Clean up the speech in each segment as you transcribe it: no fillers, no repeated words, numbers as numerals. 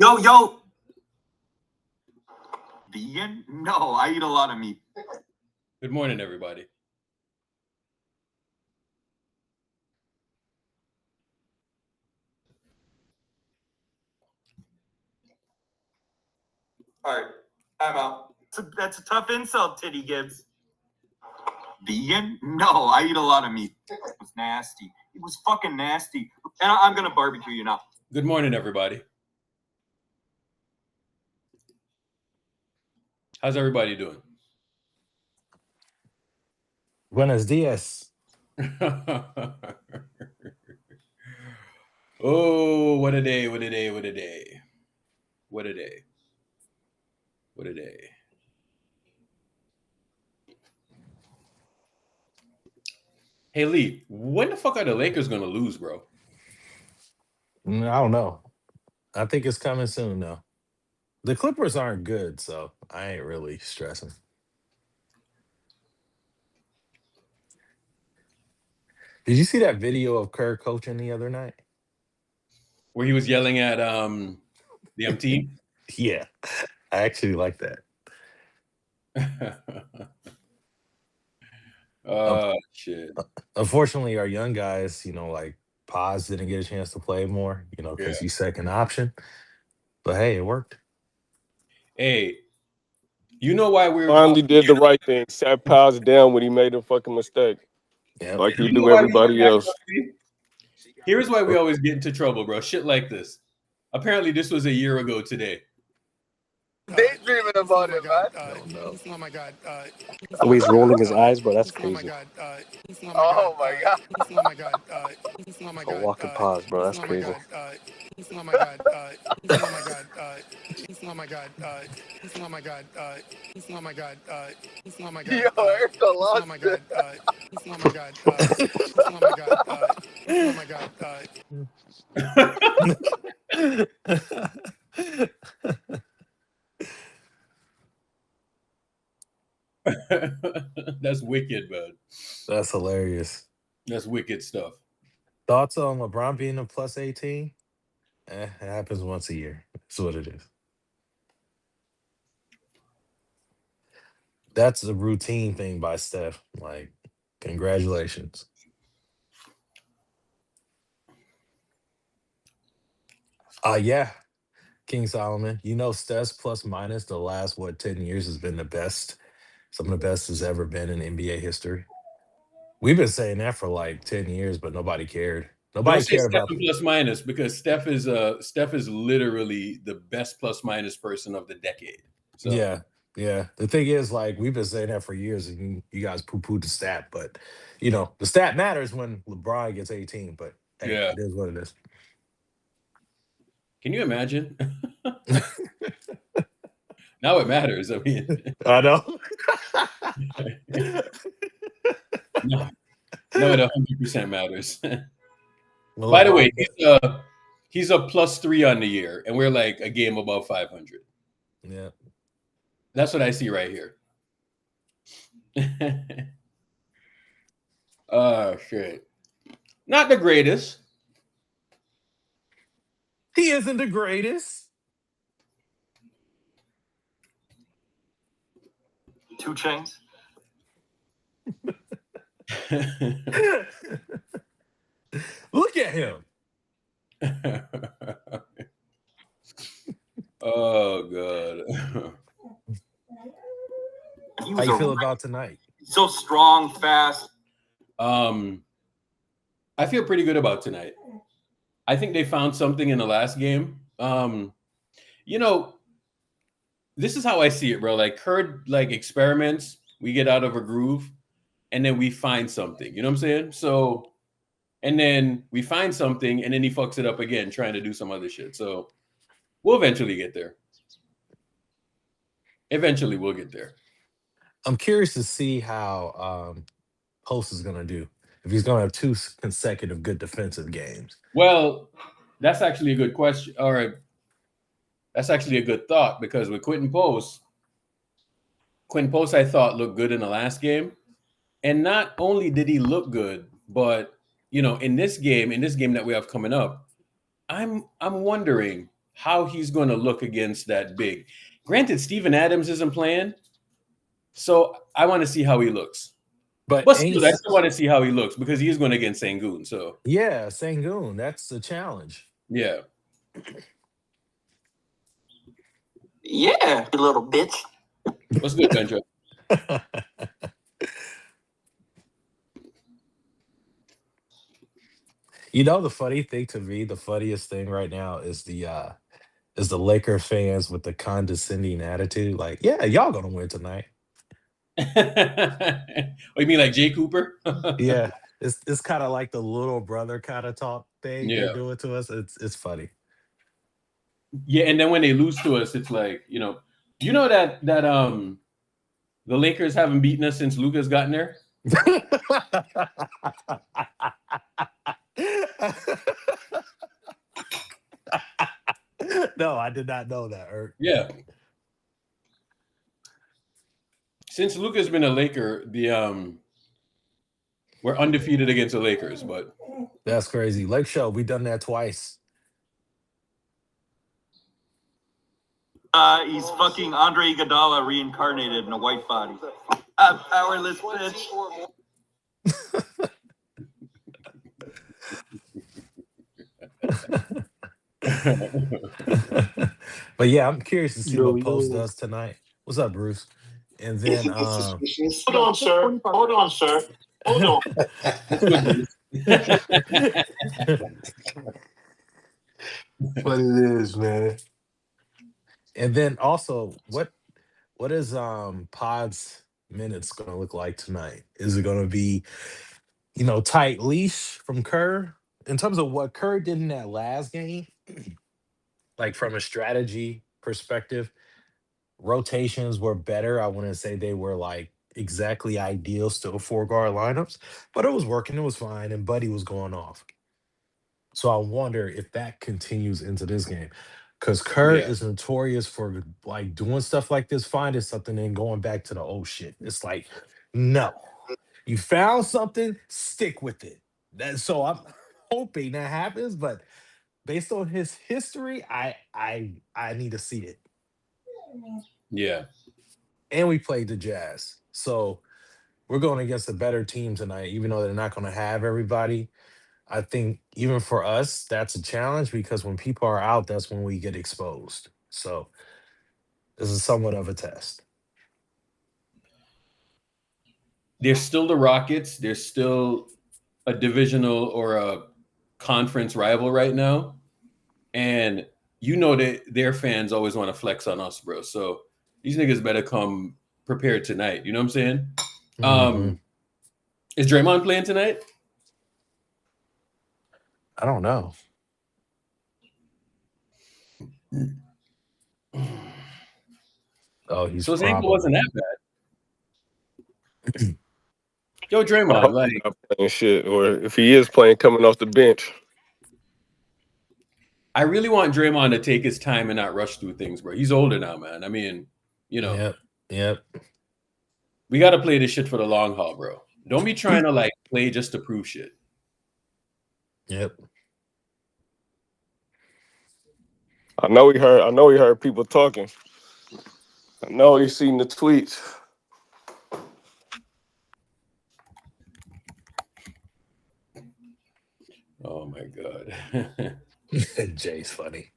Yo. Vegan? No, I eat a lot of meat. Good morning, everybody. All right, I'm out. That's a tough insult, Titty Gibbs. Vegan? No, I eat a lot of meat. It was nasty. It was fucking nasty. And I'm gonna barbecue you now. Good morning, everybody. How's everybody doing? Buenos dias. Oh, what a day, what a day, what a day. What a day. What a day. Hey, Lee, when the fuck are the Lakers going to lose, bro? I don't know. I think it's coming soon, though. The Clippers aren't good, so I ain't really stressing. Did you see that video of Kerr coaching the other night? Where he was yelling at the MT? Yeah, I actually like that. Oh, shit. Unfortunately, our young guys, like Paz didn't get a chance to play more, because he's second option. But hey, it worked. Hey, you know why we're finally did the right thing. Sat Paz down when he made a fucking mistake. Yeah, like you do everybody else. Here's why we always get into trouble, bro. Shit like this. Apparently, this was a year ago today. Daydreaming about it, man. Oh my god. Oh, he's rolling his eyes, bro. That's crazy. Oh my god. Oh my god. Oh my A god. walking pause, bro. That's crazy. Oh my god. Oh my god. Oh my god. Oh my god. Oh my god. Oh my god. Yo, Erica lost Oh my god. Oh my god. Oh my god. Oh my god. That's wicked, man. That's hilarious. That's wicked stuff. Thoughts on LeBron being a plus 18? It happens once a year. That's what it is. That's a routine thing by Steph. Like, congratulations. Yeah, King Solomon. Steph's plus minus the last 10 years has been the best. Some of the best has ever been in NBA history. We've been saying that for like 10 years, but nobody cared. Nobody cared about plus minus, because Steph is literally the best plus minus person of the decade. So. Yeah. The thing is, like, we've been saying that for years, and you guys poo-pooed the stat, but the stat matters when LeBron gets 18. But hey, It is what it is. Can you imagine? Now it matters. I mean, I know. No, it 100% matters. By the way, he's a +3 on the year, and we're like a game above 500. Yeah, that's what I see right here. Oh shit! Not the greatest. He isn't the greatest. 2 Chainz. Look at him. Oh god. How you feel about tonight? So strong, fast. I feel pretty good about tonight. I think they found something in the last game. This is how I see it, bro. Like Kerr, experiments, we get out of a groove, and then we find something. You know what I'm saying? So, and then we find something, and then he fucks it up again, trying to do some other shit. So, we'll eventually get there. Eventually, we'll get there. I'm curious to see how Post is going to do. If he's going to have 2 consecutive good defensive games. Well, that's actually a good question. All right. That's actually a good thought, because with Quentin Post, I thought looked good in the last game. And not only did he look good, but, in this game that we have coming up, I'm wondering how he's going to look against that big. Granted, Steven Adams isn't playing, so I want to see how he looks. But But still, I still want to see how he looks because he is going against Sengun. So yeah, Sengun, that's the challenge. yeah. Yeah, you little bitch. What's good, Benjo? You know, the funny thing to me, the funniest thing right now is the Laker fans with the condescending attitude. Like, yeah, y'all gonna win tonight. Oh, you mean like Jay Cooper? Yeah, it's kind of like the little brother kind of talk thing Yeah. they're doing to us. It's funny. Yeah, and then when they lose to us, it's like, you know that the Lakers haven't beaten us since Luka's gotten there. No, I did not know that. Yeah. Since Luka's been a Laker, we're undefeated against the Lakers, but That's crazy. Lake Show, we done that twice. He's fucking Andre Iguodala reincarnated in a white body. Powerless bitch. But yeah, I'm curious to see Yo, what Post yo. does tonight. What's up, Bruce? And then Hold on, sir. Hold on, sir. Hold on. What it is, man. and then also what is Pod's minutes gonna look like tonight? Is it gonna be, tight leash from Kerr? In terms of what Kerr did in that last game, like from a strategy perspective, rotations were better. I wouldn't say they were like exactly ideal still 4-guard lineups, but it was working, it was fine, and Buddy was going off. So I wonder if that continues into this game. Because Kerr Yeah. is notorious for like doing stuff like this, finding something and going back to the old shit. It's like, no. You found something, stick with it. So I'm hoping that happens, but based on his history, I need to see it. yeah. And we played the Jazz. So we're going against a better team tonight, even though they're not going to have everybody. I think even for us, that's a challenge because when people are out, that's when we get exposed. So this is somewhat of a test. They're still the Rockets. They're still a divisional or a conference rival right now. And that their fans always want to flex on us, bro. So these niggas better come prepared tonight. You know what I'm saying? Mhm. Is Draymond playing tonight? I don't know. Oh, he's So his ankle probably. wasn't that bad. Yo, Draymond, like, Not playing shit, or if he is playing, coming off the bench. I really want Draymond to take his time and not rush through things, bro. He's older now, man. I mean, Yep. we got to play this shit for the long haul, bro. Don't be trying to like play just to prove shit. Yep. I know he heard people talking. I know he's seen the tweets. Oh my god. Jay's funny.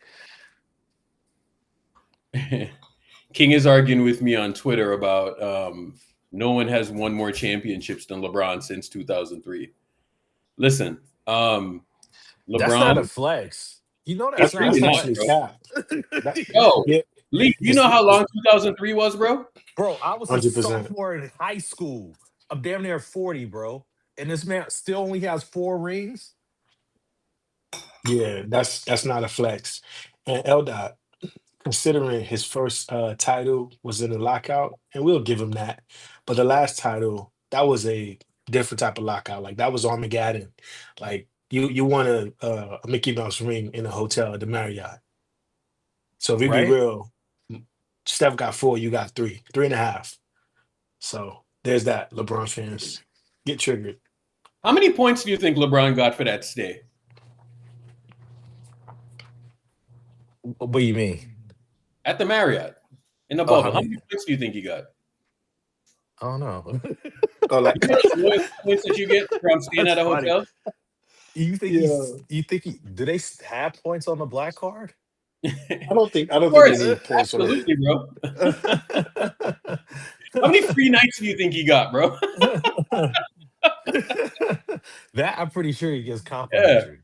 King is arguing with me on Twitter about no one has won more championships than LeBron since 2003. Listen, LeBron. That's not a flex. You know That's that's, really not a not, flex. bro. Yo, Yeah, Lee, you know how long 2003 was, bro? Bro, I was a 100%. sophomore in high school. I'm damn near 40, bro. And this man still only has 4 rings. Yeah, that's not a flex. And Eldot, considering his first title was in the lockout, and we'll give him that. But the last title, that was a different type of lockout. Like that was Armageddon. Like you won a Mickey Mouse ring in a hotel at the Marriott. So if we Right? be real, Steph got 4, you got 3, 3.5. So there's that. LeBron fans get triggered. How many points do you think LeBron got for that stay? What do you mean? At the Marriott in the Oh, bubble. how How many? many points do you think he got? I don't know. Oh, like, You know the lowest points that you get from staying That's at a funny. hotel? You think yeah. do they have points on the black card? I don't think Of they course, need points for that. absolutely, bro. How many free nights do you think he got, bro? That I'm pretty sure he gets Yeah. complimentary.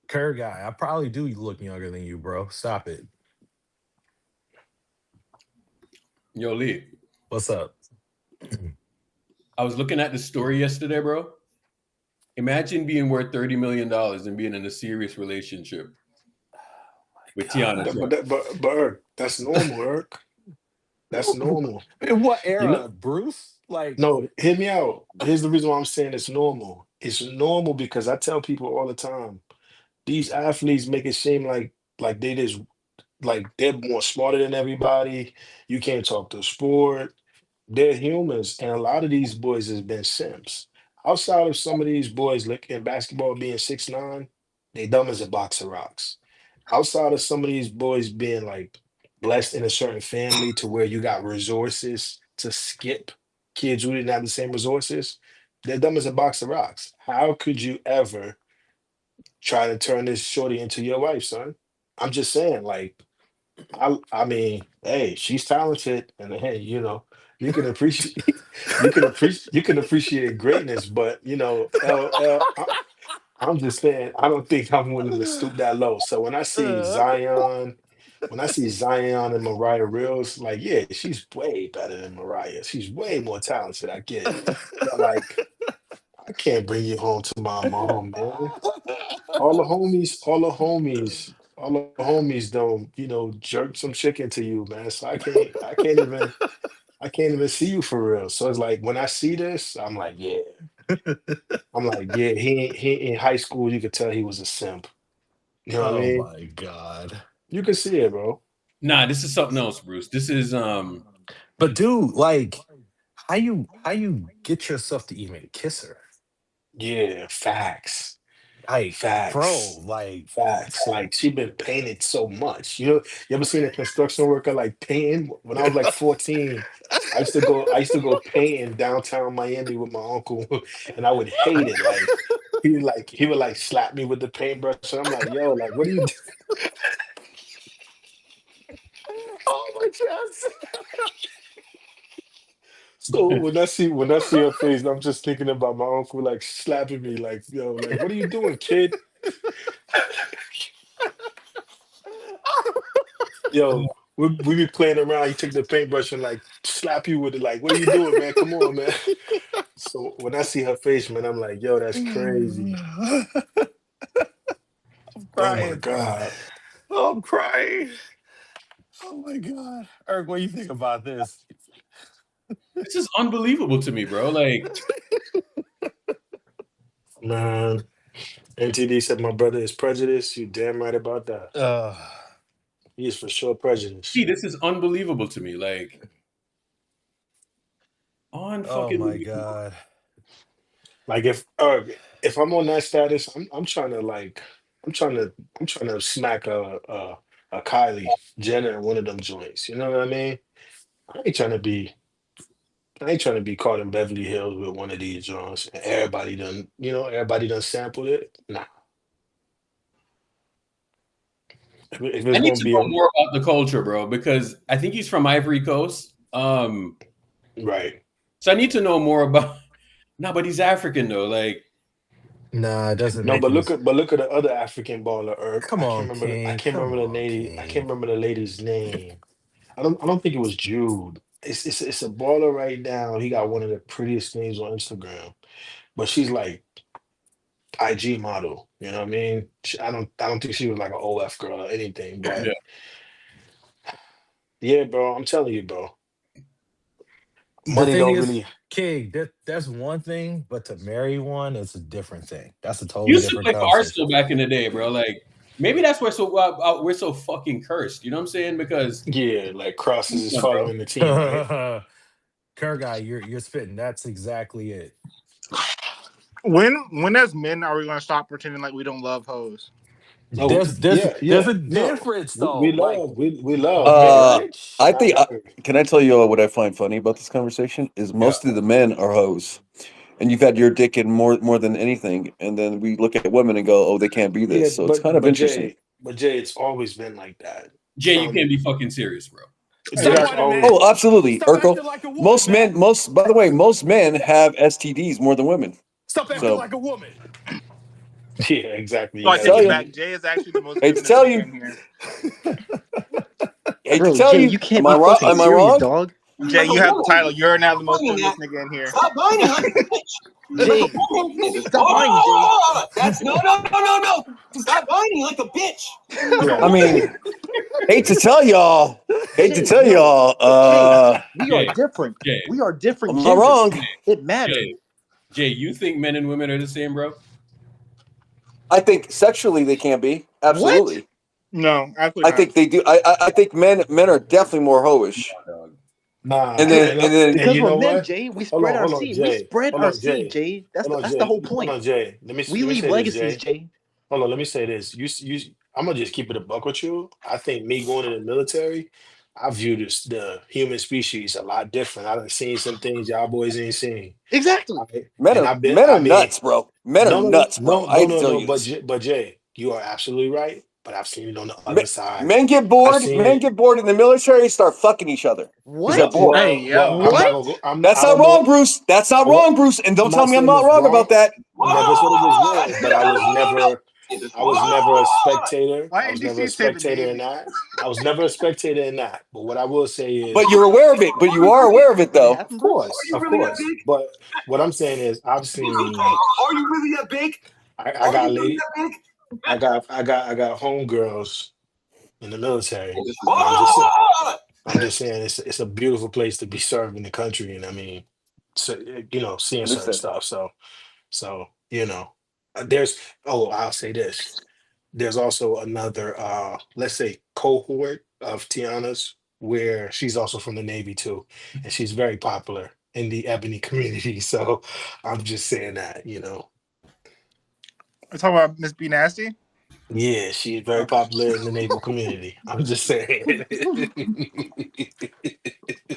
Kerr guy, I probably do look younger than you, bro. Stop it. Yo, Lee, What's up? I was looking at the story yesterday, bro. Imagine being worth $30 million and being in a serious relationship with Tiana But Trump. but Eric, that's normal, Eric. That's normal. In what You era, know, Bruce? Like, no, hear me out. Here's the reason why I'm saying it's normal. It's normal because I tell people all the time, these athletes make it seem like they just like they're more smarter than everybody. You can't talk to sport. They're humans, and a lot of these boys has been simps. Outside of some of these boys like in basketball being 6'9", they dumb as a box of rocks. Outside of some of these boys being like blessed in a certain family to where you got resources to skip kids who didn't have the same resources, they're dumb as a box of rocks. How could you ever try to turn this shorty into your wife, son? I'm just saying, like, I mean, hey, she's talented, and hey, you can appreciate you can appreciate greatness, but I'm just saying, I don't think I'm willing to stoop that low. So when I see Zion and Mariah Reels, like, yeah, she's way better than Mariah. She's way more talented. I get it, but like, I can't bring you home to my mom, man. All the homies don't, jerk some chicken to you, man. So I can't even see you for real. So it's like when I see this, I'm like, yeah. He in high school, you could tell he was a simp. You know what I oh mean? my god. You can see it, bro. Nah, this is something else, Bruce. This is But dude, like, how you get yourself to even kiss her? Yeah, facts. Like, bro, Facts. like, Facts. Like she been painted so much. You ever seen a construction worker like painting? When I was like 14, I used to go painting downtown Miami with my uncle, and I would hate it. He would like slap me with the paintbrush, and I'm like, yo, like, what are you doing? oh my chest. So when I see her face, I'm just thinking about my uncle like slapping me, like, yo, like, what are you doing, kid? Yo, we be playing around. You take the paintbrush and like slap you with it. Like, what are you doing, man? Come on, man. So when I see her face, man, I'm like, yo, that's crazy. I'm Oh crying. my god. Oh, I'm crying. Oh my god. Eric, what do you think about this? this is unbelievable to me, bro. Like, Man, NTD said my brother is prejudiced. You damn right about that. He is for sure prejudiced. see, this is unbelievable to me. Like, on oh fucking my god. Like if I'm on that status, I'm trying to smack a Kylie Jenner in one of them joints. You know what I mean? I ain't trying to be caught in Beverly Hills with one of these joints. And everybody done sampled it. Nah. If I it's need gonna to be know more about the culture, bro, because I think he's from Ivory Coast. right. So I need to know more about. No, but he's African though. Like, Nah, it doesn't No, make but any look at the other African baller, Irk. Come on, I King. can't Come remember the on, lady. I can't King. remember the lady's name. I don't think it was Jude. It's a baller right now. He got one of the prettiest names on Instagram, but she's like IG model. You know what I mean? I don't think she was like an OF girl or anything. But yeah. yeah, bro, I'm telling you, bro. The Money thing don't is, really. King, that's one thing, but to marry one is a different thing. That's a You totally used to different play for conversation. Arsenal back in the day, bro. Like, maybe that's why we're so fucking cursed. You know what I'm saying? Because Yeah, like crosses is come on, bro. following the team, right? Kerr guy, you're spitting. That's exactly it. When as men are we gonna stop pretending like we don't love hoes? Oh, There's yeah, there's yeah. a No, difference though. we Like love we love Uh, marriage, I not think. marriage. Can I tell you what I find funny about this conversation is Yeah. most of the men are hoes, and you've had your dick in more than anything, and then we look at women and go, oh, they can't be Yeah, this. So it's kind of interesting. Jay, it's always been like that. Jay, you can't be fucking serious, bro. stop There's whining, man. always Oh, absolutely, Stop Urkel. acting like a woman. Most man. men, by the way, most men have STDs more than women. Stop acting So like a woman. yeah, exactly. So I Yeah, take tell it you. back. Jay is actually the most Hate to feminist tell nigga you. in here. Hate Bro, to tell Jay, you. you can't Am be I wrong? fucking Am I serious, wrong? dog. Jay, you have the title. You're now the most feminist nigga in here. Stop whining like a bitch. Jay, stop whining, Jay. That's no. Stop whining like a bitch. yeah. I mean, hate to tell y'all. Hate to Jay, tell no. y'all. We Jay, are different. Jay, We are different Am I genders. wrong? It matters. Jay, you think men and women are the same, bro? I think sexually they can be. Absolutely. No, absolutely I not. think they do. I think men are definitely more hoish. Nah, And then Because you we're know men, what? Jay. We Hold spread on, our hold on, seed. Jay. We spread Hold our on, Jay. seed, Jay. That's Hold on, that's Jay. the whole Hold point. on, Jay. We let me leave say this, legacies, Jay. Jay. Hold on, let me say this. I'm gonna just keep it a buck with you. I think me going in the military, I view the human species a lot different. I done seen some things y'all boys ain't seen. Exactly. Right? men And are nuts, bro. Men are nuts, bro. I hate to tell you But this. But Jay, you are absolutely right. But I've seen it on the other side. Men get I've bored. seen Men it. get bored in the military. Start fucking each other. Because they're What? bored. Hey, yo. Well, I'm not What? gonna go. That's I not don't wrong, know. Bruce. That's not What? wrong, Bruce. And don't I'm tell not me I'm saying not it's wrong wrong. about that. Never said it was wrong, but I was never a spectator. Why I was did never a DC say the spectator in Navy? that. I was never a spectator in that. But what I will say is, But you're aware of it. But you are aware of it, It though. happened, of bro. course, of course. But what I'm saying is, I've seen. Are you really that big? I got lady. I got homegirls in the military. And I'm just saying it's a beautiful place to be serving the country, and I mean, so, seeing certain Listen. stuff. So there's. Oh, I'll say this. There's also another, let's say, cohort of Tiana's where she's also from the Navy too, and she's very popular in the ebony community. So I'm just saying that. We're talking about Miss B Nasty. Yeah, she's very popular in the naval community. I'm just saying.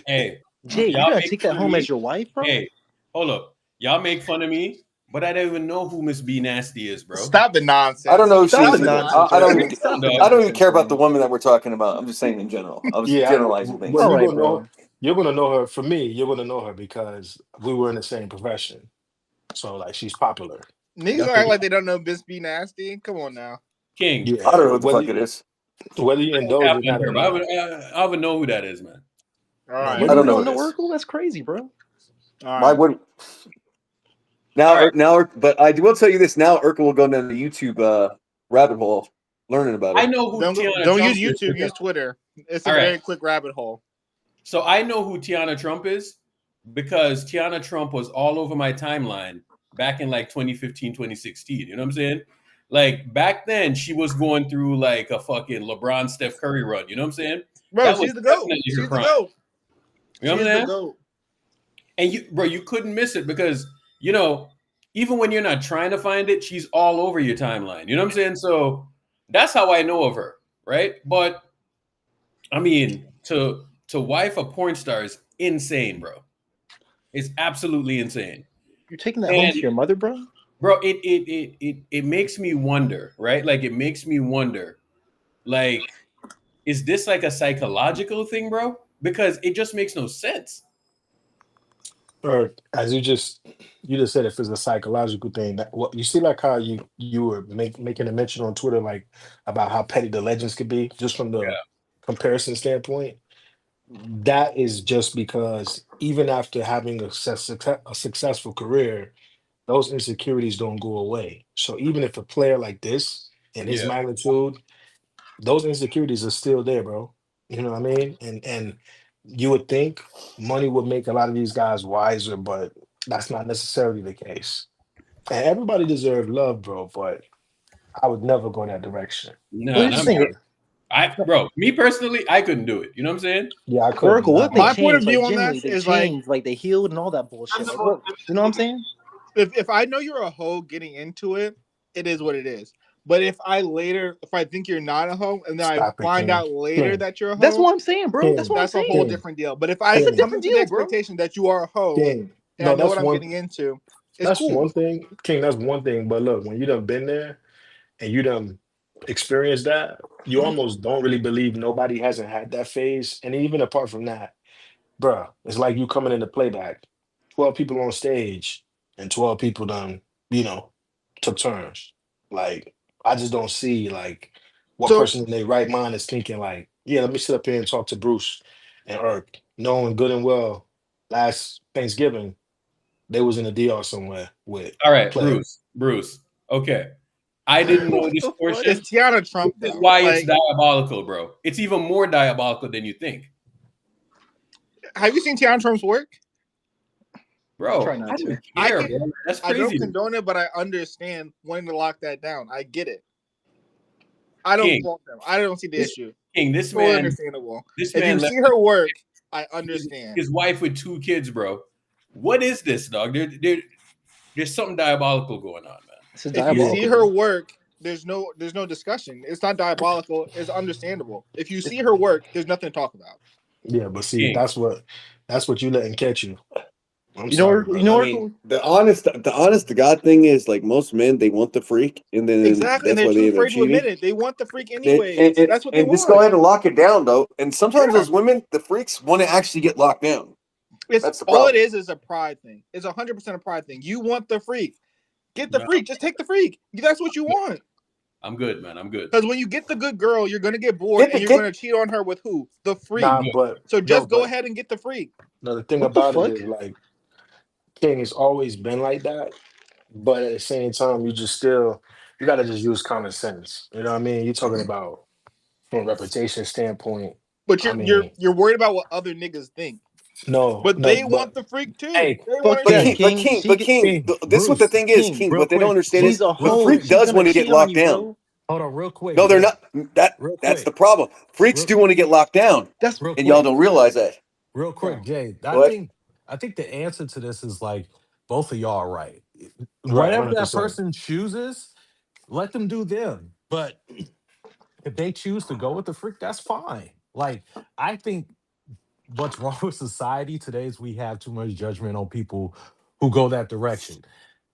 Hey, Jay, you y'all gonna make take fun that of home me. as your wife, bro? Hey, hold up. Y'all make fun of me, but I don't even know who Miss B Nasty is, bro. Stop the nonsense. I don't know who she Stop is the either. nonsense. I don't. Right? Stop the I don't even nonsense, care about bro. the woman that we're talking about. I'm just saying in general. I was Yeah, generalizing things. well, All you're right, gonna know bro. you're gonna know her. For me, you're gonna know her because we were in the same profession. So like, she's popular. Niggas act like they don't know Miss B Nasty. Come on now. King. Yeah, I don't know what the fuck it is. whether you indulge in that or I not. would know who that is, man. All right. What I You don't know don't what know it is. Urkel? That's crazy, bro. All Why right. wouldn't? Now, All right. but I will tell you this. Now, Urkel will go down the YouTube rabbit hole, learning about I it. know who Don't Tiana use Trump YouTube. is. Use Twitter. It's a All right. very quick rabbit hole. So I know who Tiana Trump is because Tiana Trump was all over my timeline back in like 2015, 2016. You know what I'm saying? Like back then, she was going through like a fucking LeBron, Steph Curry run. You know what I'm saying? Bro, That she's was the GOAT. definitely her She's the prime. GOAT. You know what She's I'm the saying? GOAT. And you couldn't miss it because, even when you're not trying to find it, she's all over your timeline. You know what I'm saying? So that's how I know of her, right? But I mean, to wife a porn star is insane, bro. It's absolutely insane. You're taking that home to And your mother, bro? bro, it makes me wonder, right? Like it makes me wonder, like, is this like a psychological thing, bro? Because it just makes no sense. Or as you just said, if it's a psychological thing, that what you see, like how you were making a mention on Twitter, like about how petty the legends could be, just from the comparison standpoint. That is just because even after having a successful career, those insecurities don't go away. So even if a player like this in his Yeah. magnitude, those insecurities are still there, bro. You know what I mean? And you would think money would make a lot of these guys wiser, but that's not necessarily the case. And everybody deserves love, bro, but I would never go that direction. No, Well, here's the thing. bro, me personally, I couldn't do it. You know what I'm saying? Yeah, I couldn't. Urkel, what if My they point of changed? view Like, on genuinely, that they is, like, changed, like they healed and all that bullshit. Like, what, you know what I'm saying? if I know you're a hoe getting into it, it is what it is. But if I think you're not a hoe, and then I Stop it, find King. out later King. that you're a That's hoe, what I'm saying, bro. That's King. what I'm that's a whole saying. King. different deal. But if That's I a King. come different into the deal, bro. expectation that you are a hoe King. and I No, know what that's I'm one. getting into, it's That's cool. one thing, King. That's one thing. But look, when you done been there and you done experienced that, you almost don't really believe nobody hasn't had that phase. And even apart from that, bruh, it's like you coming into playback, 12 people on stage, and 12 people done, you know, took turns. Like, I just don't see like what So person in their right mind is thinking like, yeah, let me sit up here and talk to Bruce and Irk, knowing good and well last Thanksgiving they was in a DR somewhere with All right, player. Bruce. Okay. I didn't know What this the fuck? portion. it's Tiana Trump This is though. why it's Like, diabolical, bro. It's even more diabolical than you think. have you seen Tiana Trump's work? Bro, Try not I to. don't I care, get bro. That's I don't crazy. condone it, but I understand wanting to lock that down. I get it. I don't King, fault them. I don't see the this issue. King, this Totally man, understandable. this If you man left see her work, I his, understand. his wife with 2 kids, bro. What is this, dog? There's something diabolical going on, man. This is If you see diabolical. her bro. work, there's no discussion. It's not diabolical. It's understandable. If you see her work, there's nothing to talk about. Yeah, but see, King, that's what you letting catch you. I'm You know, sorry, you brother. know, I mean, the honest to God thing is like most men, they want the freak, and then Exactly, and that's they're why too they end up afraid to admit cheating. it. They want the freak And, anyways. That's what they and just go want. ahead and lock it down, though. And sometimes Yeah, those women, the freaks, want to actually get locked down. it's That's the all it problem. is a pride thing. It's 100% a pride thing. You want the freak, get the bro, freak. Just take the freak. That's what you want. I'm good, man. I'm good. Because when you get the good girl, you're gonna get bored and you're gonna cheat on her with who? The freak. Nah, but So no, just go but ahead and get the freak. no, the thing what the about it fuck? is like King has always been like that, but at the same time, you gotta just use common sense. You know what I mean? You're talking about from a reputation standpoint. But I mean, you're worried about what other niggas think. no, But no, they but want the freak too. hey, They Fuck want to But yeah, cheat. King. She get, King, King, this is what the Bruce, thing is, King. King. real What they don't quick. understand She's is a the Real hoe. freak quick. She's does gonna want to get cheat on locked you, down. bro. Hold on, real quick, No, they're Jay. not. Real That's quick. the problem. Freaks Real, do want to get locked down, That's real and y'all quick. don't realize that. Real quick, Jay. Go ahead. I think the answer to this is like both of y'all are right. right, Whatever that 100%. person chooses, let them do them. But if they choose to go with the freak, that's fine. Like, I think what's wrong with society today is we have too much judgment on people who go that direction.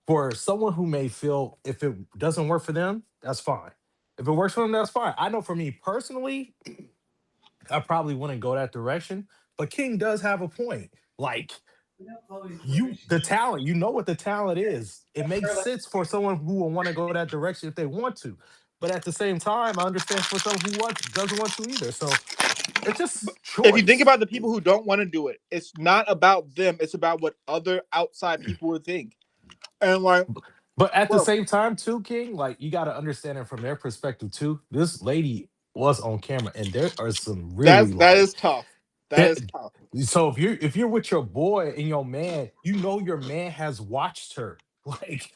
For someone who may feel if it doesn't work for them, that's fine. If it works for them, that's fine. I know for me personally, I probably wouldn't go that direction. But King does have a point. Like, the talent, you know what the talent is. It makes sense for someone who will want to go that direction if they want to. But at the same time, I understand for someone who doesn't want to either. So it's just if you think choice. about the people who don't want to do it, it's not about them. It's about what other outside people would think. And like, But at the bro, same time, too, King, like you got to understand it from their perspective too. This lady was on camera, and there are some really that like is tough. That is that. tough. So if you're with your boy and your man, you know your man has watched her. Like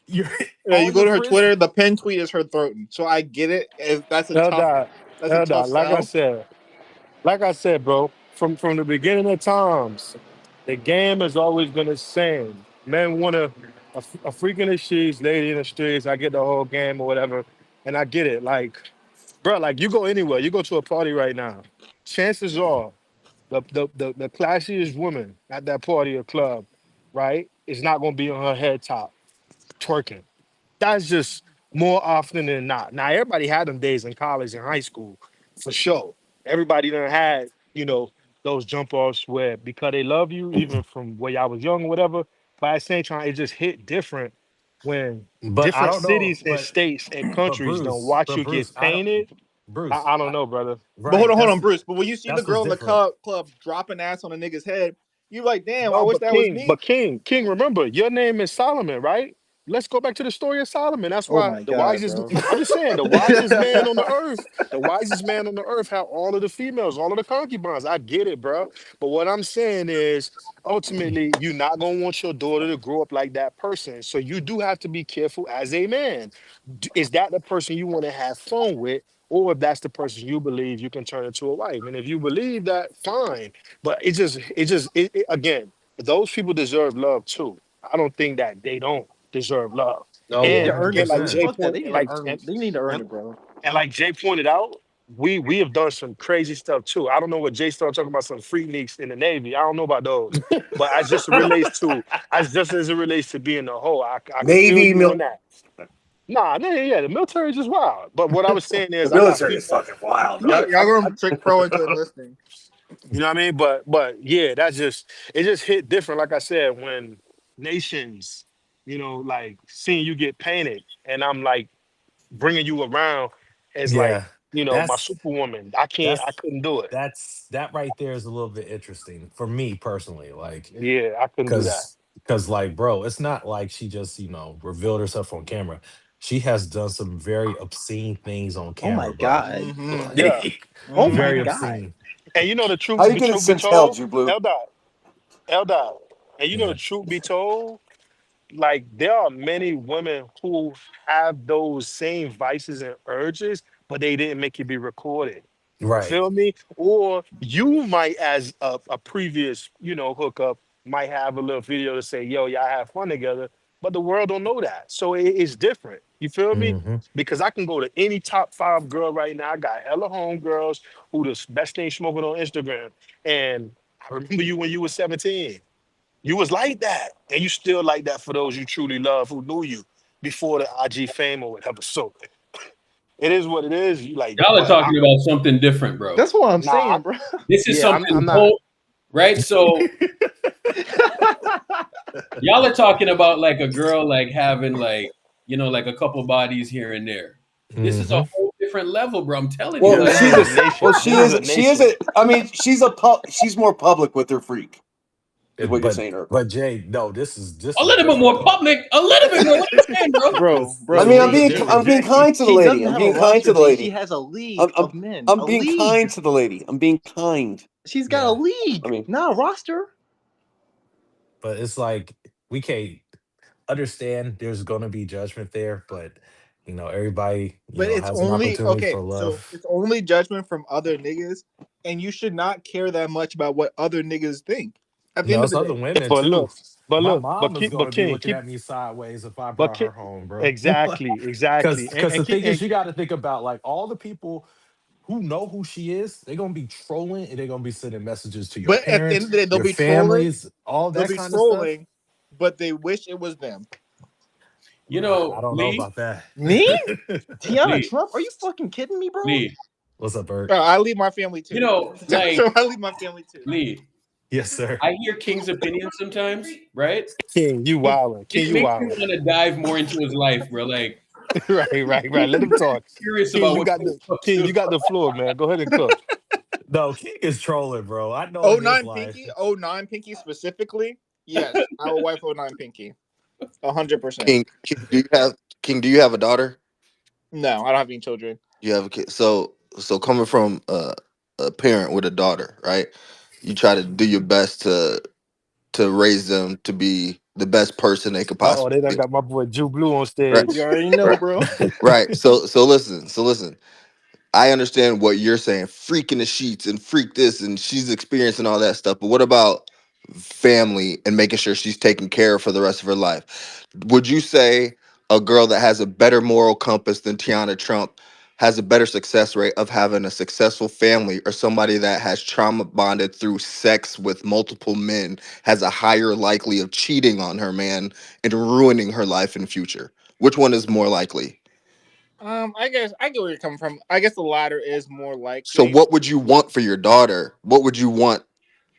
you're Yeah, all you go your to her friends. Twitter. The pin tweet is her throating. So I get it. That's a tough. Eldad, That's a tough Eldad, sell. like I said, bro, from the beginning of times, the game has always been the same. Men want a freak in the sheets, lady in the streets. I get the whole game or whatever, and I get it. Like, bro, like you go anywhere, you go to a party right now. Chances are, the classiest woman at that party or club, right, is not gonna be on her head top twerking. That's just more often than not. Now, everybody had them days in college and high school, for sure. Everybody done had, those jump offs where because they love you, even from when y'all was young or whatever. But at the same time, it just hit different when But I different don't know. cities and states and But countries don't watch But you get Bruce, I don't. painted. Bruce, I don't know, brother. But right? hold on, Bruce. But when you see the That's what's girl in the different. club dropping ass on a nigga's head, you like, damn, I No, wish but that was King, me. King, remember, your name is Solomon, right? Let's go back to the story of Solomon. That's Oh why my the god, wisest, bro. I'm just saying, the wisest man on the earth had all of the females, all of the concubines. I get it, bro. But what I'm saying is, ultimately, you're not going to want your daughter to grow up like that person. So you do have to be careful as a man. Is that the person you want to have fun with? Or if that's the person you believe you can turn into a wife. And if you believe that, fine. But again, those people deserve love too. I don't think that they don't deserve love. Oh, They need to And earn and it, like dude. Jay 100%. Fuck that. point, They and need to like earn. They need to earn and, it, bro. and like Jay pointed out, we have done some crazy stuff too. I don't know what Jay started talking about some freakniks in the Navy. I don't know about those, but as just as it relates to being a hoe, I can feel Navy, you on that. Nah, yeah, the military is just wild. But what I was saying the is, I got military is people. fucking wild. Y'all gonna trick pro into enlisting. You know what I mean? But yeah, it just hit different. Like I said, when nations, like seeing you get painted, and I'm like bringing you around as like, Yeah, my that's superwoman. I that's couldn't do it. that right there is a little bit interesting for me personally. Like, Yeah, I couldn't do that. because like, bro, it's not like she just revealed herself on camera. She has done some very obscene things on Oh my camera, bro. god. Mm-hmm. Yeah. Like, Oh my very Mm-hmm. god. obscene. And How you the getting truth be since hell, told, Jew Blue? Eldad. And the Yeah. truth be told, like there are many women who have those same vices and urges, but they didn't make it be recorded. Right. Feel me? Or you might, as a previous, hookup, might have a little video to say, yo, y'all have fun together, but the world don't know that. So it's different. You feel me? Hmm. Because I can go to any top 5 girl right now. I got hella homegirls who the best thing smoking on Instagram. And I remember you when you was 17. You was like that. And you still like that for those you truly love who knew you before the IG fame or whatever. So it is what it is. You like, Y'all are but talking about something different, bro. That's what I'm nah, saying, bro. This is yeah, I'm something not. whole, right? So y'all are talking about like a girl like having like like a couple bodies here and there. This is a Hmm. whole different level, bro. I'm telling you, Well, This like is a nation. she This is a is. She is nation. a. I mean, she's more public with her freak. Is what you're saying, Urkel. But Jay, no, this is a little bit different more though. public, a little bit more. What you saying, bro? Bro, I This bro, mean, is different, I'm being Jay. kind to the she lady. doesn't I'm have a being kind roster, to the Jay. She lady. has a league of men. I'm A being league. kind to the lady. I'm being kind. She's got a Yeah. league, I mean, not a roster. But it's like we can't understand there's gonna be judgment there, but everybody, But it's has an only opportunity okay. for So love. it's only judgment from other niggas, and you should not care that much about what other niggas think. At the No, end of it's the other day, women But too. look, but My look, mom is gonna be King, looking at me sideways if I but brought King, her home, bro. exactly, Because exactly. the thing is, you got to think about like all the people who know who she is. They're gonna be trolling and they're gonna be sending messages to your but at the end parents, of the day, they'll your be trolling. families, all They'll that be kind of stuff. trolling, but they wish it was them. I don't know Lee, about that. Me? Tiana Lee, Trump? Are you fucking kidding me, bro? Lee. What's up, Bert? I leave my family too. Like So I leave my family too. Lee. Yes, sir. I hear King's opinion sometimes, right? King, you wildin'. King, It you makes me wildin'. want to dive more into his life, bro. Like, right. Let him talk. curious King, about you what got King's the up King, to. you got the floor, man. Go ahead and cook. No, King is trolling, bro. I know in his 09 life. Pinky, 09 Pinky specifically. Yes, I will wife 09 Pinky. 100%. King, do you have a daughter? No, I don't have any children. You have a kid. So coming from a parent with a daughter, right? You try to do your best to raise them to be the best person they could Oh, possibly they done be. got my boy Jew Blue on Right. You stage. already know, Right. bro. Right. So listen. I understand what you're saying, freaking the sheets and freak this, and she's experiencing all that stuff. But what about family and making sure she's taken care of for the rest of her life? Would you say a girl that has a better moral compass than Tiana Trump has a better success rate of having a successful family, or somebody that has trauma bonded through sex with multiple men has a higher likely of cheating on her man and ruining her life in the future? Which one is more likely? I guess I get where you're coming from. I guess the latter is more So likely. what would you want for your daughter? What would you want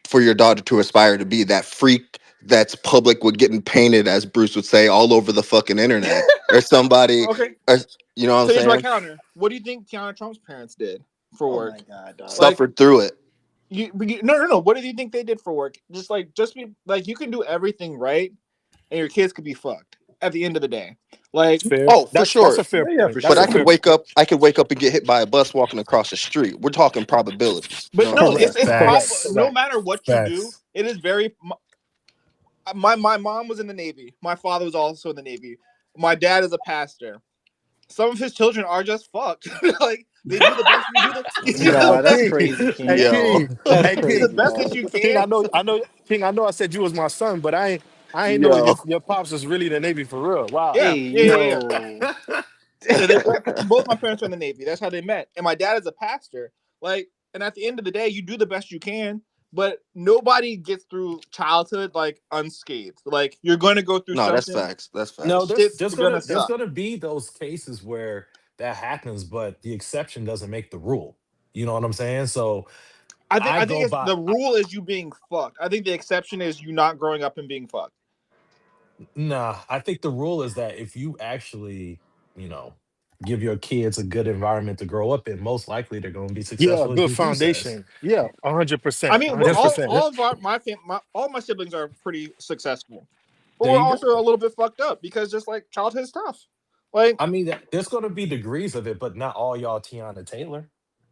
for your daughter to aspire to be? That freak that's public with getting painted, as Bruce would say, all over the fucking internet, or somebody, Okay. or, you know what I'm So here's my saying? counter. What do you think Tiana Trump's parents did for Oh work? my god, dog. Suffered through it. No. What do you think they did for work? Just be like, you can do everything right, and your kids could be fucked at the end of the day. Like, Fair. Oh, for That's sure. a fair Yeah, point. for That's But a I sure. fair could wake point. up. I could wake up and get hit by a bus walking across the street. We're talking probabilities. You but know no, what I'm it's saying? Correct. Facts. no matter what you do, Facts. it is very. My mom was in the Navy. My father was also in the Navy. My dad is a pastor. Some of his children are just fucked. Like, they do the best. Nah, that's King, crazy, King. hey Yo. King, That's hey You do King, the crazy, best dog. that you King. can. King. I know. King, I know. I said you was my son, but I ain't know Yo. your pops was really in the Navy for real. Wow. Yeah, Hey, yeah. yo. Yeah, both my parents are in the Navy. That's how they met. And my dad is a pastor. Like, and at the end of the day, you do the best you can, but nobody gets through childhood like unscathed. Like, you're going to go through No, that's something. facts. That's No, facts. Shit's there's gonna there's suck. gonna be those cases where that happens, but the exception doesn't make the rule. You know what I'm saying? So I think I I think go it's by the rule is you being fucked. I think the exception is you not growing up and being fucked. nah, I think the rule is that if you actually, give your kids a good environment to grow up in, most likely they're going to be Yeah, successful, as good DP says. foundation. Yeah, I 100%. mean, we're all 100%. all of all my siblings are pretty successful, but There we're you go. also a little bit fucked up because just like childhood stuff. Like, I mean, there's going to be degrees of it, but not all y'all Tiana Taylor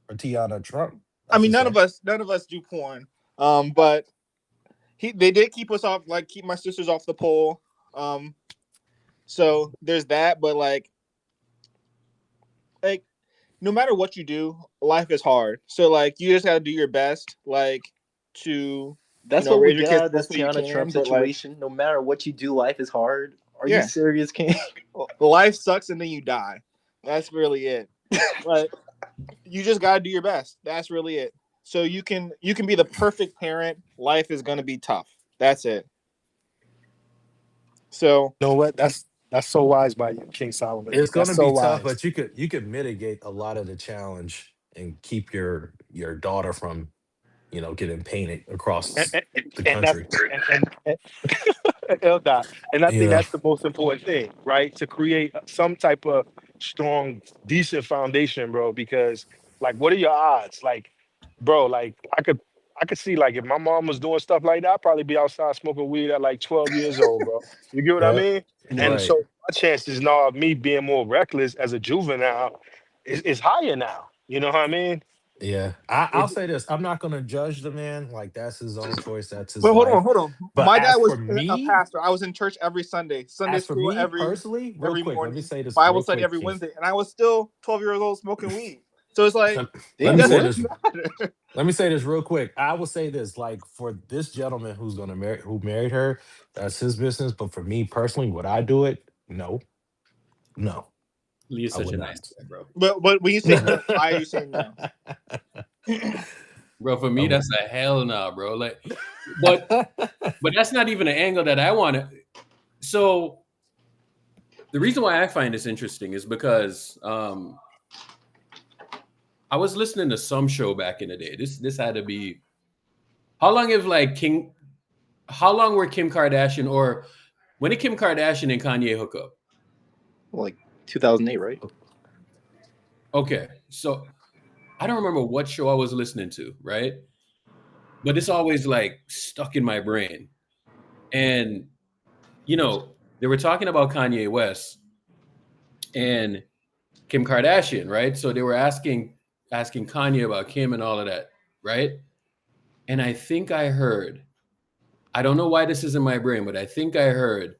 or Tiana Trump, I I mean, should say. none of us do porn. But they did keep us off, like keep my sisters off the pole. So there's that. But like no matter what you do, life is hard. So like you just gotta do your best, like to That's what we raise your get kids out of the this best way you Tiana can. Trump But like, situation. No matter what you do, life is hard. Are you yeah, serious, King? life sucks and then you die. That's really it. Like you just gotta do your best. That's really it. So you can be the perfect parent. Life is gonna be tough. That's it. So You know what? That's so wise by you, King Solomon. It's going That's to so be tough, wise. but you could mitigate a lot of the challenge and keep your daughter from, getting painted And, across and, the and that's country. and Eldar, and I You think know, that's the most important thing, right? To create some type of strong, decent foundation, bro. Because like, what are your odds? Like, bro, like I could see like if my mom was doing stuff like that, I'd probably be outside smoking weed at like 12 years old, bro. You get what I yeah, mean? And right. so my chances now of me being more reckless as a juvenile is higher now. You know what I mean? Yeah, I'll say this: I'm not gonna judge the man. Like that's his own choice. That's his but life. hold on. But My dad was a pastor. I was in church every Sunday as for school me personally, real every quick, let me morning, say this Bible real study quick, every Keith. Wednesday, and I was still 12 years old smoking weed. So it's like Let it me Damn, say boy. this. doesn't matter. Let me say this real quick. I will say this: like for this gentleman who's gonna who married her, that's his business. But for me personally, would I do it? No, no, Leah's I such would a not. nice guy, bro. But when you say no, why are you saying no? Bro, for I me, would. that's a hell no, bro. Like, but that's not even an angle that I want to. So the reason why I find this interesting is because I was listening to some show back in the day. This had to be how long were Kim Kardashian or when did Kim Kardashian and Kanye hook up? Like 2008, right? Okay, so I don't remember what show I was listening to, right? But it's always like stuck in my brain. And they were talking about Kanye West and Kim Kardashian, right? So they were asking Kanye about Kim and all of that, right? And I think I heard, I don't know why this is in my brain, but I think I heard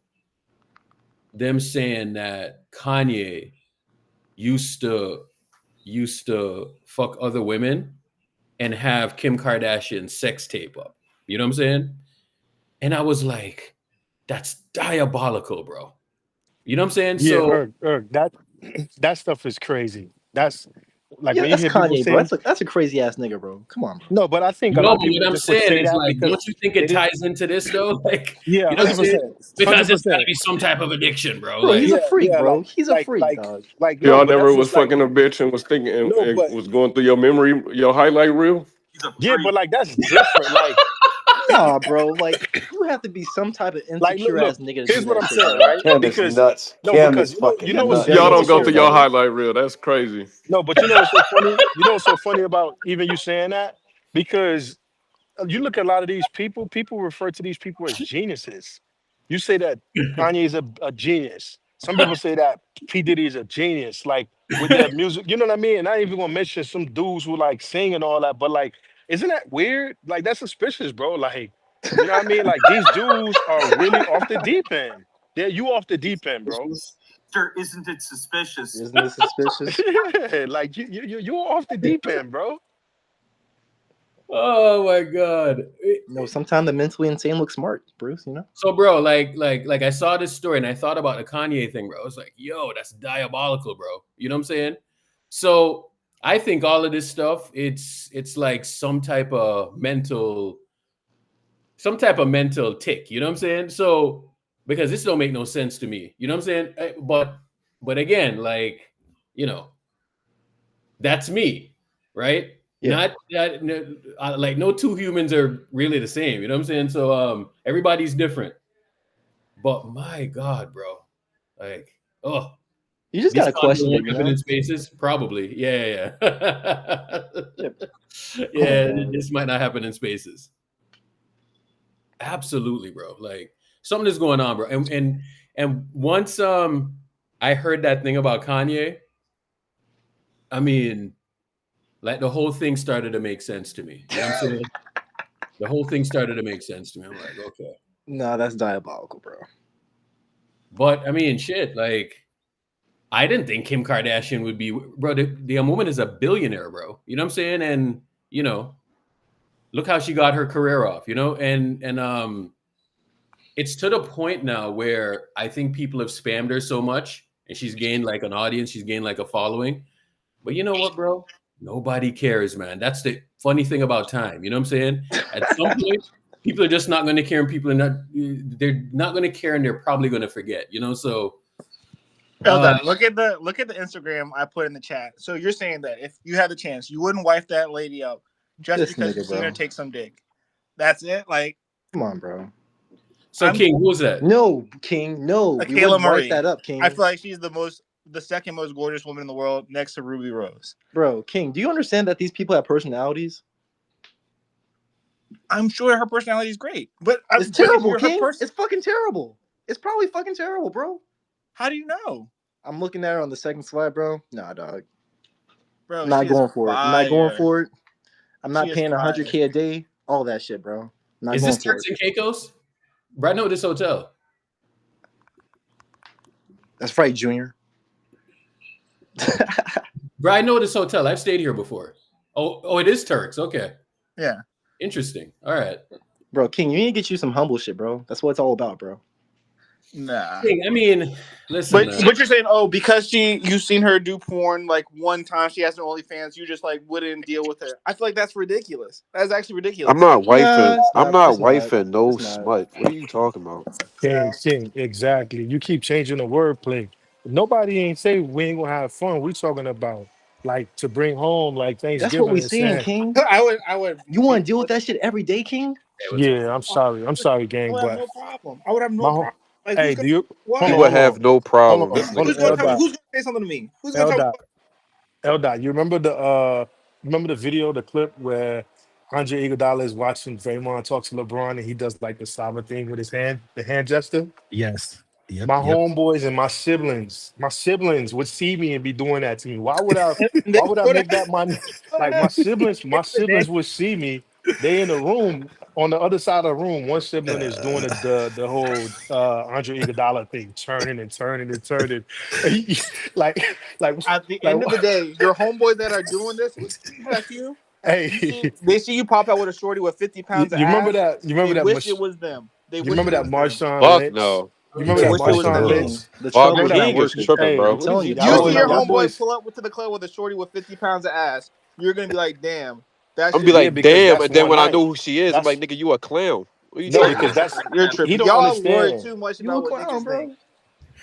them saying that Kanye used to fuck other women and have Kim Kardashian sex tape up. You know what I'm saying? And I was like, that's diabolical, bro. You know what I'm saying? Yeah, So that stuff is crazy. That's like Yeah, when you that's hear people Kanye, bro. saying That's a crazy ass nigga, bro. Come on, bro. no, but I think a no, lot but of people what I'm just would saying say is that like, because don't you think it they didn't. ties into this though? Like, Yeah, you know what I'm saying? 100%, Because it's got to 100%. be some type of addiction, bro. Bro, he's Like, a Yeah, freak, yeah, bro. He's a freak, like, dog. no, Y'all but never that's was just like fucking a bitch and was thinking no, and but was going through your memory, your highlight reel. He's a yeah, freak. but like that's different. Nah, bro. Like, you have to be some type of Like insecure look, ass nigga to do here's what that I'm shit, saying, bro. right? Cam is Because nuts. no, Cam because is you You fucking gotta be know what's very Y'all don't nuts. go insecure, through your brother. highlight reel. That's crazy. no, but you know what's so funny? You know what's so funny about even you saying that? Because you look at a lot of these people refer to these people as geniuses. You say that Kanye is a genius. Some people say that P. Diddy is a genius, like with their music, you know what I mean? And I ain't even gonna mention some dudes who like sing and all that, but like, isn't that weird? Like, that's suspicious, bro. Like, you know what I mean? Like, these dudes are really off the deep end. Yeah, you off the deep end, bro. Sure, isn't it suspicious? Isn't this suspicious? Yeah, like you're off the deep end, bro. Oh my god. No, sometimes the mentally insane look smart, Bruce. You know. So, bro, like I saw this story and I thought about the Kanye thing, bro. I was like, yo, that's diabolical, bro. You know what I'm saying? So I think all of this stuff, it's like some type of mental tick. You know what I'm saying? So because this don't make no sense to me. You know what I'm saying? But again, like, you know, that's me, right? Yeah. Not that like no two humans are really the same. You know what I'm saying? So everybody's different. But my God, bro, like, oh, You just this gotta question won't it. You happen know. in spaces, probably. Yeah. Yeah. Yeah, man. this might not happen in spaces. Absolutely, bro. Like something is going on, bro. And once I heard that thing about Kanye, I mean, like the whole thing started to make sense to me. You know what I'm saying? The whole thing started to make sense to me. I'm like, okay. No, that's diabolical, bro. But I mean, shit, like I didn't think Kim Kardashian would be, bro. The woman is a billionaire, bro. You know what I'm saying? And you know, look how she got her career off. You know, and it's to the point now where I think people have spammed her so much, and she's gained like an audience, she's gained like a following. But you know what, bro? Nobody cares, man. That's the funny thing about time. You know what I'm saying? At some point, people are just not going to care, and they're not going to care, and they're probably going to forget. You know, so. Eldad, look at the Instagram I put in the chat. So you're saying that if you had the chance, you wouldn't wife that lady up just This because nigga, you've seen her bro. take some dick. That's it. Like, Come on, bro. So King, who's that? No, King. No, we Kayla wouldn't Murray. wipe that up, King. I feel like she's the second most gorgeous woman in the world, next to Ruby Rose. Bro, King, do you understand that these people have personalities? I'm sure her personality is great, but It's terrible, her King. It's fucking terrible. It's probably fucking terrible, bro. How do you know? I'm looking at her on the second slide, bro. Nah, dog. Bro, I'm not she is going for it. I'm not going fire. for it. I'm not She is paying fire. $100K a day. All that shit, bro. I'm not Is going this for Turks it. and Caicos? Bro, I know this hotel. That's right, Junior. Bro, I know this hotel. I've stayed here before. Oh, it is Turks. Okay. Yeah. Interesting. All right. Bro, King, you need to get you some humble shit, bro. That's what it's all about, bro. Nah. King, I mean, listen. But you're saying, oh, because you've seen her do porn like one time, she has an OnlyFans, you just like wouldn't deal with her. I feel like that's ridiculous. That's actually ridiculous. I'm not wifing. I'm not it's not. wifing no It's not. smut. What are you talking about? King, exactly. You keep changing the wordplay. Nobody ain't say we ain't gonna have fun. We talking about like to bring home like Thanksgiving. That's what we and saying, saying, King. I would. You want to deal with that shit every day, King? yeah, I'm sorry, gang, I would have but no problem. I would have no my whole- problem. Like, hey, who's do gonna, you what? He hold would on, have no problem. This hold nigga on, crazy. Who's gonna say something to me? Who's gonna Eldot, tell me? Eldot, you remember the video, the clip where Andre Iguodala is watching Draymond talk to LeBron and he does like the sovereign thing with his hand, the hand gesture? Yes. Yep. My homeboys and my siblings would see me and be doing that to me. Why would I make that my like my siblings would see me. They in the room on the other side of the room. One sibling is doing the whole Andre Iguodala thing, turning and turning and turning. like At the end of the day, your homeboys that are doing this would check you. Hey, They see you pop out with a shorty with 50 pounds of you remember ass. that? You remember they that? wish it was them. They You wish remember it that was them. Marshawn Fuck Lynch? no. You remember They that wish it was Marshawn them. Lynch? The Bob trouble is Remember not King is worth it. tripping, Hey, bro. I'm telling you, that You y'all see was your y'all homeboy boys. pull up to the club with a shorty with 50 pounds of ass. You're gonna be like, damn. That I'm shit be Yeah, like, because damn. that's And then one when I night. know who she is, I'm That's like, nigga, you a clown. What are you no, talking because about? that's you're he tripping. don't Y'all worry understand. too much You about a what clown, niggas bro. think.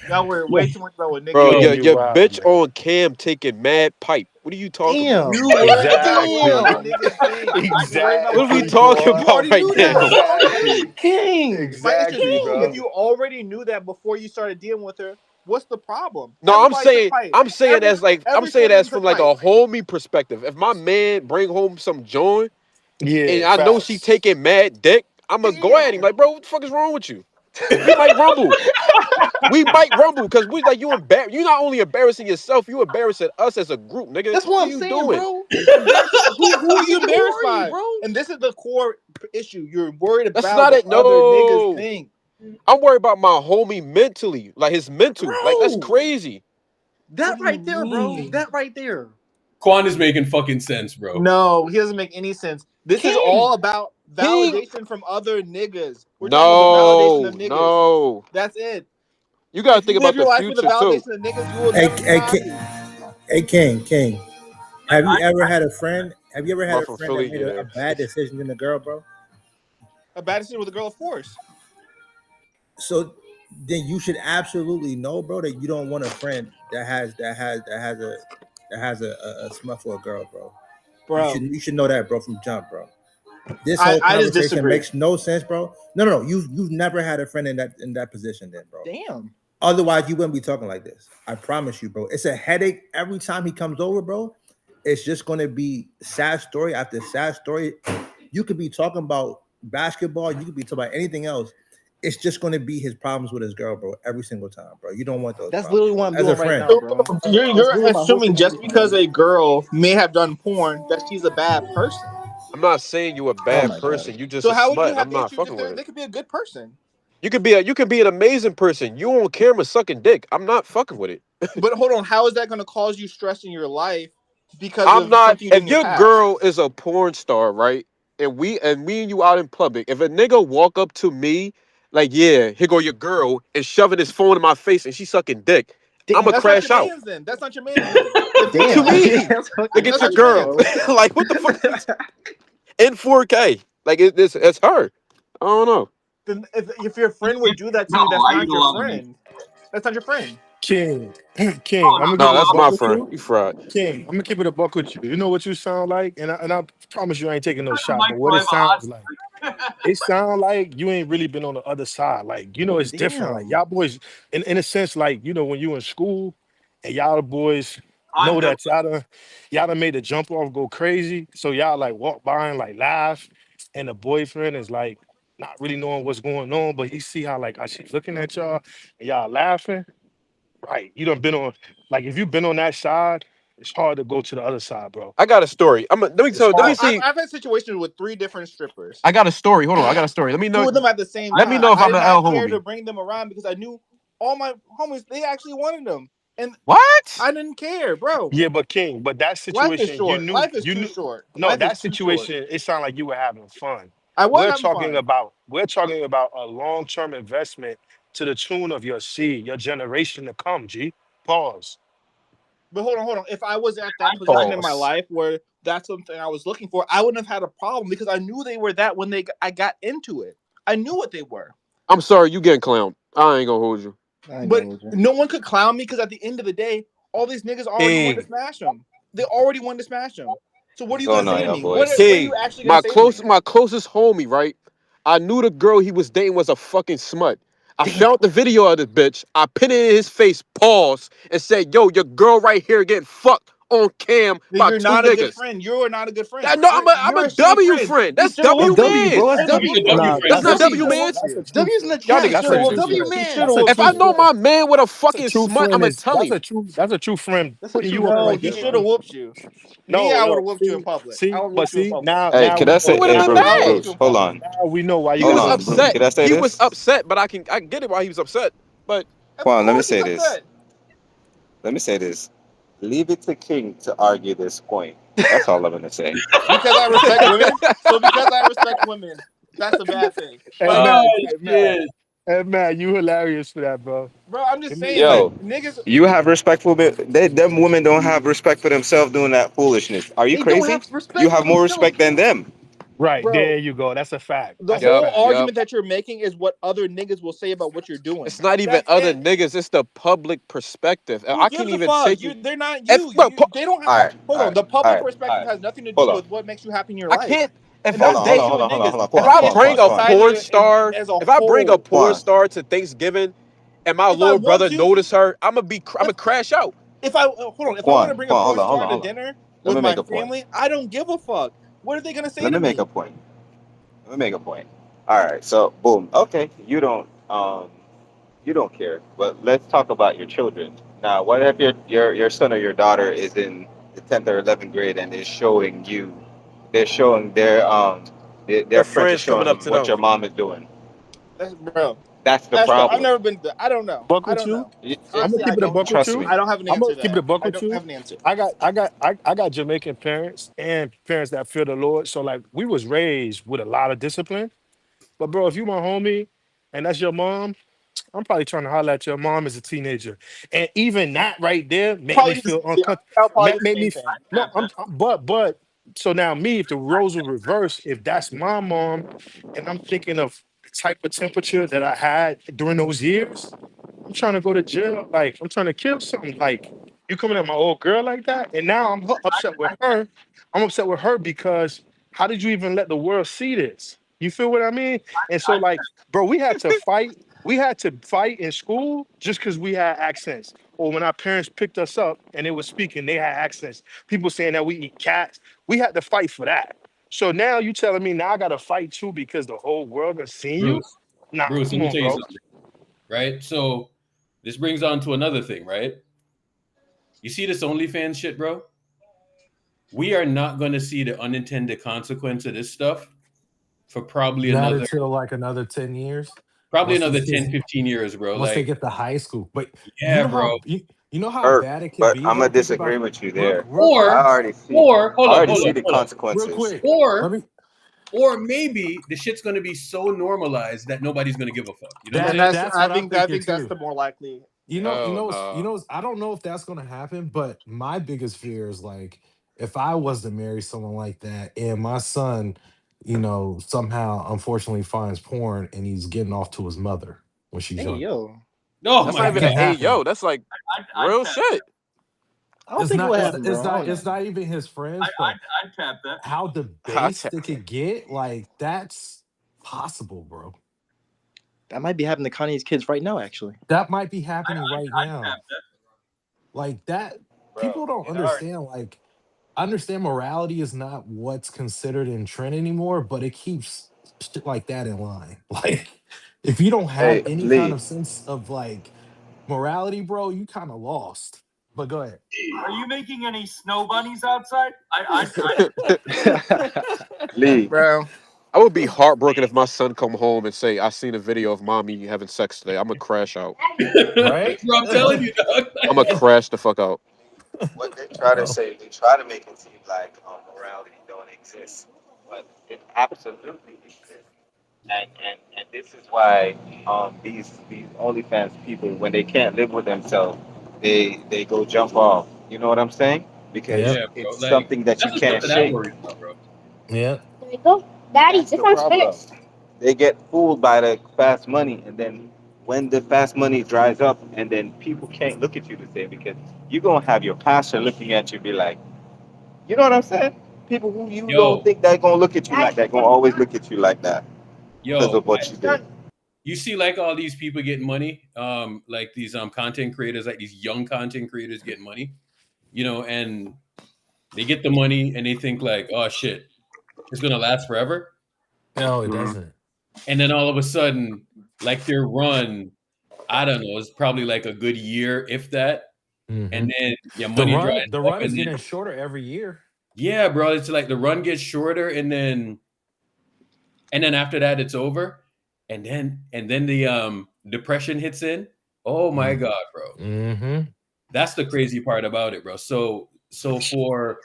Y'all worry way too much about what niggas Bro, Yo, think. you your wild, bitch man. on cam taking mad pipe. What are you talking about? Damn. You worry about what Exactly. niggas think. You worry about What are we what Exactly, talking boy. you already about right knew that. now? You already knew. Exactly. King. My issue is Exactly, bro. if you already knew that before you started dealing with her, what's the problem? No, Everybody took pipe. I'm saying Every 20 of them from took like pipe. a homie perspective. If my man bring home some joint and Yeah, I know she facts. taking mad dick, I'ma go at him like, bro, what the fuck is wrong with you? We might rumble. We might rumble because we like you you're not only embarrassing yourself, you embarrassing us as a group, nigga. That's What what are I'm you saying, doing? bro. Who are you embarrassed Who are you, by? bro? And this is the core issue. You're worried That's about not what it. other niggas No. think. I'm worried about my homie mentally, like his mental. Like that's Bro. crazy. That What do you right there, bro. mean? That right there. Quan is making fucking sense, bro. No, he doesn't make any sense. This is King. all about King. validation from other niggas. We're talking about the validation of niggas. No. That's it. You gotta If you think live about your the life with the future too. validation of niggas, you will Hey, never be hey, happy. King. Have you ever had a friend? Have you ever had I'm a from friend that Philly, made yeah. a bad decision in a girl, bro? A bad decision with a girl, of course. So then you should absolutely know, bro, that you don't want a friend that has a smut for a girl, bro. Bro, You should know that, bro, from jump, bro. This I whole just conversation disagree. makes no sense, bro. No. You've never had a friend in that position, then, bro. Damn. Otherwise, you wouldn't be talking like this. I promise you, bro. It's a headache every time he comes over, bro. It's just gonna be sad story after sad story. You could be talking about basketball. You could be talking about anything else. It's just gonna be his problems with his girl, bro. Every single time, bro. You don't want those. That's problems, literally what I'm as doing a right friend. now, bro. You're That's literally my whole assuming just situation, because bro. a girl may have done porn that she's a bad person. I'm not saying you a Oh bad my person. god. You just So a how would you smut. have I'm not issues if fucking with they it. could be a good person? You could be an amazing person. You on camera sucking dick. I'm not fucking with it. But hold on, how is that going to cause you stress in your life because I'm of not. something you did If in your your past? girl is a porn star, right, and me and you out in public, if a nigga walk up to me like, yeah, here go your girl, and shoving his phone in my face and she sucking dick, I'ma That's not crash your out. man's then. That's not your man's then. What you Damn. mean? That's Look fucking at That's your not your girl. man's. Like, what the fuck? In 4K. Like, it's her. I don't know. Then if your friend would do that to No, you, that's I not eat a your lot of meat. friend. That's not your friend. King, Oh, I'm gonna no, keep No, it a that's buck my with friend. you. You fried. King, I'm gonna keep it a buck with you. You know what you sound like, and I promise you I ain't taking no shot. But Mike what it Drive sounds like, odds. it sound like you ain't really been on the other side. Like, it's different. Like Damn. y'all boys, in a sense, like when you in school, and y'all boys I'm know never. that y'all done made the jump off go crazy. So y'all like walk by and like laugh, and the boyfriend is like not really knowing what's going on, but he see how like she's looking at y'all, and y'all laughing. Right. You done been on, like, if you've been on that side, it's hard to go to the other side, bro. I got a story. Let me It's tell. Let me hard. see. I've had situations with 3 different strippers. I got a story. Hold on. I got a story. Let me 2 know. of them at the same Let me time. know if I I'm did an L not care to homie. bring them around because I knew all my homies, they actually wanted them. And What? I didn't care, bro. Yeah, but King, but that Life is situation, short. Life is you too knew, short. no, Life is that too short. situation, it sounded like you were having fun. I was We're having talking fun. about, we're talking about a long-term investment to the tune of your seed, your generation to come, G. Pause. But hold on. If I was at that I'm position in my Pause. life where that's something I was looking for, I wouldn't have had a problem because I knew they were that when I got into it. I knew what they were. I'm sorry. You getting clowned. I ain't gonna hold you. But no one could clown me because at the end of the day, all these niggas already wanted to King. smash them. They already wanted to smash them. So what are you What's gonna going say on, to y'all me? What boys? are you King. actually gonna say to me? My closest homie, right? I knew the girl he was dating was a fucking smut. I found the video of this bitch. I put it in his face, pause, and said, yo, your girl right here getting fucked on cam Then by you're 2 not a good niggas. friend. You're not a good friend. No, I'm You're a a shitty W friend. friend. You That's should have That's W whooped me. W, bro. mans. That's And W. you Nah, and That's that's not a Whoopi, you W should have mans. whooped that's me. a true W's in the Y'all chat. niggas that's a Yo, crazy. true W friend. You should have man. That's a whooped If true I me. know friend. my man with a fucking True smut, friend I'ma is tell him. that's a true friend That's a putting true you up No, right dog, he there, should bro. have bro. whooped you. Me, No, I would no, have whooped you in public. I would have but whooped you in see, public. Hey, now could we I I say, know. would have hey, been Bruce, I would have mad. whooped you Bruce, in hold public. on, Now we know why He you hold was got on, into Bruce. it. upset. Could I say He was this? upset, but I get it why he was upset. But Of Come on, let me course he's say this. upset. Let me say this. Leave it to King to argue this point. That's all I'm gonna say. Because I respect women. So because I respect women, that's a bad thing. Hey Like, man, Oh hey man, shit. hey man, you hilarious for that, bro. bro, I'm just Give me saying, like, Yo, niggas, you have respect for them women don't have respect for themselves doing that foolishness. Are you They don't crazy? have You respect for have more themselves. respect than them. right bro, there. You go. That's a fact. the That's a whole fact. Yup. argument that you're making is what other niggas will say about what you're doing. It's not even That's other it. niggas. It's the public perspective. Who I can't gives a even fuck? take you. They're not If you. bro, They don't have. All right, Hold all on. right, The all public right, all perspective right. has nothing to do Hold on. with what makes you happy in your I life. can't. If And that's Hold I'm the on, hold on, issue hold with on, hold on, niggas. hold on. if Quan, I Niggas Quan, view bring Quan, a Quan, porn society star, as a if I bring a whole. porn Quan. star to Thanksgiving, and my If I little want brother to, notice her, I'm if gonna crash out. if I hold on, if I want to Quan, bring a Quan, hold porn on, hold star on, to hold on. dinner Let with me my make a point. family, I don't give a fuck. What are they gonna say Let to me make a me? point. Let me make a point. All right, so boom. Okay, you don't care. But let's talk about your children. Now, what if your son or your daughter is in the 10th or 11th grade and they're showing their Their friends are friends coming showing up them to what them. your mom is doing. That's bro. That's the I've problem. never been. I don't know. Buck I with don't you. know. You- I'm gonna Honestly, I keep it a don't. buck with Trust you. me. I don't have an I'm answer gonna to keep it a that. buck I with don't you. have an answer. I got Jamaican parents and parents that fear the Lord. So like we was raised with a lot of discipline. But bro, if you my homie and that's your mom, I'm probably trying to holler at your mom as a teenager. And even that right there make me Probably feel yeah, uncomfortable. I'll probably do the Make same me thing. no, but so now me, if the roles were reversed, if that's my mom and I'm thinking of the type of temperature that I had during those years, I'm trying to go to jail. Like I'm trying to kill something. Like you coming at my old girl like that, and now I'm upset with her. I'm upset with her because how did you even let the world see this? You feel what I mean? And so like, bro, we had to fight. We had to fight in school just because we had accents. Or when our parents picked us up and they were speaking, they had accents. People saying that we eat cats. We had to fight for that. So now you telling me now I gotta fight too because the whole world has seen you? Bruce, Nah, Bruce, let come me on, tell you bro. something, right? So this brings on to another thing, right? You see this OnlyFans shit, bro? We are not going to see the unintended consequence of this stuff for probably Not another until like another 10 years. probably Once these another kids 10, 15 years, bro. once they Like, get to high school. But yeah, bro. you know how Irk, bad it can but be I'm gonna though? Think disagree about with you real there. real quick. Or hold I up, already hold see up, the hold up. Real consequences. quick. Let Or me or maybe the shit's going to be so normalized that nobody's going to give a fuck. You know what I'm And saying? that's that's I what I'm think I thinking think that's too. the more likely. Hell no. I don't know if that's gonna happen, but my biggest fear is like if I was to marry someone like that and my son, somehow unfortunately finds porn and he's getting off to his mother when she's Hey younger. yo, Oh That's my not That even can a god. hey yo. happen. That's like I'd real tap. shit. I don't think it will happen, bro. I don't It's know. not even his friends, but I'd tap that. how I debased it could get, like that's possible, bro. That might be happening to Kanye's kids right now, actually. That might be happening right I'd tap now. that. Like that, Bro, people don't it already understand. Like, I understand morality is not what's considered in trend anymore, but it keeps shit like that in line. Like, if you don't have hey any kind Lee. of sense of like morality, bro, you kind of lost. But go ahead. Are you making any snow bunnies outside? I Lee. Bro, I would be heartbroken if my son come home and say, "I seen a video of mommy having sex today." I'm gonna crash out. Right? That's what I'm telling you, dog. I'm gonna crash the fuck out. What they try to say, they try to make it seem like morality don't exist, but it absolutely exists. And this is why these OnlyFans people, when they can't live with themselves, they go jump off. You know what I'm saying? Because Yep. Yeah, bro. it's Like, something that you that's the stuff can't that I shake. worry about, bro. Yeah. There we go. Daddy, That's this the one's problem. finished. They get fooled by the fast money, and then when the fast money dries up, and then people can't look at you the same because you're gonna have your pastor looking at you, be like, you know what I'm saying? People who you don't Yo, think they're gonna look at you like that, gonna always look at you like that because yo, of what you did. you see like all these people getting money, like these content creators, like these young content creators getting money, and they get the money and they think like, oh shit, it's gonna last forever. No, it Mhm. doesn't. And then all of a sudden, like their run, I don't know, it's probably like a good year, if that. Hmm. And then your money dries The up, run and is then getting shorter every year. yeah, bro, it's like the run gets shorter, and then after that, it's over, and then the depression hits in. Oh my god, bro, Mm-hmm. that's the crazy part about it, bro. So for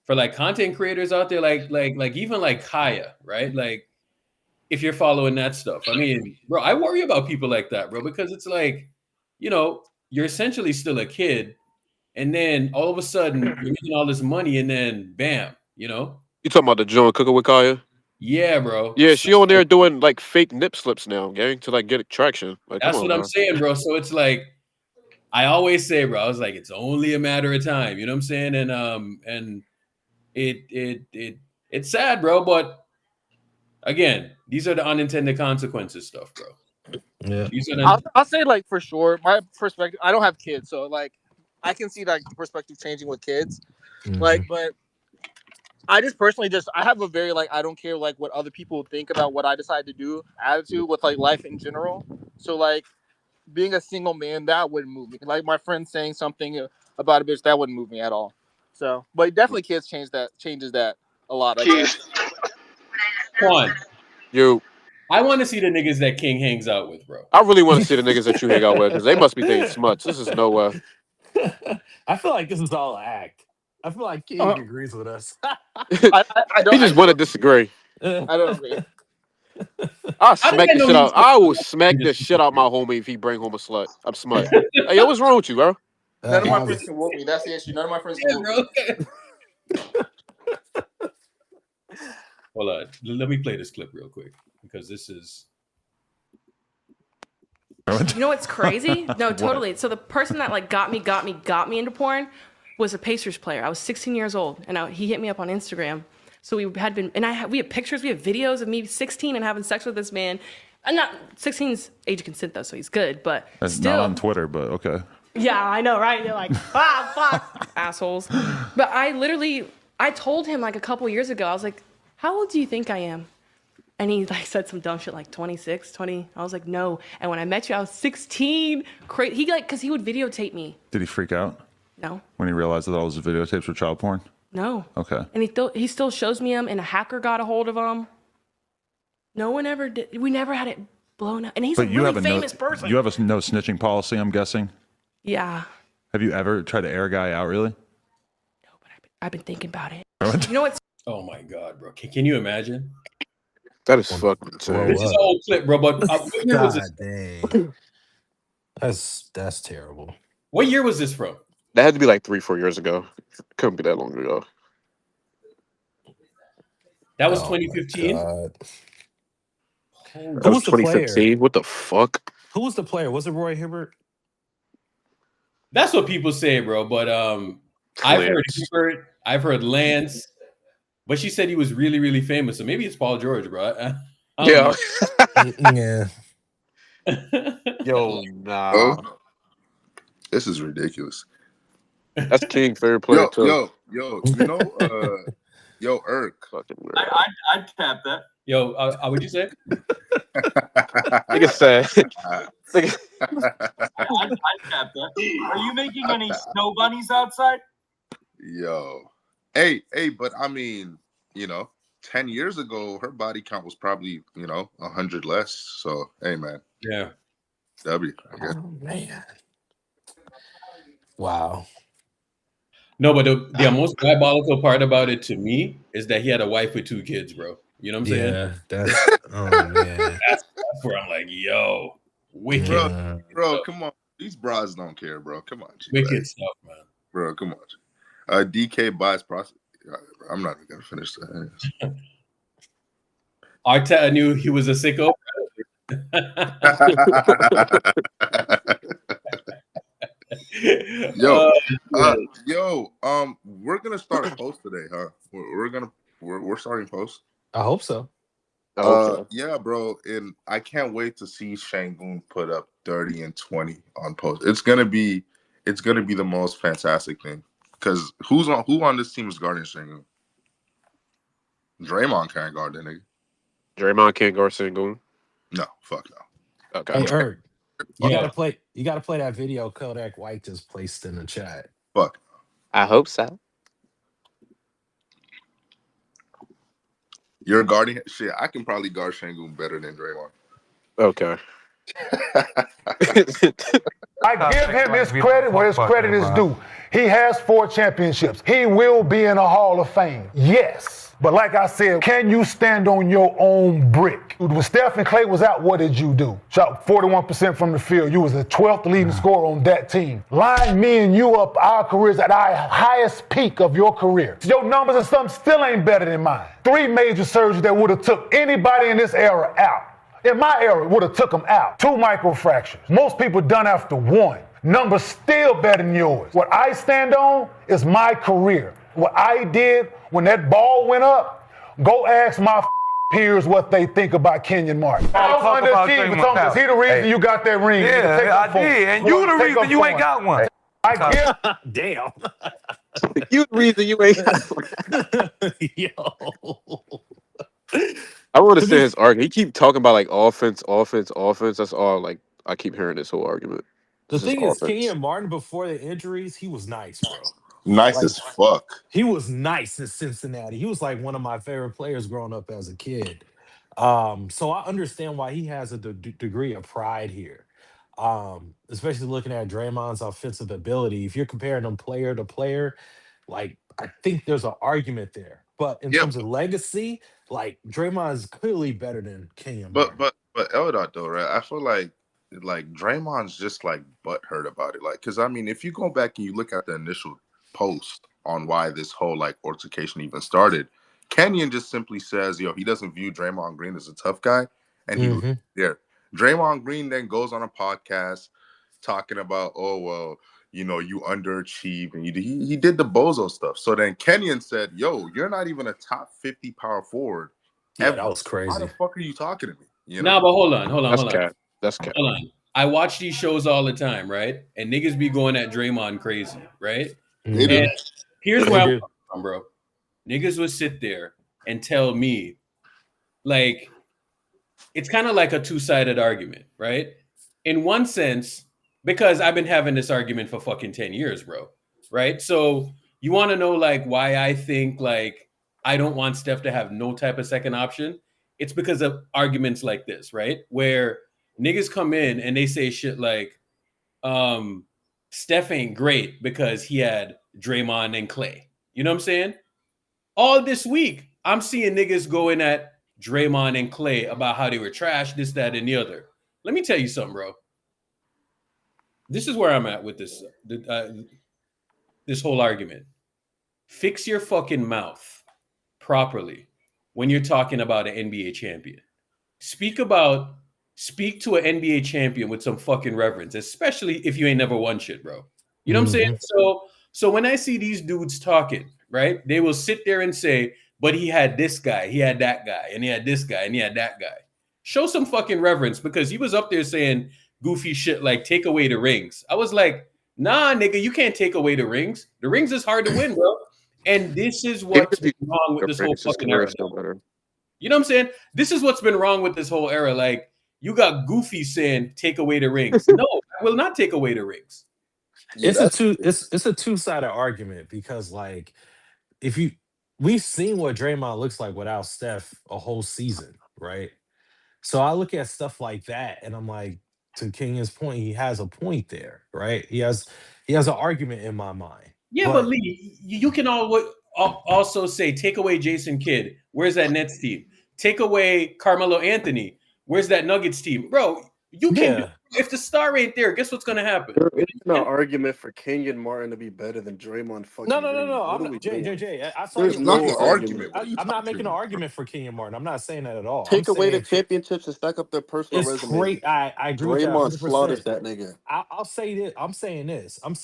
like content creators out there, like even like Kaya, right? Like if you're following that stuff, I mean, bro, I worry about people like that, bro, because it's like, you're essentially still a kid, and then all of a sudden you're making all this money, and then bam. You talking about the joint cooking with Kaya? Yeah, bro. Yeah, So she on there doing like fake nip slips now, gang, to like get traction. Like, come that's on what I'm now. saying, bro. So it's like I always say, bro, I was like, it's only a matter of time. You know what I'm saying? And it's sad, bro. But again, these are the unintended consequences stuff, bro. Yeah. These are the I'll say like for sure. My perspective. I don't have kids, so like I can see like the perspective changing with kids. Hmm. Like, but I just personally I have a very like I don't care like what other people think about what I decide to do attitude with like life in general. So like being a single man, that wouldn't move me. Like my friend saying something about a bitch, that wouldn't move me at all. So, but definitely kids changes that a lot, I guess. Quan. You I want to see the niggas that King hangs out with, bro. I really want to see the niggas that you hang out with because they must be thinking smuts. This is nowhere. I feel like this is all an act. I feel like King agrees with us. I He just want to disagree. I don't agree. I'll smack I the know shit out. he's- I will smack the shit out my homie if he bring home a slut. I'm smut. Hey, yo, what's wrong with you, bro? None of my friends can whoop me. That's the issue. None of my friends can whoop me. Hold on. Let me play this clip real quick because this is. You know what's crazy? No, totally. So the person that like got me into porn was a Pacers player. I was 16 years old, and he hit me up on Instagram. So we had been, and we have pictures, we have videos of me 16 and having sex with this man. I'm not 16's age of consent though, so he's good, but That's still. not on Twitter, but okay. Yeah, I know, right? You're like, fuck, assholes. But I told him like a couple years ago, I was like, how old do you think I am? And he like said some dumb shit like 26, 20. I was like, no. And when I met you, I was 16. He like, cause he would videotape me. Did he freak out No, when he realized that all his videotapes were child porn? no. Okay. And he still shows me him, and a hacker got a hold of him. No one ever did. We never had it blown up. And he's a really famous person. You have a no snitching policy, I'm guessing. Yeah. Have you ever tried to air a guy out? Really? No, but I've been thinking about it. You know what's? Oh my god, bro! Can you imagine? That is fucking insane. This is an old clip, bro. But what year was this? Dang. That's terrible. What year was this from? That had to be like 3-4 years ago. Couldn't be that long ago. That was Oh, 2015. God. That was 2015. What the fuck? Who was the player? Was it Roy Hibbert? That's what people say, bro. But I've heard Hubert, I've heard Lance, but she said he was really, really famous. So maybe it's Paul George, bro. Yeah. Yeah. Yo, nah. Oh, this is ridiculous. That's King favorite player too. Yo, you know, yo, Irk. I'd tap that. Yo, what'd you say? Nigga said. I'd tap that. Are you making any snow bunnies outside? Yo, hey, but I mean, 10 years ago, her body count was probably, 100 less. So, hey, man. Yeah. W, I guess. Oh, man. Wow. No, but the most diabolical part about it to me is that he had a wife with 2 kids, bro. You know what I'm saying? Yeah, that's oh man. That's where I'm like, yo, wicked, bro. Come on, these bras don't care, bro. Come on, wicked stuff, man. Bro, come on. DK buys process. I'm not even gonna finish that. Arteta knew he was a sicko. We're gonna start a post today, huh? We're starting post. I hope so. Yeah, bro, and I can't wait to see Şengün put up 30 and 20 on post. It's gonna be the most fantastic thing. Because who on this team is guarding Şengün? Draymond can't guard that nigga. Draymond can't guard Şengün. No, fuck no. Okay. Hey, Erk, you gotta play that video Kodak White just placed in the chat. Fuck. I hope so. You're guarding shit. I can probably guard Şengün better than Draymond. Okay. I give him his credit where his credit is due. He has 4 championships. He will be in a Hall of Fame. Yes. But like I said, can you stand on your own brick? When Steph and Klay was out, what did you do? Shot 41% from the field. You was the 12th leading scorer on that team. Line me and you up our careers at our highest peak of your career. Your numbers and something still ain't better than mine. 3 major surgeries that would have took anybody in this era out. In my era, would have took them out. 2 microfractures. Most people done after 1. Numbers still better than yours. What I stand on is my career. What I did when that ball went up, go ask my peers what they think about Kenyon Martin. I was underachieving, Thomas. He the reason you got that ring. Yeah, I did. And you the reason you ain't got one. I give. Damn. You the reason you ain't got one. Yo. I want to say his argument. He keep talking about like offense. That's all. Like I keep hearing this whole argument. The thing is, Kenyon Martin before the injuries, he was nice, bro. Nice as fuck. He was nice in Cincinnati. He was like one of my favorite players growing up as a kid. So I understand why he has a degree of pride here. Especially looking at Draymond's offensive ability. If you're comparing them player to player, like I think there's an argument there. But in Yeah, terms of legacy, like Draymond is clearly better than Kenyon but Martin. but but Eldot though, right? I feel like Draymond's just like butthurt about it. Like, because I mean, if you go back and you look at the initial post on why this whole like altercation even started, Kenyon just simply says, "Yo, he doesn't view Draymond Green as a tough guy," and he Hmm. there. Draymond Green then goes on a podcast talking about, "Oh well, you know, you underachieved and he did the bozo stuff." So then Kenyon said, "Yo, you're not even a top 50 power forward Yeah, ever. that was Why the crazy. fuck are you talking to me?" You know? Nah, but hold on, hold on, That's hold on, cat. That's cat. hold on. I watch these shows all the time, right? And niggas be going at Draymond crazy, right? They Mhm. And do. here's They where I'm do. coming from, bro. Niggas would sit there and tell me, like, it's kind of like a two-sided argument, right? In one sense, because I've been having this argument for fucking 10 years, bro. Right? So you want to know like why I think like I don't want Steph to have no type of second option? It's because of arguments like this, right? Where niggas come in and they say shit like, Steph ain't great because he had Draymond and Clay. You know what I'm saying? All this week, I'm seeing niggas going at Draymond and Clay about how they were trash, this, that, and the other. Let me tell you something, bro. This is where I'm at with this whole argument. Fix your fucking mouth properly when you're talking about an NBA champion. Speak to an NBA champion with some fucking reverence, especially if you ain't never won shit, bro. You know what I'm saying? Mhm. So when I see these dudes talking, right, they will sit there and say, but he had this guy, he had that guy, and he had this guy, and he had that guy. Show some fucking reverence because he was up there saying goofy shit like take away the rings. I was like, nah, nigga, you can't take away the rings. The rings is hard to win, bro. And this is what's been wrong with this whole His fucking career era. is still better. You know what I'm saying? This is what's been wrong with this whole era. Like, you got Goofy saying, take away the rings. No, I will not take away the rings. Yeah, It's a that's two it's a two-sided argument because like if you we've seen what Draymond looks like without Steph a whole season, right? So I look at stuff like that and I'm like, to Kenyon's point, he has a point there, right? He has an argument in my mind. Yeah, but But Lee, you can also say, take away Jason Kidd. Where's that Nets team? Take away Carmelo Anthony. Where's that Nuggets team? Bro, you can do yeah, if the star ain't there, guess what's gonna happen? There isn't an argument for Kenyon Martin to be better than Draymond no, fucking no, no, Green. no. What I'm are we not J J doing? J. I saw There's your it's not no an post. argument. argument. What are you I'm not talking making an about? argument for Kenyon Martin. I'm not saying that at all. I'm Take away the saying championships and stack up their personal it's resumes. great. I agree with that Draymond slaughters 100%. that nigga. I'll say this. I'm saying this. I'm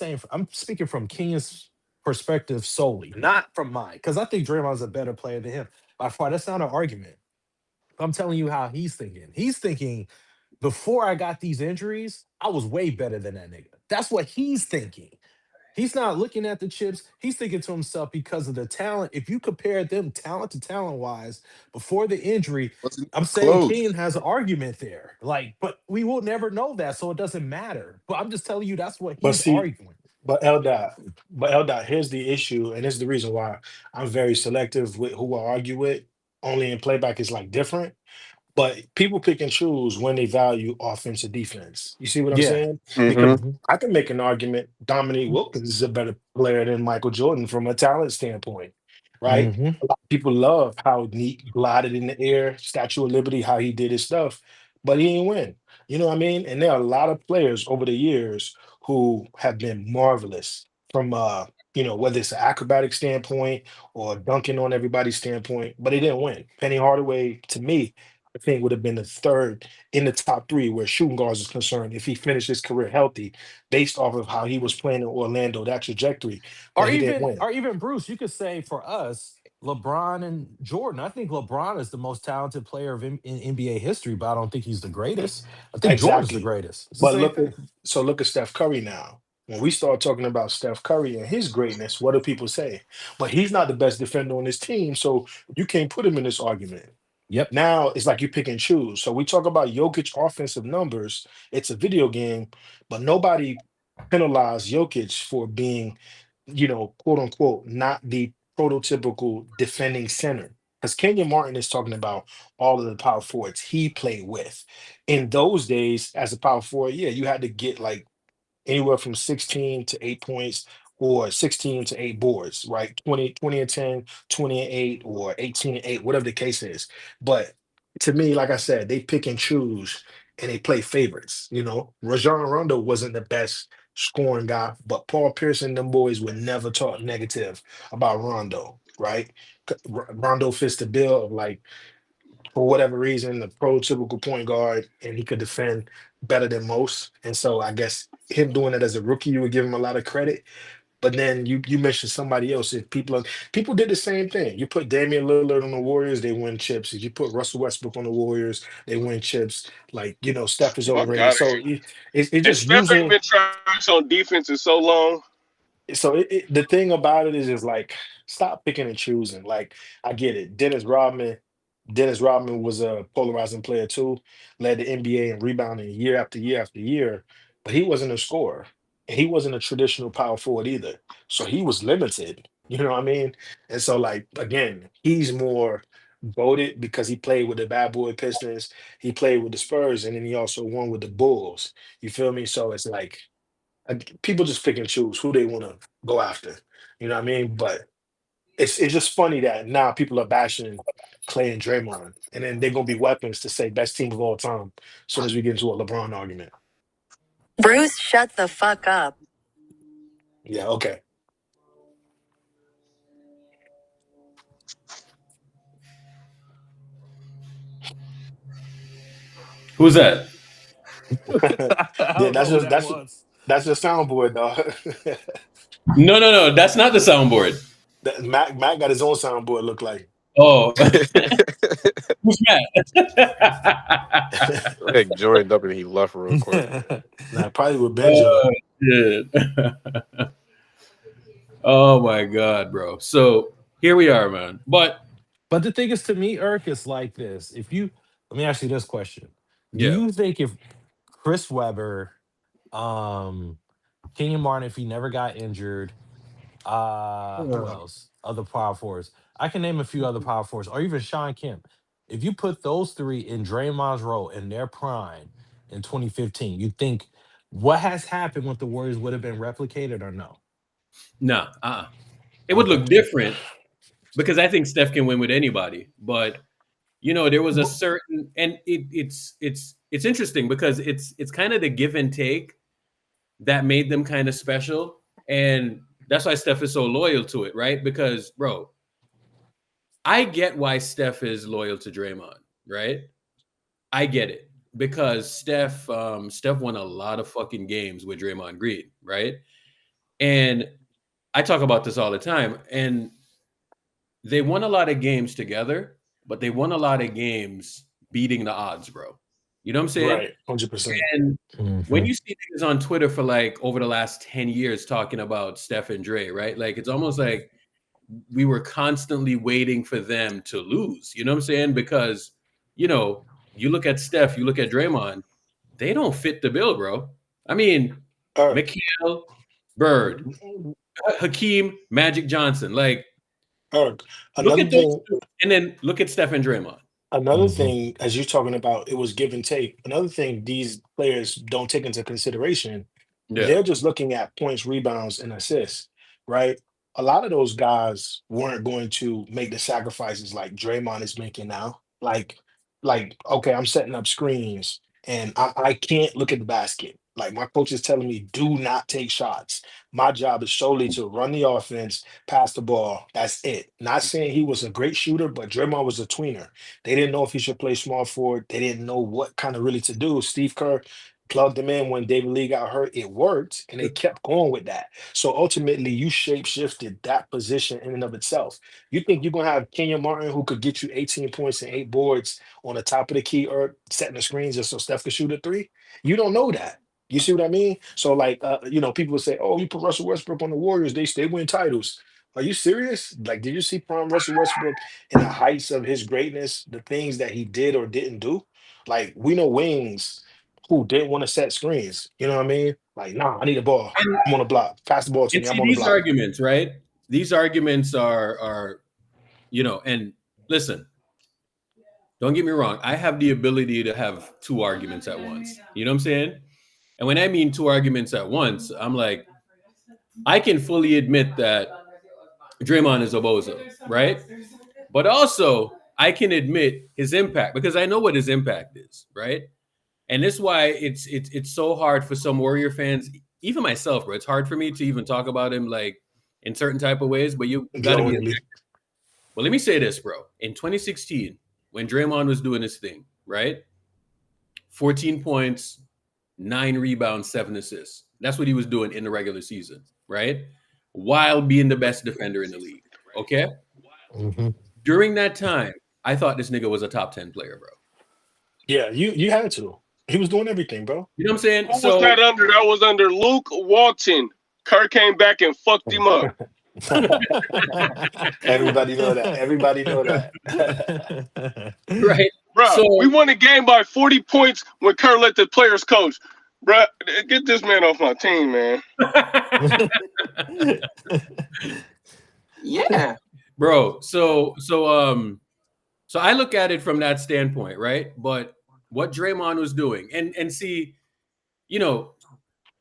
speaking from Kenyon's perspective solely, not from mine, because I think Draymond's a better player than him. By far, that's not an argument. I'm telling you how he's thinking. He's thinking before I got these injuries, I was way better than that nigga. That's what he's thinking. He's not looking at the chips. He's thinking to himself because of the talent. If you compare them talent to talent wise before the injury, Wasn't I'm even saying close. Kenyon has an argument there. Like, but we will never know that, so it doesn't matter. But I'm just telling you that's what But he's see, arguing. but Eldot, here's the issue, and this is the reason why I'm very selective with who I argue with. Only in playback is like different. But people pick and choose when they value offense or defense. You see what I'm Yeah. saying? Because Mm-hmm. hmm I can make an argument Dominique Wilkins is a better player than Michael Jordan from a talent standpoint, right? hmm A lot of people love how neat glided in the air, Statue of Liberty, how he did his stuff, but he didn't win. You know what I mean? And there are a lot of players over the years who have been marvelous from whether it's an acrobatic standpoint or dunking on everybody's standpoint, but he didn't win. Penny Hardaway, to me, I think would have been the third in the top three where shooting guards is concerned if he finished his career healthy, based off of how he was playing in Orlando, that trajectory. Or But he didn't even, win. or even Bruce, you could say for us, LeBron and Jordan. I think LeBron is the most talented player in NBA history, but I don't think he's the greatest. I think Jordan's the Exactly. greatest. It's the But same thing. look at Steph Curry now. When we start talking about Steph Curry and his greatness, what do people say? But he's not the best defender on his team, so you can't put him in this argument. Yep. Now it's like you pick and choose. So we talk about Jokic offensive numbers. It's a video game, but nobody penalized Jokic for being, quote unquote, not the prototypical defending center. because Kenyon Martin is talking about all of the power forwards he played with. In those days, as a power forward, yeah, you had to get like anywhere from 16 to 8 points or 16 to 8 boards, right? 20 and 10, 20 and 8, or 18 and 8, whatever the case is. But to me, like I said, they pick and choose and they play favorites. Rajon Rondo wasn't the best scoring guy, but Paul Pierce and them boys would never talk negative about Rondo, right? Rondo fits the bill of like, for whatever reason, the prototypical point guard, and he could defend better than most. And so I guess him doing it as a rookie, you would give him a lot of credit. But then you mentioned somebody else. If people did the same thing. You put Damian Lillard on the Warriors, they win chips. If you put Russell Westbrook on the Warriors, they win chips. Like, Steph is Fuck overrated. outta So here. it's And just Steph ain't using. been trash on defense in so long. So the thing about it is like, stop picking and choosing. Like, I get it. Dennis Rodman was a polarizing player too, led the NBA in rebounding year after year after year, but he wasn't a scorer. And he wasn't a traditional power forward either. So he was limited. You know what I mean? And so, like, again, he's more voted because he played with the bad boy Pistons, he played with the Spurs, and then he also won with the Bulls. You feel me? So it's like, people just pick and choose who they want to go after. You know what I mean? But it's just funny that now people are bashing Clay and Draymond, and then they're gonna be weapons to say best team of all time as soon as we get into a LeBron argument. Bruce, shut the fuck up. Yeah, okay. Who's that? Yeah, that's your soundboard, dog. No, that's not the soundboard. Mac got his own soundboard. Look like. Oh, who's Matt? I think Jordan up and he left real quick. Nah, probably with Benjamin. Yeah. Oh my God, bro. So here we are, man. But the thing is, to me, Irk, is like this. Let me ask you this question. Do Yeah. you think if Chris Webber, Kenyon Martin, if he never got injured, who else? Other power forwards. I can name a few other power forwards, or even Sean Kemp. If you put those three in Draymond's role in their prime in 2015, you think what has happened with the Warriors would have been replicated or no? No, it would look different because I think Steph can win with anybody. But there was a certain, and it's interesting because it's kind of the give and take that made them kind of special, and that's why Steph is so loyal to it, right? Because, bro, I get why Steph is loyal to Draymond, right? I get it because Steph won a lot of fucking games with Draymond Green, right? And I talk about this all the time, and they won a lot of games together, but they won a lot of games beating the odds, bro. You know what I'm saying? Right, 100%. And when you see niggas on Twitter for like over the last 10 years talking about Steph and Dre, right? Like it's almost like we were constantly waiting for them to lose. You know what I'm saying? Because, you look at Steph, you look at Draymond, they don't fit the bill, bro. I mean, Mikhail, Bird, Hakeem, Magic Johnson. Like, look at those two, and then look at Steph and Draymond. Another thing, as you're talking about, it was give and take. Another thing these players don't take into consideration, they're just looking at points, rebounds, and assists, right? A lot of those guys weren't going to make the sacrifices like Draymond is making now. Like, okay, I'm setting up screens and I can't look at the basket. Like my coach is telling me, do not take shots. My job is solely to run the offense, pass the ball. That's it. Not saying he was a great shooter, but Draymond was a tweener. They didn't know if he should play small forward. They didn't know what kind of really to do. Steve Kerr plugged him in when David Lee got hurt. It worked, and they kept going with that. So ultimately, you shape-shifted that position in and of itself. You think you're going to have Kenyon Martin who could get you 18 points and 8 boards on the top of the key or setting the screens just so Steph could shoot a 3? You don't know that. You see what I mean? So, like, people would say, oh, you put Russell Westbrook on the Warriors, they win titles. Are you serious? Like, did you see prime Russell Westbrook in the heights of his greatness, the things that he did or didn't do? Like, we know wings who didn't want to set screens. You know what I mean? Like, nah, I need a ball. I'm on the block. Pass the ball to me. I'm on the These block. arguments, right? These arguments are, and listen, don't get me wrong. I have the ability to have two arguments at once. You know what I'm saying? And when I mean two arguments at once, I'm like, I can fully admit that Draymond is a bozo, right? But also, I can admit his impact because I know what his impact is, right? And this is why it's so hard for some Warrior fans, even myself, bro. It's hard for me to even talk about him like in certain type of ways. But you got to be. Glowingly. Well, let me say this, bro. In 2016, when Draymond was doing his thing, right? 14 points, 9 rebounds, 7 assists. That's what he was doing in the regular season, right? While being the best defender in the league. Okay. Mhm. During that time, I thought this nigga was a top 10 player, bro. Yeah, you had to. He was doing everything, bro. You know what I'm saying? Who was that under? That was under Luke Walton. Kerr came back and fucked him up. Everybody know that. Everybody know that. Right. Bro, So we won the game by 40 points when Kerr let the players coach. Bro, get this man off my team, man. Yeah. bro, so I look at it from that standpoint, right? But what Draymond was doing, and see, you know,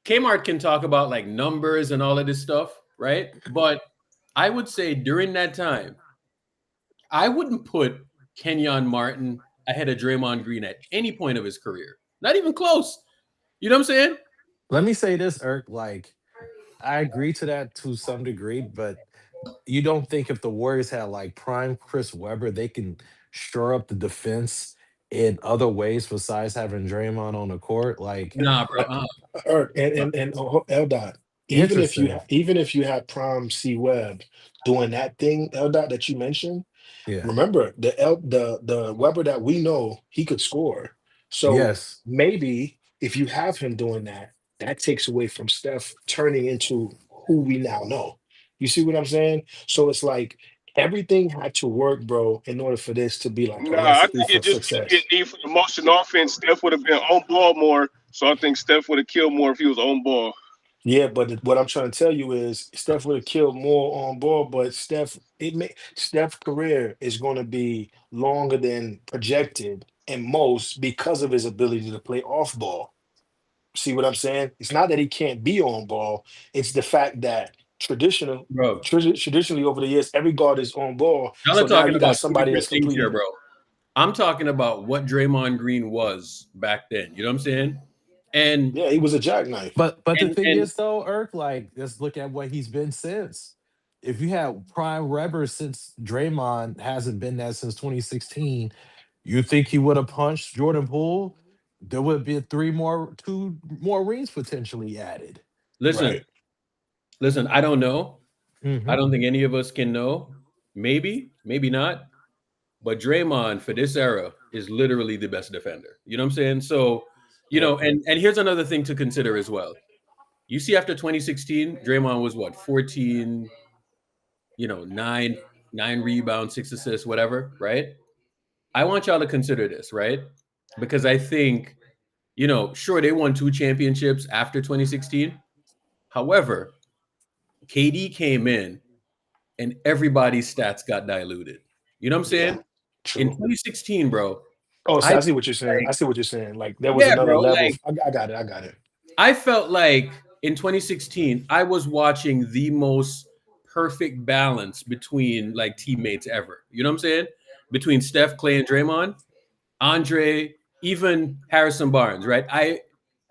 Kmart can talk about like numbers and all of this stuff, right? But I would say during that time, I wouldn't put Kenyon Martin ahead of Draymond Green at any point of his career. Not even close. You know what I'm saying? Let me say this, Irk. Like, I agree to that to some degree, but you don't think if the Warriors had like prime Chris Webber, they can shore up the defense in other ways besides having Draymond on the court? Like, Nah, bro. Eldot, interesting. even if you had Prime C Web doing that thing, Eldot, that you mentioned, Yeah. remember the Weber that we know, he could score. So Yes. maybe if you have him doing that, that takes away from Steph turning into who we now know. You see what I'm saying? So it's like everything had to work, bro, in order for this to be like a Nah, I recipe think for it just success. get need for the motion offense. Steph would have been on ball more. So I think Steph would have killed more if he was on ball. Yeah, but what I'm trying to tell you is Steph would have killed more on ball, but Steph's career is going to be longer than projected and most because of his ability to play off ball. See what I'm saying? It's not that he can't be on ball; it's the fact that Bro, traditionally over the years, every guard is on ball. y'all So are now talking you got about two somebody that's different things here, completely. bro. I'm talking about what Draymond Green was back then. You know what I'm saying? And Yeah, he was a jackknife. But the and thing and is though, Irk, like let's look at what he's been since. If you had prime Webber since Draymond hasn't been that since 2016, you think he would have punched Jordan Poole? There would be two more rings potentially added. listen, Right. listen, I don't know. I Mhm. don't think any of us can know. Maybe, maybe not. But Draymond for this era is literally the best defender. You know what I'm saying? So, you Yeah. know, and here's another thing to consider as well. You see, after 2016, Draymond was what, 14, you know, nine rebounds, 6 assists, whatever, right? I want y'all to consider this, right? Because I think, you know, sure, they won 2 championships after 2016. However, KD came in and everybody's stats got diluted. You know what I'm Yeah. saying? In True. 2016, bro, Oh, I so I see what you're saying. like, I see what you're saying. Like there was yeah, another bro, level. like I got it. I got it. I felt like in 2016, I was watching the most perfect balance between like teammates ever. You know what I'm saying? Between Steph, Clay, and Draymond, Andre, even Harrison Barnes, right?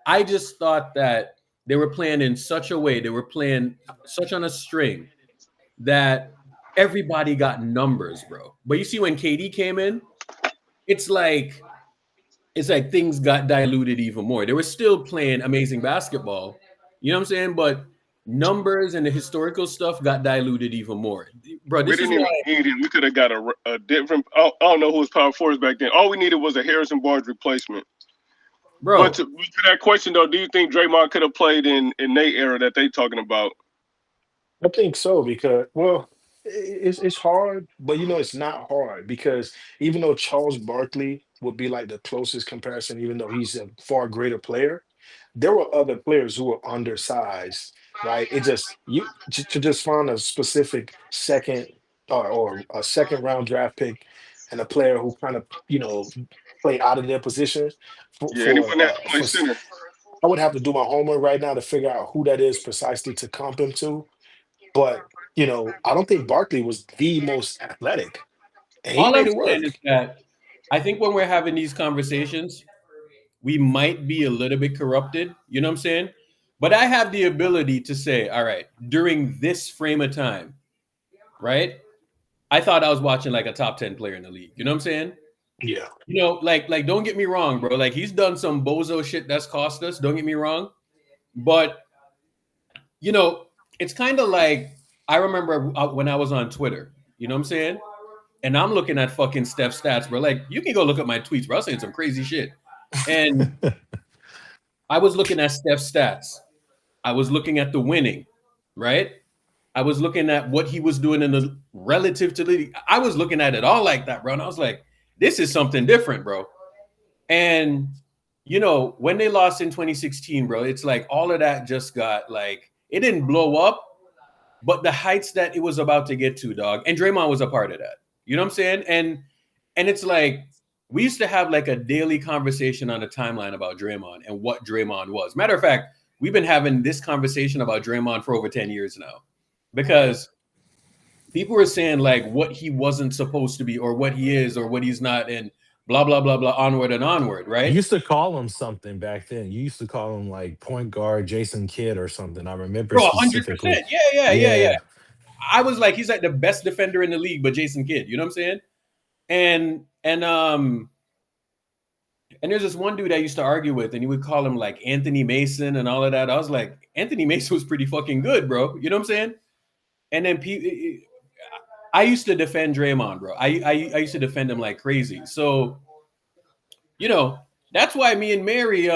I just thought that they were playing in such a way, they were playing such on a string that everybody got numbers, bro. But you see, when KD came in, it's like things got diluted even more. They were still playing amazing basketball, you know what I'm saying? But numbers and the historical stuff got diluted even more, bro. We This is didn't even why, need it. We could have got a different. I don't know who was power forwards back then. All we needed was a Harrison Barnes replacement. But bro. to that question though, do you think Draymond could have played in Nate era that they talking about? I think so because it's hard, but it's not hard because even though Charles Barkley would be like the closest comparison, even though he's a far greater player, there were other players who were undersized, right? It just you to just find a specific second or a second round draft pick and a player who kind of play out of their position Yeah, anyone that can play for center. I would have to do my homework right now to figure out who that is precisely to comp him to. But I don't think Barkley was the most athletic, and he All I'm made it saying is work. that I think when we're having these conversations, we might be a little bit corrupted. You know what I'm saying? But I have the ability to say, all right, during this frame of time, right? I thought I was watching like a top 10 player in the league. You know what I'm saying? Yeah. Like don't get me wrong, bro. Like he's done some bozo shit that's cost us. Don't get me wrong. But it's kind of like I remember when I was on Twitter. You know what I'm saying? And I'm looking at fucking Steph stats, bro. Like you can go look at my tweets, bro. I was saying some crazy shit. And I was looking at Steph's stats. I was looking at the winning, right? I was looking at what he was doing in the relative to the league. I was looking at it all like that, bro. And I was like, this is something different, bro. And, when they lost in 2016, bro, it's like all of that just got like, it didn't blow up, but the heights that it was about to get to, dog. And Draymond was a part of that. You know what I'm saying? And it's like, we used to have like a daily conversation on the timeline about Draymond and what Draymond was. Matter of fact, we've been having this conversation about Draymond for over 10 years now because people were saying like what he wasn't supposed to be or what he is or what he's not and blah, blah, blah, blah, onward and onward, right? You used to call him something back then. You used to call him like point guard Jason Kidd or something. I remember Bro, specifically. 100%. Yeah. I was like, he's like the best defender in the league, but Jason Kidd, you know what I'm saying? And there's this one dude I used to argue with, and he would call him like Anthony Mason and all of that. I was like, Anthony Mason was pretty fucking good, bro. You know what I'm saying? And then I used to defend Draymond, bro. I used to defend him like crazy. So, that's why me and Mary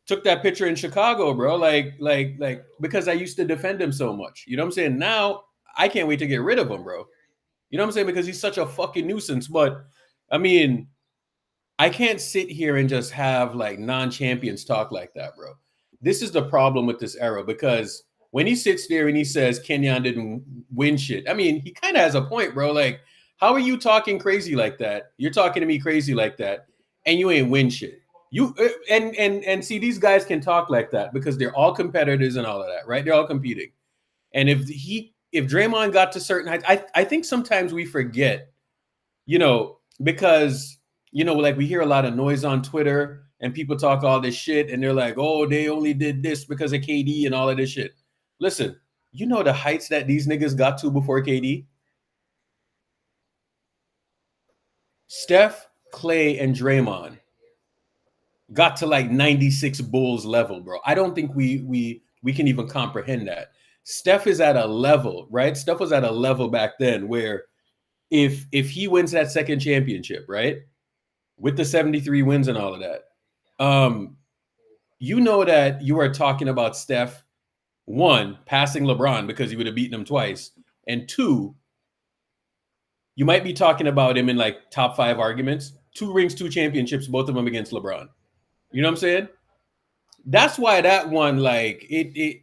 took that picture in Chicago, bro. Like because I used to defend him so much. You know what I'm saying? Now I can't wait to get rid of him, bro. You know what I'm saying? Because he's such a fucking nuisance. But I mean, I can't sit here and just have like non-champions talk like that, bro. This is the problem with this era because when he sits there and he says Kenyon didn't win shit, I mean, he kind of has a point, bro. Like, how are you talking crazy like that? You're talking to me crazy like that, and you ain't win shit. You and see, these guys can talk like that because they're all competitors and all of that, right? They're all competing. And if Draymond got to certain heights, I think sometimes we forget, because like we hear a lot of noise on Twitter and people talk all this shit and they're like, oh, they only did this because of KD and all of this shit. Listen, the heights that these niggas got to before KD? Steph, Clay, and Draymond got to like 96 Bulls level, bro. I don't think we can even comprehend that. Steph is at a level, right? Steph was at a level back then where if he wins that second championship, right? With the 73 wins and all of that, that you are talking about Steph, one, passing LeBron because he would have beaten him twice, and two, you might be talking about him in like top 5 arguments, 2 rings, 2 championships, both of them against LeBron. You know what I'm saying? That's why that one, like, it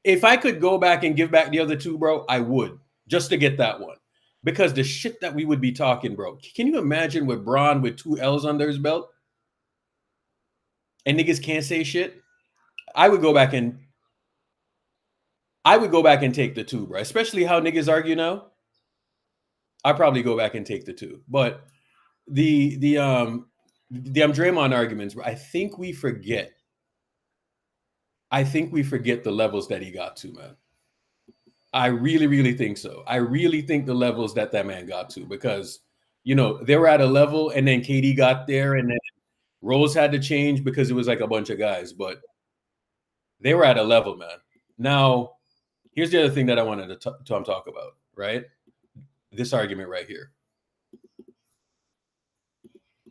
if I could go back and give back the other 2, bro, I would, just to get that one. Because the shit that we would be talking, bro. Can you imagine with Bron with 2 L's under his belt? And niggas can't say shit? I would go back and take the 2, bro. Especially how niggas argue now. I'd probably go back and take the 2. But the Draymond arguments, bro, I think we forget the levels that he got to, man. I really, really think so. I really think the levels that man got to because, they were at a level and then KD got there and then roles had to change because it was like a bunch of guys, but they were at a level, man. Now, here's the other thing that I wanted to talk about, right? This argument right here.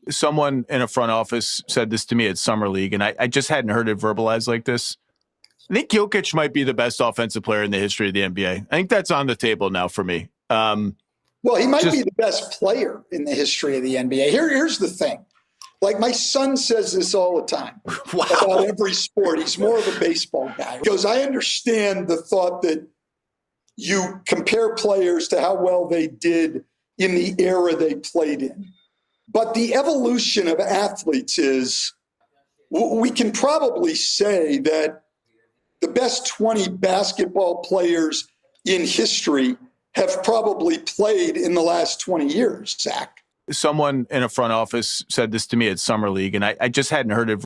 Someone in a front office said this to me at Summer League, and I just hadn't heard it verbalized like this. I think Jokic might be the best offensive player in the history of the NBA. I think that's on the table now for me. Well, he might be the best player in the history of the NBA. Here's the thing. Like my son says this all the time about every sport. He's more of a baseball guy. He goes, I understand the thought that you compare players to how well they did in the era they played in. But the evolution of athletes is, we can probably say that the best 20 basketball players in history have probably played in the last 20 years, Zach. Someone in a front office said this to me at Summer League, and I just hadn't heard it.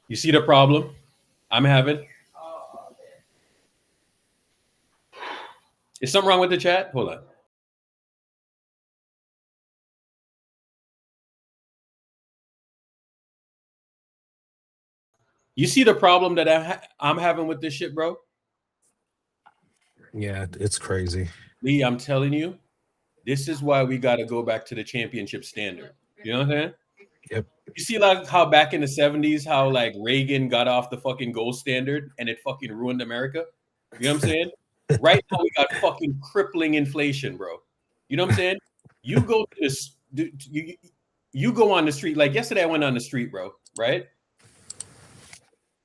You see the problem I'm having? Is something wrong with the chat? Hold on. You see the problem that I'm having with this shit, bro? Yeah, it's crazy. Lee, I'm telling you, this is why we got to go back to the championship standard. You know what I'm saying? Yep. You see like how back in the 70s, how like Reagan got off the fucking gold standard and it fucking ruined America? You know what I'm saying? Right now we got fucking crippling inflation, bro. You know what I'm saying? You go to this, you go on the street. Like yesterday I went on the street, bro, right?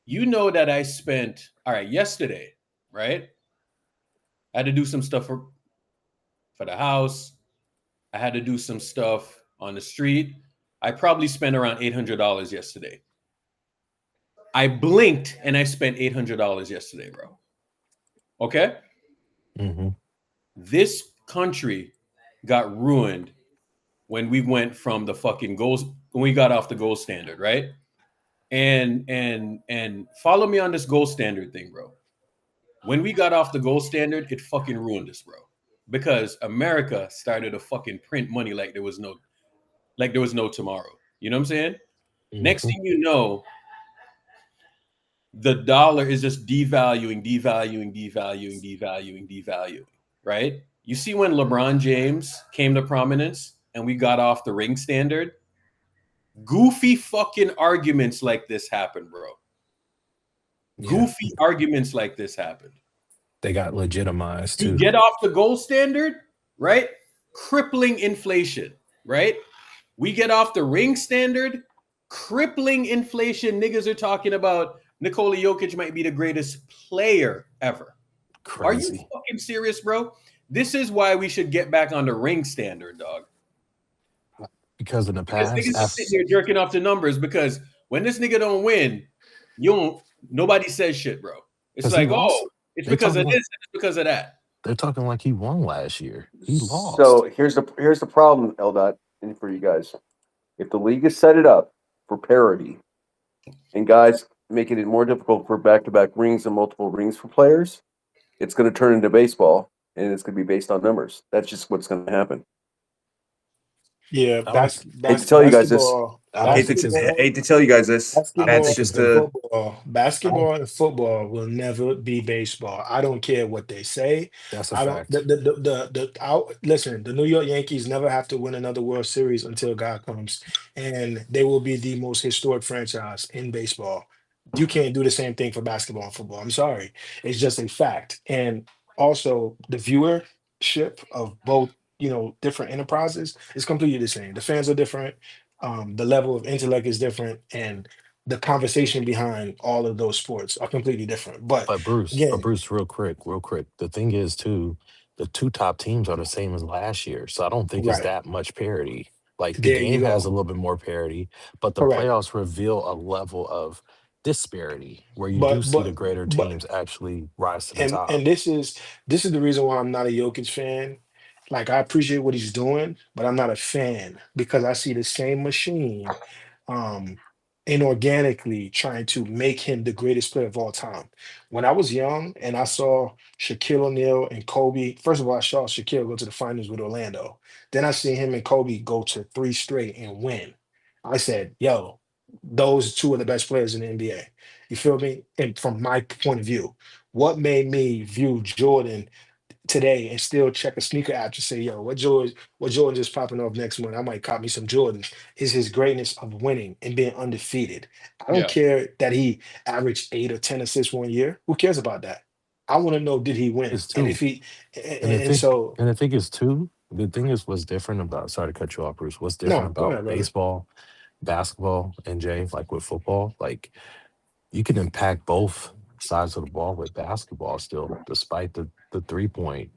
You know that I spent, all right, yesterday, right? I had to do some stuff for the house. I had to do some stuff on the street. I probably spent around $800 yesterday. I blinked and I spent $800 yesterday, bro. Okay? Mm-hmm. This country got ruined when we went from the fucking goals, when we got off the gold standard, right? And follow me on this gold standard thing, bro. When we got off the gold standard, it fucking ruined us, bro. Because America started to fucking print money like there was no tomorrow. You know what I'm saying? Mm-hmm. Next thing you know, the dollar is just devaluing, right? You see when LeBron James came to prominence and we got off the ring standard, goofy fucking arguments like this happened, bro. Yeah. Goofy arguments like this happened. They got legitimized too. You get off the gold standard, right? Crippling inflation, right? We get off the ring standard, crippling inflation. Niggas are talking about Nikola Jokic might be the greatest player ever. Crazy. Are you fucking serious, bro? This is why we should get back on the ring standard, dog. Because in the past, niggas are sitting here jerking off the numbers because when this nigga don't win, nobody says shit, bro. It's like, it's because of this, it's because of that. They're talking like he won last year. He lost. So here's the problem, LDOT, and for you guys. If the league is set it up for parity, and guys making it more difficult for back-to-back rings and multiple rings for players, it's going to turn into baseball, and it's going to be based on numbers. That's just what's going to happen. Yeah, hate to tell you guys this. Hate to tell you guys this. That's just basketball and football will never be baseball. I don't care what they say. That's a fact. Listen, the New York Yankees never have to win another World Series until God comes, and they will be the most historic franchise in baseball. You can't do the same thing for basketball and football. I'm sorry. It's just a fact. And also the viewership of both, different enterprises is completely the same. The fans are different. The level of intellect is different, and the conversation behind all of those sports are completely different. But Bruce, real quick. The thing is too, the two top teams are the same as last year, so I don't think it's that much parity. Like the game has a little bit more parity, but the playoffs reveal a level of disparity where you do see the greater teams actually rise to the top. And this is the reason why I'm not a Jokic fan. Like, I appreciate what he's doing, but I'm not a fan because I see the same machine inorganically trying to make him the greatest player of all time. When I was young and I saw Shaquille O'Neal and Kobe, first of all, I saw Shaquille go to the finals with Orlando. Then I see him and Kobe go to 3 straight and win. I said, yo, those two are the best players in the NBA. You feel me? And from my point of view, what made me view Jordan today and still check a sneaker app to say, yo, what Jordan just popping off next month? I might cop me some Jordans. Is his greatness of winning and being undefeated. I don't care that he averaged 8 or 10 assists one year. Who cares about that? I want to know, did he win? It's And two. if he, And I and think so and I think it's two. The thing is what's different about sorry to cut you off, Bruce. What's different no, go ahead, about brother. baseball, basketball, and Jay, like with football, like you can impact both sides of the ball with basketball still, despite the 3-point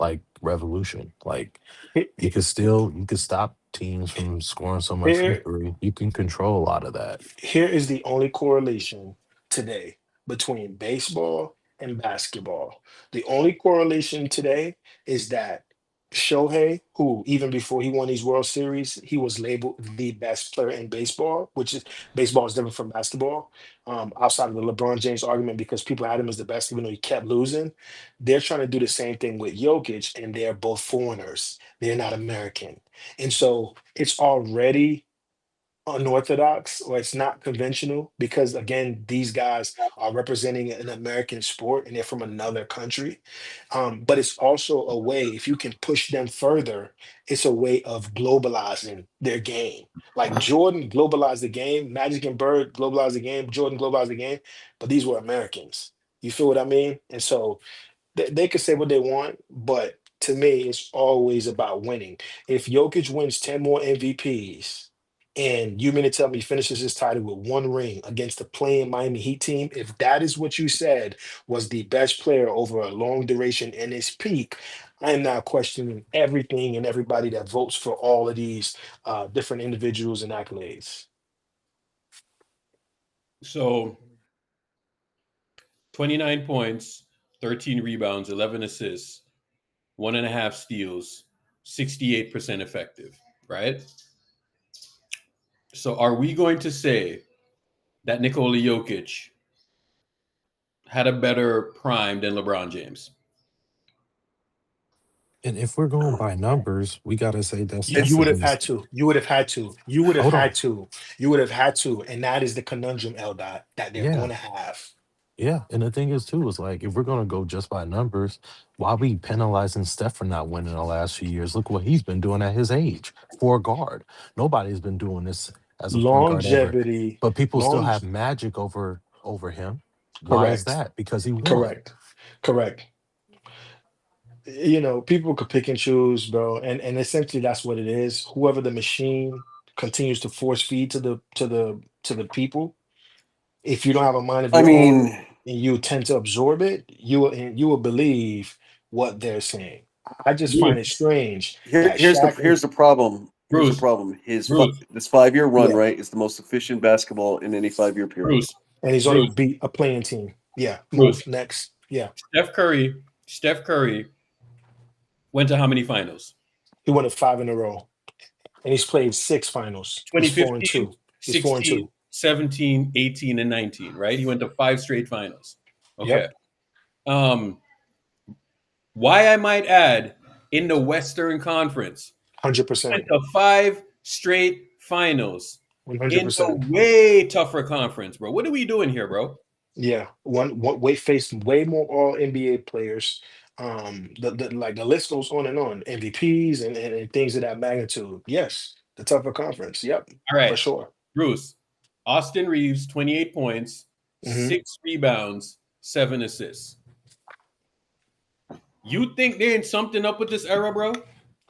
like revolution. Like you could stop teams from scoring so much from Here, three. You can control a lot of that. here is the only correlation today between baseball and basketball. The only correlation today is that Shohei, who even before he won these World Series, he was labeled the best player in baseball, which is baseball is different from basketball. Outside of the LeBron James argument, because people had him as the best, even though he kept losing. They're trying to do the same thing with Jokic, and they're both foreigners. They're not American. And so it's already unorthodox or it's not conventional because again these guys are representing an American sport and they're from another country, but it's also a way if you can push them further, it's a way of globalizing their game. Like Jordan globalized the game, Magic and Bird globalized the game, Jordan globalized the game, but these were Americans. You feel what I mean? And so they could say what they want, but to me it's always about winning. If Jokic wins 10 more MVPs and you mean to tell me he finishes his title with one ring against the playing Miami Heat team, if that is what you said was the best player over a long duration in his peak, I am now questioning everything and everybody that votes for all of these different individuals and accolades. So 29 points, 13 rebounds, 11 assists, 1.5 steals, 68% effective, right? So are we going to say that Nikola Jokic had a better prime than LeBron James? And if we're going by numbers, we gotta say that's You would have that's had to. You would have had to. You would have hold on. had to. You would have had to. And that is the conundrum, Eldot, that they're Yeah. going to have. Yeah, and the thing is too is like if we're gonna go just by numbers, why we penalizing Steph for not winning the last few years? Look what he's been doing at his age for a guard. Nobody's been doing this as a point guard ever, Longevity. but people still Long. have magic over him. Why is Correct. that? Because he won. Correct. Correct. You know, people could pick and choose, bro, and essentially that's what it is. Whoever the machine continues to force feed to the people, if you don't have a mind of I your own mean, and you tend to absorb it, you will believe what they're saying. I just find it strange that here's Shaq and the problem. Here's Bruce, the problem. His Bruce, this 5-year run, yeah, right, is the most efficient basketball in any 5-year period. Bruce, and he's only Bruce, beat a playing team. Yeah, Bruce. move next. Yeah, Steph Curry went to how many finals? he won it 5 in a row, and he's played 6 finals. He's 2015, 4-2. He's 4-2. 16, 17, 18, and 19, right? He went to 5 straight finals. Okay. Yep. Why I might add, in the Western Conference, 100%. went to 5 straight finals 100%. in a way tougher conference, bro. What are we doing here, bro? Yeah, one faced way more all NBA players. The list goes on and on. MVPs and things of that magnitude. Yes, the tougher conference. Yep, All right, for sure. Bruce. Austin Reeves, 28 points, Mhm. 6 rebounds, 7 assists. You think there ain't something up with this era, bro?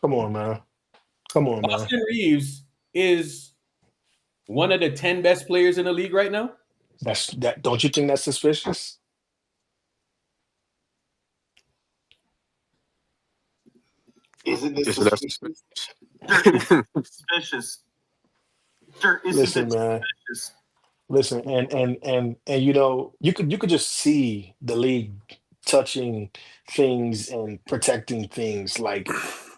Come on, man. Come on, man. Austin Reeves is one of the 10 best players in the league right now. That. Don't you think that's suspicious? Isn't this Yes, that's suspicious? Suspicious. Sure, isn't Listen, it man. suspicious? Listen, and you know, you could just see the league touching things and protecting things. Like,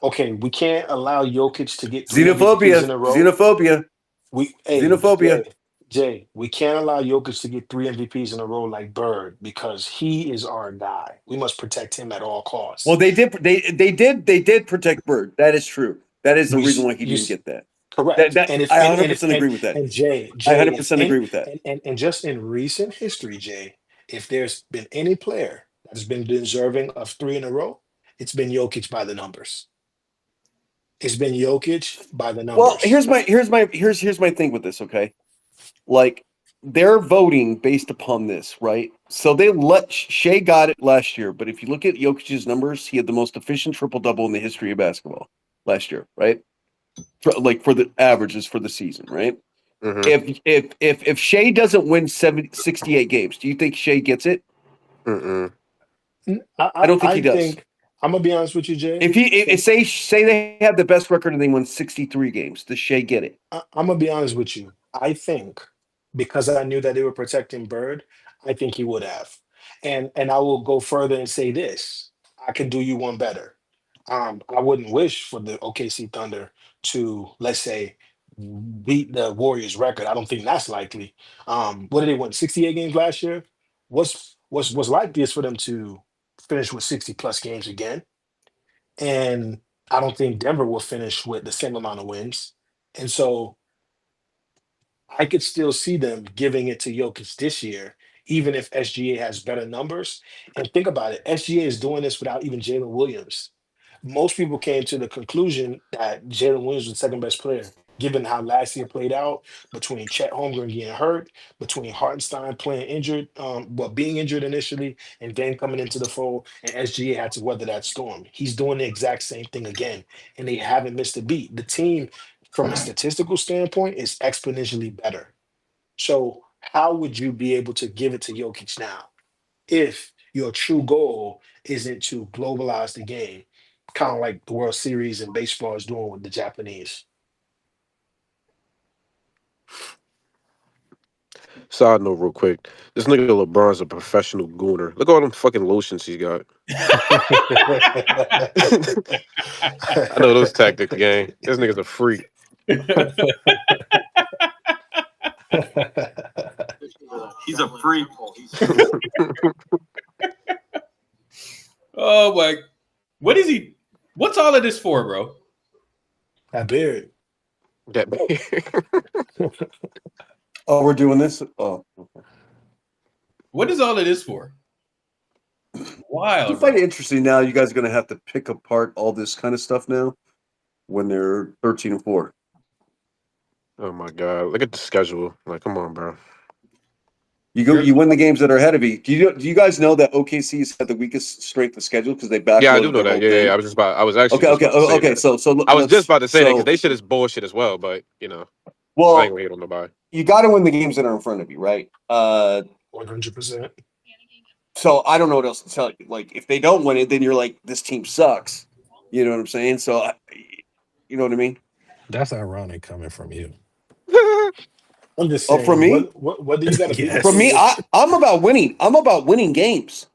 okay, we can't allow Jokic to get 3 MVPs in a row. Xenophobia. Xenophobia. Jay, we can't allow Jokic to get 3 MVPs in a row like Bird because he is our guy. We must protect him at all costs. Well, they did protect Bird. That is true. That is the reason why he didn't get that. Correct. I 100% agree with that. And Jay, I 100% agree with that. And just in recent history, Jay, if there's been any player that has been deserving of 3 in a row, it's been Jokic by the numbers. It's been Jokic by the numbers. Well, here's my thing with this, okay? Like, they're voting based upon this, right? So they let Shea got it last year, but if you look at Jokic's numbers, he had the most efficient triple-double in the history of basketball last year, right? For the averages for the season, right? If Shea doesn't win 68 games, do you think Shea gets it? I don't think he does. think I'm gonna be honest with you, Jay. If say they have the best record and they won 63 games, does Shea get it? I'm gonna be honest with you. I think because I knew that they were protecting Bird, I think he would have. And I will go further and say this: I can do you one better. I wouldn't wish for the OKC Thunder to, let's say, beat the Warriors record. I don't think that's likely. What did they win? 68 games last year? What's likely is for them to finish with 60 plus games again. And I don't think Denver will finish with the same amount of wins. And so I could still see them giving it to Jokic this year, even if SGA has better numbers. And think about it, SGA is doing this without even Jalen Williams. Most people came to the conclusion that Jalen Williams was the second best player, given how last year played out between Chet Holmgren getting hurt, between Hartenstein playing injured, being injured initially, and then coming into the fold, and SGA had to weather that storm. He's doing the exact same thing again, and they haven't missed a beat. The team, from a statistical standpoint, is exponentially better. So how would you be able to give it to Jokic now if your true goal isn't to globalize the game, kind of like the World Series in baseball is doing with the Japanese? Side note, real quick. This nigga LeBron's a professional gooner. Look at all them fucking lotions he got. I know those tactics, gang. This nigga's a freak. He's a freak. Oh my! What is he? What's all of this for, bro? That beard. That beard. Oh, we're doing this? Oh. Okay. What is all of this for? Wild. I find it interesting now. You guys are going to have to pick apart all this kind of stuff now when they're 13-4. Oh my god! Look at the schedule. Like, come on, bro. You win the games that are ahead of you. Do you guys know that OKC's had the weakest strength of schedule because they backloaded? Yeah, I do know their that. whole Yeah, thing? I was just about. I was actually. Okay. That. So I was just about to say that because so- they shit is bullshit as well. But you know, I Well, ain't gonna hate on nobody. you got to win the games that are in front of you, right? 100%. So I don't know what else to tell you. Like, if they don't win it, then you're like, this team sucks. You know what I'm saying? So, you know what I mean? That's ironic coming from you. I'm just Oh, saying. from me? What do you got to Yes. beat? From me, I'm about winning. I'm about winning games.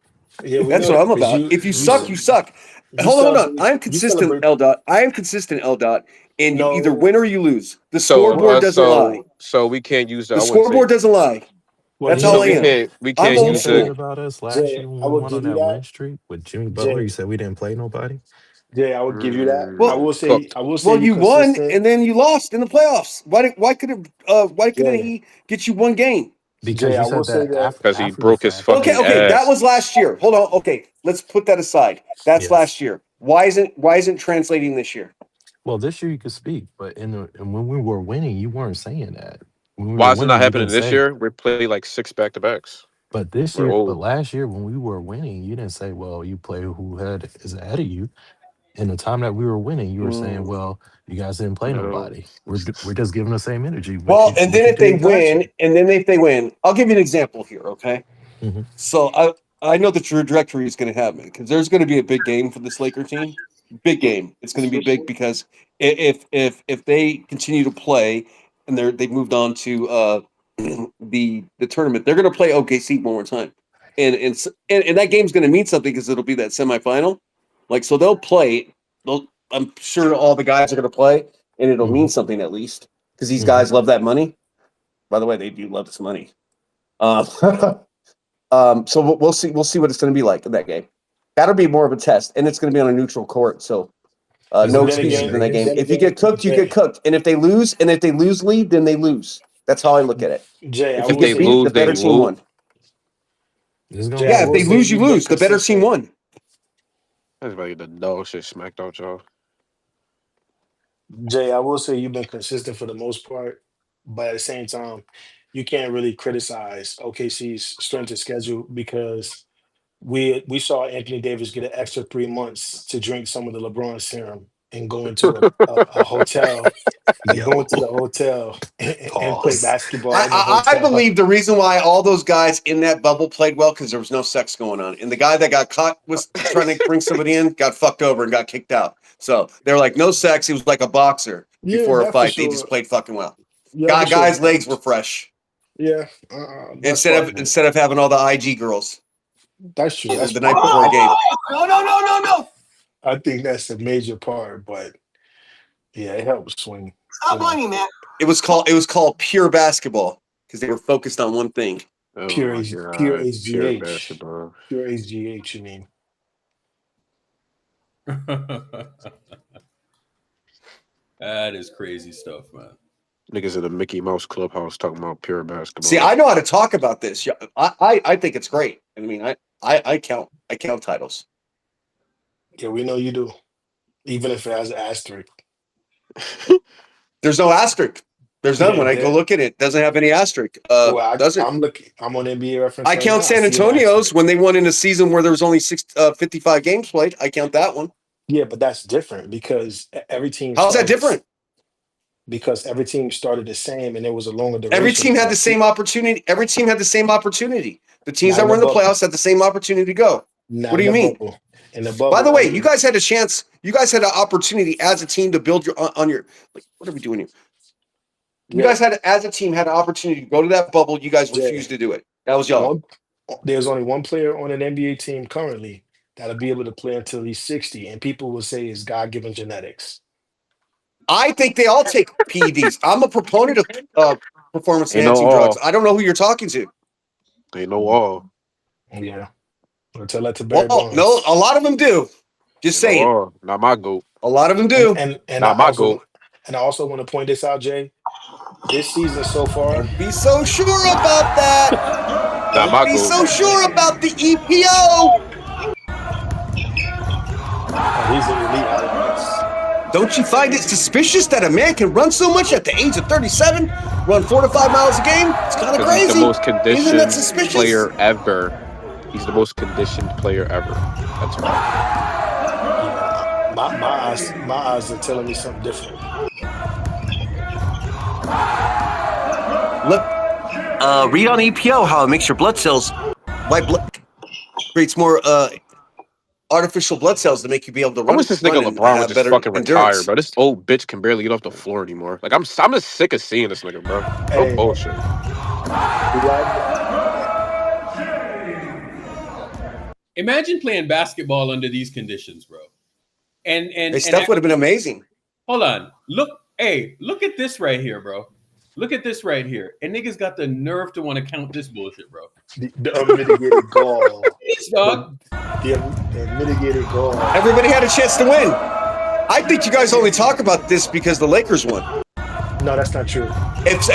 Yeah, we That's know what I'm that, 'cause about. If you suck, you suck. you Hold on. celebrate- I'm you consistent, celebrate- L. I am consistent, L. And No. you either win or you lose. The So, scoreboard doesn't lie. So we can't use The scoreboard doesn't lie. Well, That's you all know, I am. We I'm can't old use school. the. About us last Jay, year when I we would went give on you that that. win streak with Jimmy Butler. Jay. You said we didn't play nobody. Yeah, I would give you that. Well- I will say. I will say. Well, you won consistent. and then you lost in the playoffs. Why couldn't Jay. he get you one game? Because Jay, you I said will say that. Because he after broke the his fact- fucking Okay, ass. that was last year. Hold on. Okay, let's put that aside. That's Yes. last year. Why isn't translating this year? Well, this year you could speak, but and when we were winning, you weren't saying that. When we Why were is it winning, not you happening didn't this say- year? We play like 6 back-to-backs. But this We're year, old. but last year when we were winning, you didn't say, "Well, you play who is ahead of you." In the time that we were winning, you were saying, "Well, you guys didn't play No. nobody. We're just giving the same energy." which Well, you- and which then you if they did last year. win, I'll give you an example here. Okay, Mhm. so I know the trajectory is going to happen because there's going to be a big game for this Laker team. Big game. It's going to be big because if they continue to play and they've moved on to the tournament, they're going to play OKC one more time, and that game's going to mean something because it'll be that semifinal. Like, so they'll play. I'm sure all the guys are going to play, and it'll mean something at least because these guys love that money. By the way, they do love this money. So we'll see. We'll see what it's going to be like in that game. That'll be more of a test, and it's going to be on a neutral court. So no Then excuses again- in that game. then If you again, get cooked, you Jay. get cooked, and if they lose lead, then they lose. That's how I look at it. Jay, I If will you get say. beat, the better they team lose. won. It's gonna Jay, Yeah, I if will they say lose, you you've been lose. The better team consistent. won. That's about to get the dog shit smacked out, y'all. Jay, I will say you've been consistent for the most part, but at the same time, you can't really criticize OKC's strength of schedule because we saw Anthony Davis get an extra 3 months to drink some of the LeBron serum and go into a hotel and go into the hotel and play basketball in the I hotel. believe the reason why all those guys in that bubble played well because there was no sex going on, and the guy that got caught was trying to bring somebody in, got fucked over and got kicked out. So they're like, no sex. He was like a boxer before a fight. They just played fucking well. Guys' legs were fresh. Yeah. Instead of having all the IG girls. That's true. That's the night before a game. No. I think that's a major part, but yeah, it helps swing. Stop whining, man. It was called pure basketball because they were focused on one thing. Pure HGH. basketball. Pure HGH, you mean. That is crazy stuff, man. Niggas at the Mickey Mouse Clubhouse talking about pure basketball. See, I know how to talk about this. I think it's great. I mean, I count titles. Yeah, we know you do. Even if it has an asterisk. There's no asterisk. There's none. When I go look at it, it doesn't have any asterisk. I'm on I'm NBA reference. I count San Antonio's when they won in a season where there was only 55 games played. I count that one. Yeah, but that's different because every team. How's that different? Because every team started the same and it was a longer duration. Every team had the same opportunity. Every team had the same opportunity. The teams that were in the playoffs had the same opportunity to go. What do you mean? In the bubble. By the way, you guys had a chance. You guys had an opportunity as a team to build your on your. Like, what are we doing here? You guys had, as a team, had an opportunity to go to that bubble. You guys refused to do it. That was y'all. There's only one player on an NBA team currently that'll be able to play until he's 60, and people will say it's God-given genetics. I think they all take PEDs. I'm a proponent of performance-enhancing drugs. I don't know who you're talking to. They know all. Yeah. I'll tell that to Barry Bonds. No, a lot of them do. Just saying. Not my goat. A lot of them do. And not my goat. And I also want to point this out, Jay. This season so far. Be so sure about that. Not my Be goat. so sure about the EPO. He's an elite athlete. Don't you find it suspicious that a man can run so much at the age of 37, run 4 to 5 miles a game? It's kind of crazy. He's the most Isn't that conditioned suspicious? player ever. He's the most conditioned player ever. That's right. My eyes are telling me something different. Look, read on EPO how it makes your blood cells, white blood, creates more artificial blood cells to make you be able to run. I wish this nigga LeBron would just fucking retire, bro. This old bitch can barely get off the floor anymore. Like I'm just sick of seeing this nigga, bro. No bullshit. Imagine playing basketball under these conditions, bro. And Steph would have been amazing. Hold on. Look at this right here, bro. Look at this right here. And niggas got the nerve to want to count this bullshit, bro. The unmitigated gall. Yes, dog. The unmitigated gall. Everybody had a chance to win. I think you guys only talk about this because the Lakers won. No, that's not true. If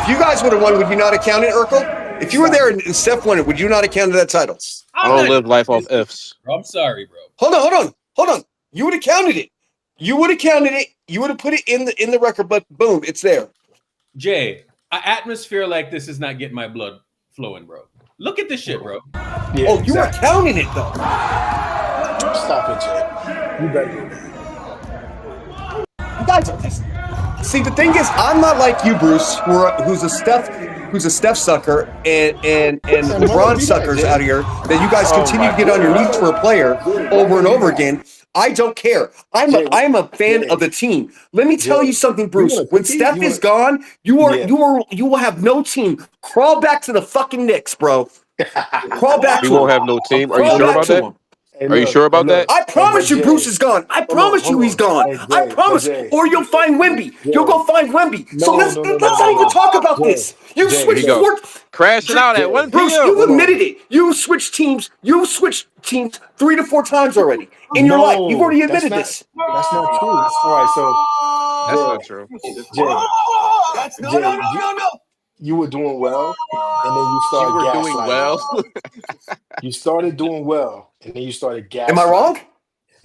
you guys would have won, would you not have counted, Urkel? If you were there and Steph won it, would you not have counted that title? I don't live life off ifs. I'm sorry, bro. Hold on. You would have counted it. You would have counted it. You would have put it in the record, but boom, it's there. Jay, an atmosphere like this is not getting my blood flowing, bro. Look at this shit, bro. Yeah, you were counting it though. Stop it, Jay. You better. You guys are just... See, the thing is, I'm not like you, Bruce, who's a Steph sucker and LeBron suckers out here that you guys continue to get on your knees for a player over and over again. I don't care. I'm a fan of the team. Let me tell you something, Bruce. When Steph is gone, you will have no team. Crawl back to the fucking Knicks, bro. Crawl back. We won't have no team. Are you sure about that? Are you sure about that? I promise you, Bruce is gone. I promise you, he's gone. I promise. Or you'll find Wemby. You'll go find Wemby. So let's not even talk about this. You switched crashing out at 1 p.m. Bruce, you admitted it. You switched teams 3 to 4 times already in your life. You've already admitted this. That's not true. All right, so that's not true. Jay, no. You were doing well, and then you started gaslighting. Doing well. You started doing well, and then you started gaslighting. Am I wrong?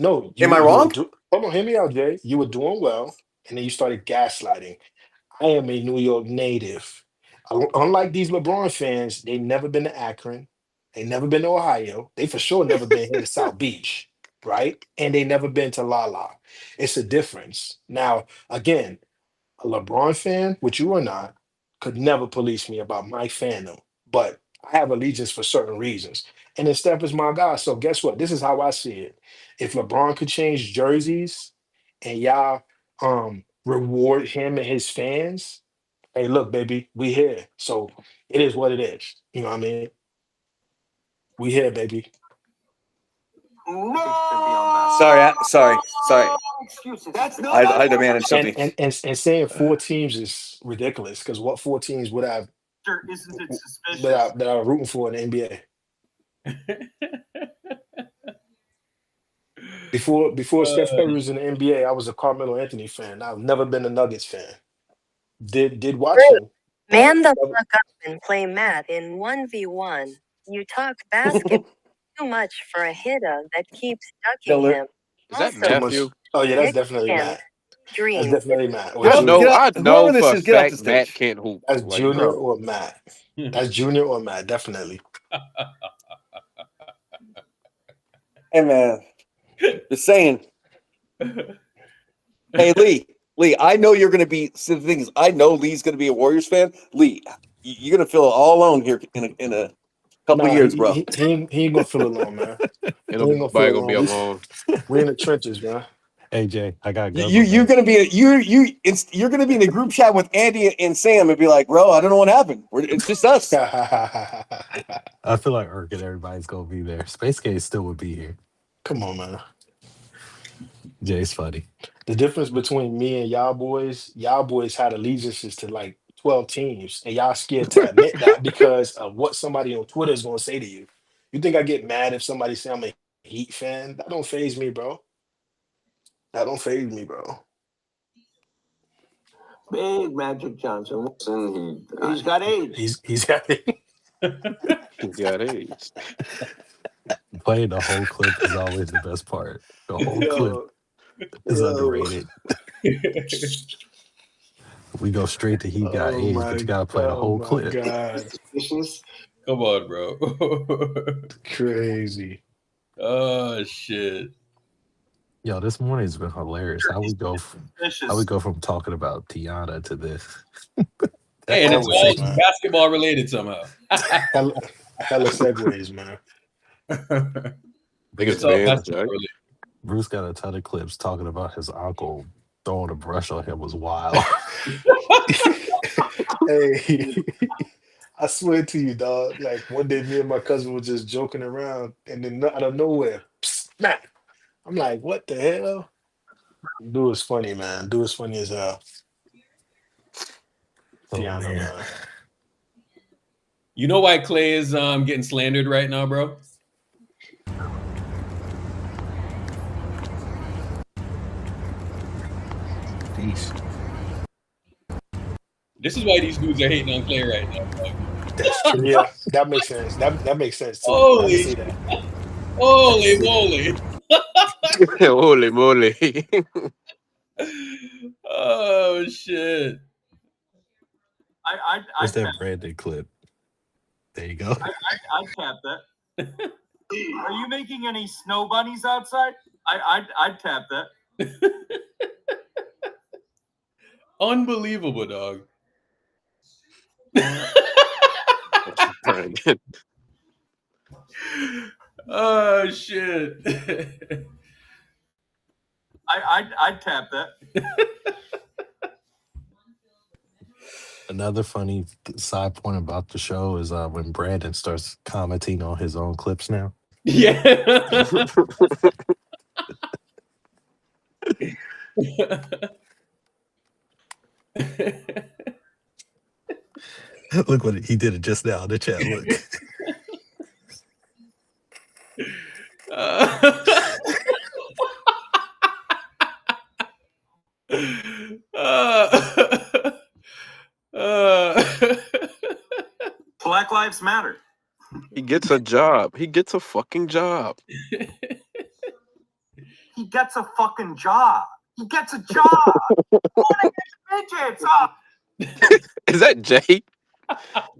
No. Am I wrong? Hold on, hear me out, Jay. You were doing well, and then you started gaslighting. I am a New York native. Unlike these LeBron fans, they never been to Akron, they never been to Ohio, they for sure never been here to South Beach, right? And they never been to La La. It's a difference. Now, again, a LeBron fan, which you are not, could never police me about my fandom, but I have allegiance for certain reasons. And then Steph is my guy. So guess what? This is how I see it. If LeBron could change jerseys and y'all reward him and his fans, hey, look, baby, we here. So it is what it is. You know what I mean? We here, baby. Sorry. That's not I demanded something. And saying 4 teams is ridiculous because what 4 teams would have Isn't it suspicious? that are rooting for in the NBA? Before Steph Curry was in the NBA, I was a Carmelo Anthony fan. I've never been a Nuggets fan. Did watch him. Man the fuck up and play Matt in 1v1. You talk basketball too much for a hitter that keeps ducking Killer. him. Is that Also, Matthew? Oh yeah, that's Nick definitely Kim, Matt. That's Dream. definitely Matt. Or Get I up, Junior. know, get I up. know Whoever this for a is, get off the fact Matt stage. can't hoop. That's Like, Junior bro. or Matt. That's Junior or Matt, definitely. Hey man, just saying. Hey Lee, I know you're gonna be. So the thing is, I know Lee's gonna be a Warriors fan. Lee, you're gonna feel all alone here in a couple of Nah, years, bro. he ain't gonna feel alone, man. He ain't gonna Nobody feel gonna be alone. alone. We in the trenches, man. AJ, I got You're gonna be you're gonna be in a group chat with Andy and Sam and be like, bro, I don't know what happened. It's just us. I feel like Urk and everybody's gonna be there. Space Case still would be here. Come on, man. Jay's funny. The difference between me and y'all boys had allegiances to like 12 teams, and y'all scared to admit that because of what somebody on Twitter is gonna say to you. You think I get mad if somebody say I'm a Heat fan? That don't faze me, bro. That don't faze me, bro. Big Magic Johnson. He's got AIDS. He's got it. He's got AIDS. Playing the whole clip is always the best part. The whole clip is underrated. We go straight to he got AIDS, but you gotta play the whole clip. God. Come on, bro. Crazy. Oh shit. Yo, this morning's been hilarious. How we go from talking about Tiana to this. Hey, and it's Always, all man. basketball related somehow. Hella segues, man. Biggest It's all fans, basketball Jack. related. Bruce got a ton of clips talking about his uncle throwing a brush on him was wild. Hey, I swear to you, dog. Like one day, me and my cousin were just joking around, and then out of nowhere, smack. I'm like, what the hell? Dude is funny, man. Dude is funny as hell. Tiana, man. You know why Clay is getting slandered right now, bro? Peace. This is why these dudes are hating on Clay right now, bro. That's true. Yeah, that makes sense. That makes sense too. I Holy can see that. Holy moly. Holy moly. Oh shit. What's that Brandon clip? There you go. I'd tap that. Are you making any snow bunnies outside? I'd tap that. Unbelievable, dog. Oh shit. I'd tap that. Another funny side point about the show is when Brandon starts commenting on his own clips now. Yeah. Look what he did it just now in the chat. Look. Black Lives Matter. He gets a job. He gets a fucking job. He gets a fucking job. He gets a job. Midgets up. Is that Jay?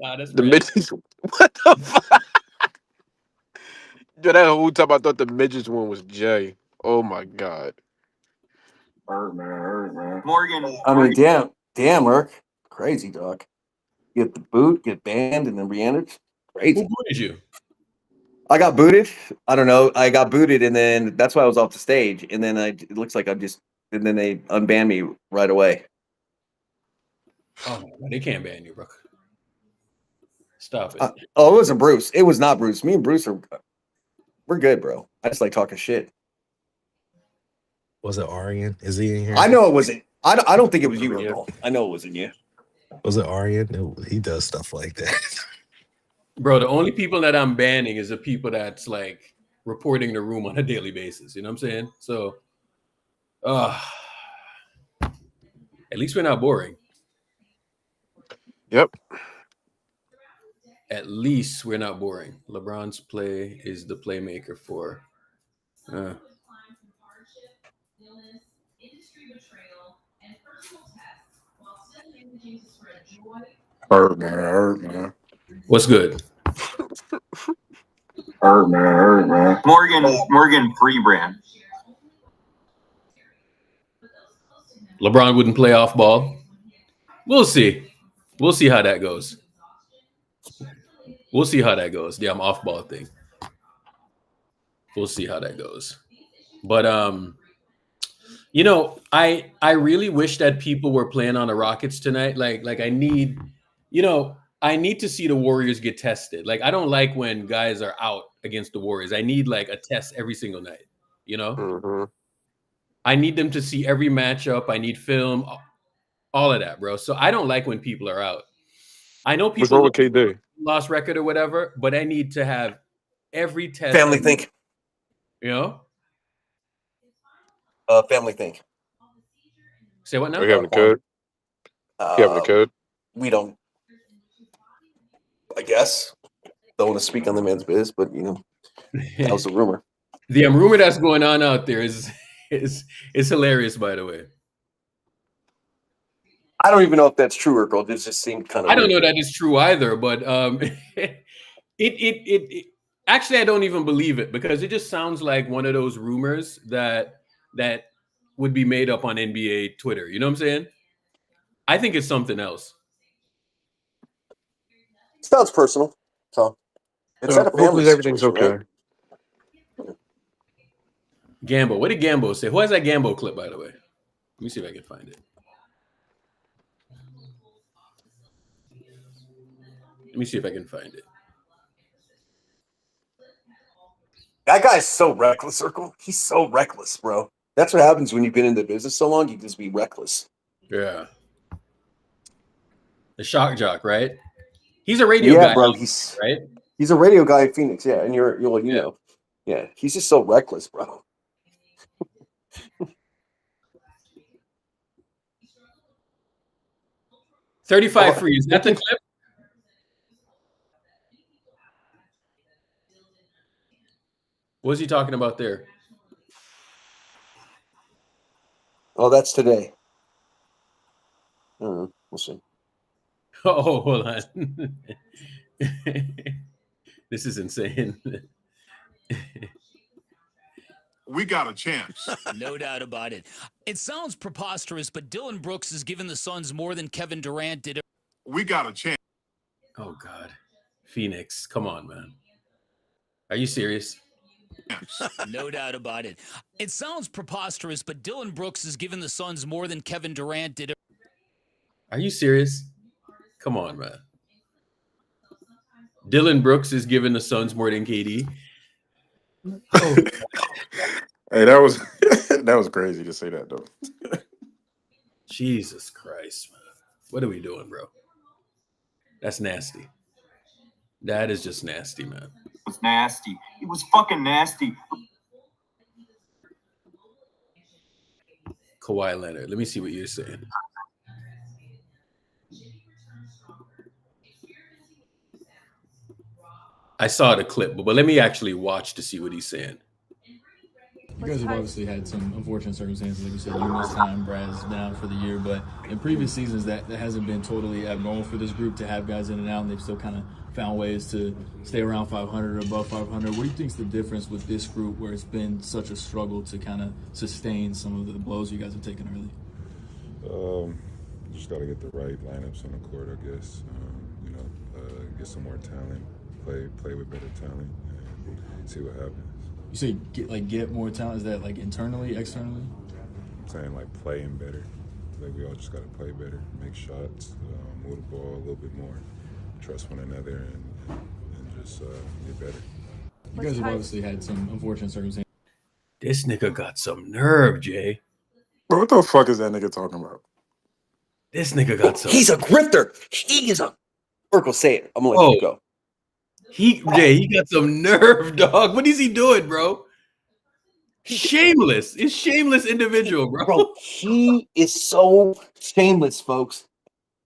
Nah, that's The red. midgets. What the fuck? Yo, that whole time I thought the midgets one was Jay. Oh my god. Morgan. I mean, damn, Merc, crazy dog. Get the boot, get banned, and then re-entered. Crazy. Who booted you? I got booted. I don't know. I got booted, and then that's why I was off the stage. And then it looks like and then they unbanned me right away. Oh, no, they can't ban you, bro. Stop it. It wasn't Bruce. It was not Bruce. Me and Bruce we're good, bro. I just like talking shit. Was it Arian? Is he in here? I know it wasn't. I don't think it was you, Earl. I know it wasn't you. Was it Arian? No, he does stuff like that. Bro, the only people that I'm banning is the people that's like reporting the room on a daily basis. You know what I'm saying? So, at least we're not boring. Yep. At least we're not boring. LeBron's play is the playmaker for. Hurt, man. What's good? Hurt, man. Morgan Freebrand. LeBron wouldn't play off ball. We'll see. We'll see how that goes. We'll see how that goes. Yeah, I'm off ball thing. We'll see how that goes. But you know, I really wish that people were playing on the Rockets tonight. Like I need, you know, I need to see the Warriors get tested. Like I don't like when guys are out against the Warriors. I need like a test every single night, you know? Mm-hmm. I need them to see every matchup. I need film, all of that, bro. So I don't like when people are out. I know What's wrong with KD? Lost record or whatever, but I need to have every test. Family think. You know? Family think. Say what now? Are you having a code? You having a code? We don't. I guess. Don't want to speak on the man's biz, but you know, that was a rumor. The rumor that's going on out there is hilarious, by the way. I don't even know if that's true or girl. It just seemed kind of. I don't know that is true either, but it actually I don't even believe it because it just sounds like one of those rumors that would be made up on NBA Twitter. You know what I'm saying? I think it's something else. It sounds personal, so it's at a family. Hopefully everything's situation, okay. right? Gambo, what did Gambo say? Who has that Gambo clip, by the way? Let me see if I can find it. Let me see if I can find it. That guy's so reckless, Circle. He's so reckless, bro. That's what happens when you've been in the business so long. You just be reckless. Yeah. The shock jock, right? He's a radio guy, bro. He's a radio guy at Phoenix, yeah. And you're like, you know, yeah. He's just so reckless, bro. 35 free. Is that the clip? What was he talking about there? Oh, that's today. I don't know. We'll see. Oh, hold on. This is insane. We got a chance. No doubt about it. It sounds preposterous, but Dylan Brooks has given the Suns more than Kevin Durant did. We got a chance. Oh, God. Phoenix. Come on, man. Are you serious? No doubt about it. It sounds preposterous, but Dylan Brooks has given the Suns more than Kevin Durant did. Are you serious? Come on, man. Dylan Brooks is giving the Suns more than KD. Oh. Hey, that was crazy to say that though. Jesus Christ, man. What are we doing, bro? That's nasty. That is just nasty, man. It was nasty. It was fucking nasty. Kawhi Leonard. Let me see what you're saying. I saw the clip, but let me actually watch to see what he's saying. You guys have obviously had some unfortunate circumstances. Like you said, you missed time. Brad's been out for the year. But in previous seasons, that hasn't been totally abnormal for this group to have guys in and out, and they've still kind of found ways to stay around 500 or above 500. What do you think is the difference with this group where it's been such a struggle to kind of sustain some of the blows you guys have taken early? Just got to get the right lineups on the court, I guess. Get some more talent, play with better talent, and see what happens. You say get more talent. Is that like internally, externally? I'm saying like playing better. Like we all just got to play better, make shots, move the ball a little bit more, trust one another, and just get better. You guys have obviously had some unfortunate circumstances. This nigga got some nerve, Jay. Bro, what the fuck is that nigga talking about? This nigga got some. He's a grifter. He is a. Oracle, say it. I'm gonna let you go. He got some nerve, dog. What is he doing, bro? Shameless. He's shameless individual, bro. He is so shameless, folks.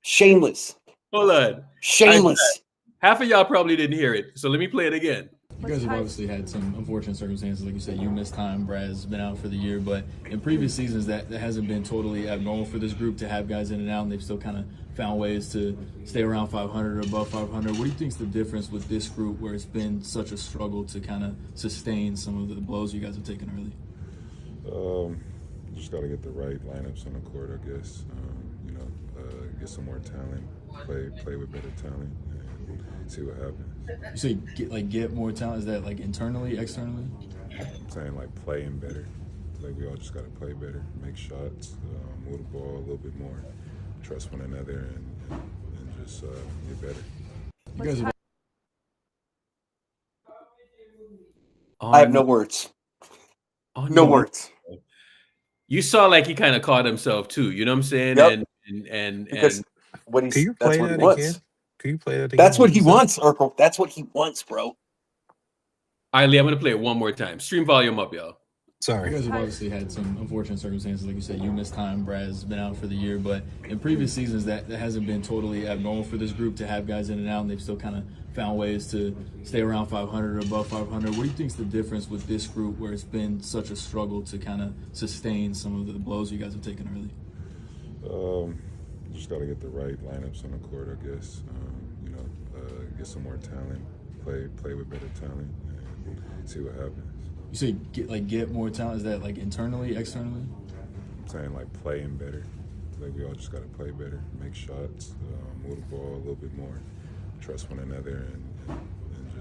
Shameless. Hold on. Shameless. Half of y'all probably didn't hear it, so let me play it again. You guys have obviously had some unfortunate circumstances. Like you said, you missed time. Brad's been out for the year. But in previous seasons, that hasn't been totally abnormal for this group to have guys in and out, and they've still kind of found ways to stay around 500 or above 500. What do you think is the difference with this group where it's been such a struggle to kind of sustain some of the blows you guys have taken early? Just got to get the right lineups on the court, I guess. Get some more talent, play with better talent, and see what happens. You say get more talent. Is that like internally, externally? I'm saying like playing better. Like we all just got to play better, make shots, move the ball a little bit more, trust one another, and just get better. You guys have I have no words. No words. You saw like he kind of caught himself too. You know what I'm saying? Yep. And Because what he's Can you that's play what he that wants. again? Can you play that again? That's what he wants, Urkel. That's what he wants, bro. all right, Lee, I'm gonna play it one more time. Stream volume up, y'all. Sorry. You guys have obviously had some unfortunate circumstances. Like you said, you missed time. Brad's been out for the year. But in previous seasons, that hasn't been totally abnormal for this group to have guys in and out, and they've still kind of found ways to stay around 500 or above 500. What do you think is the difference with this group where it's been such a struggle to kind of sustain some of the blows you guys have taken early? Just got to get the right lineups on the court, I guess. Get some more talent, play with better talent, and see what happens. You say get more talent. Is that like internally, externally? I'm saying like playing better. Like we all just got to play better, make shots, move the ball a little bit more, trust one another, and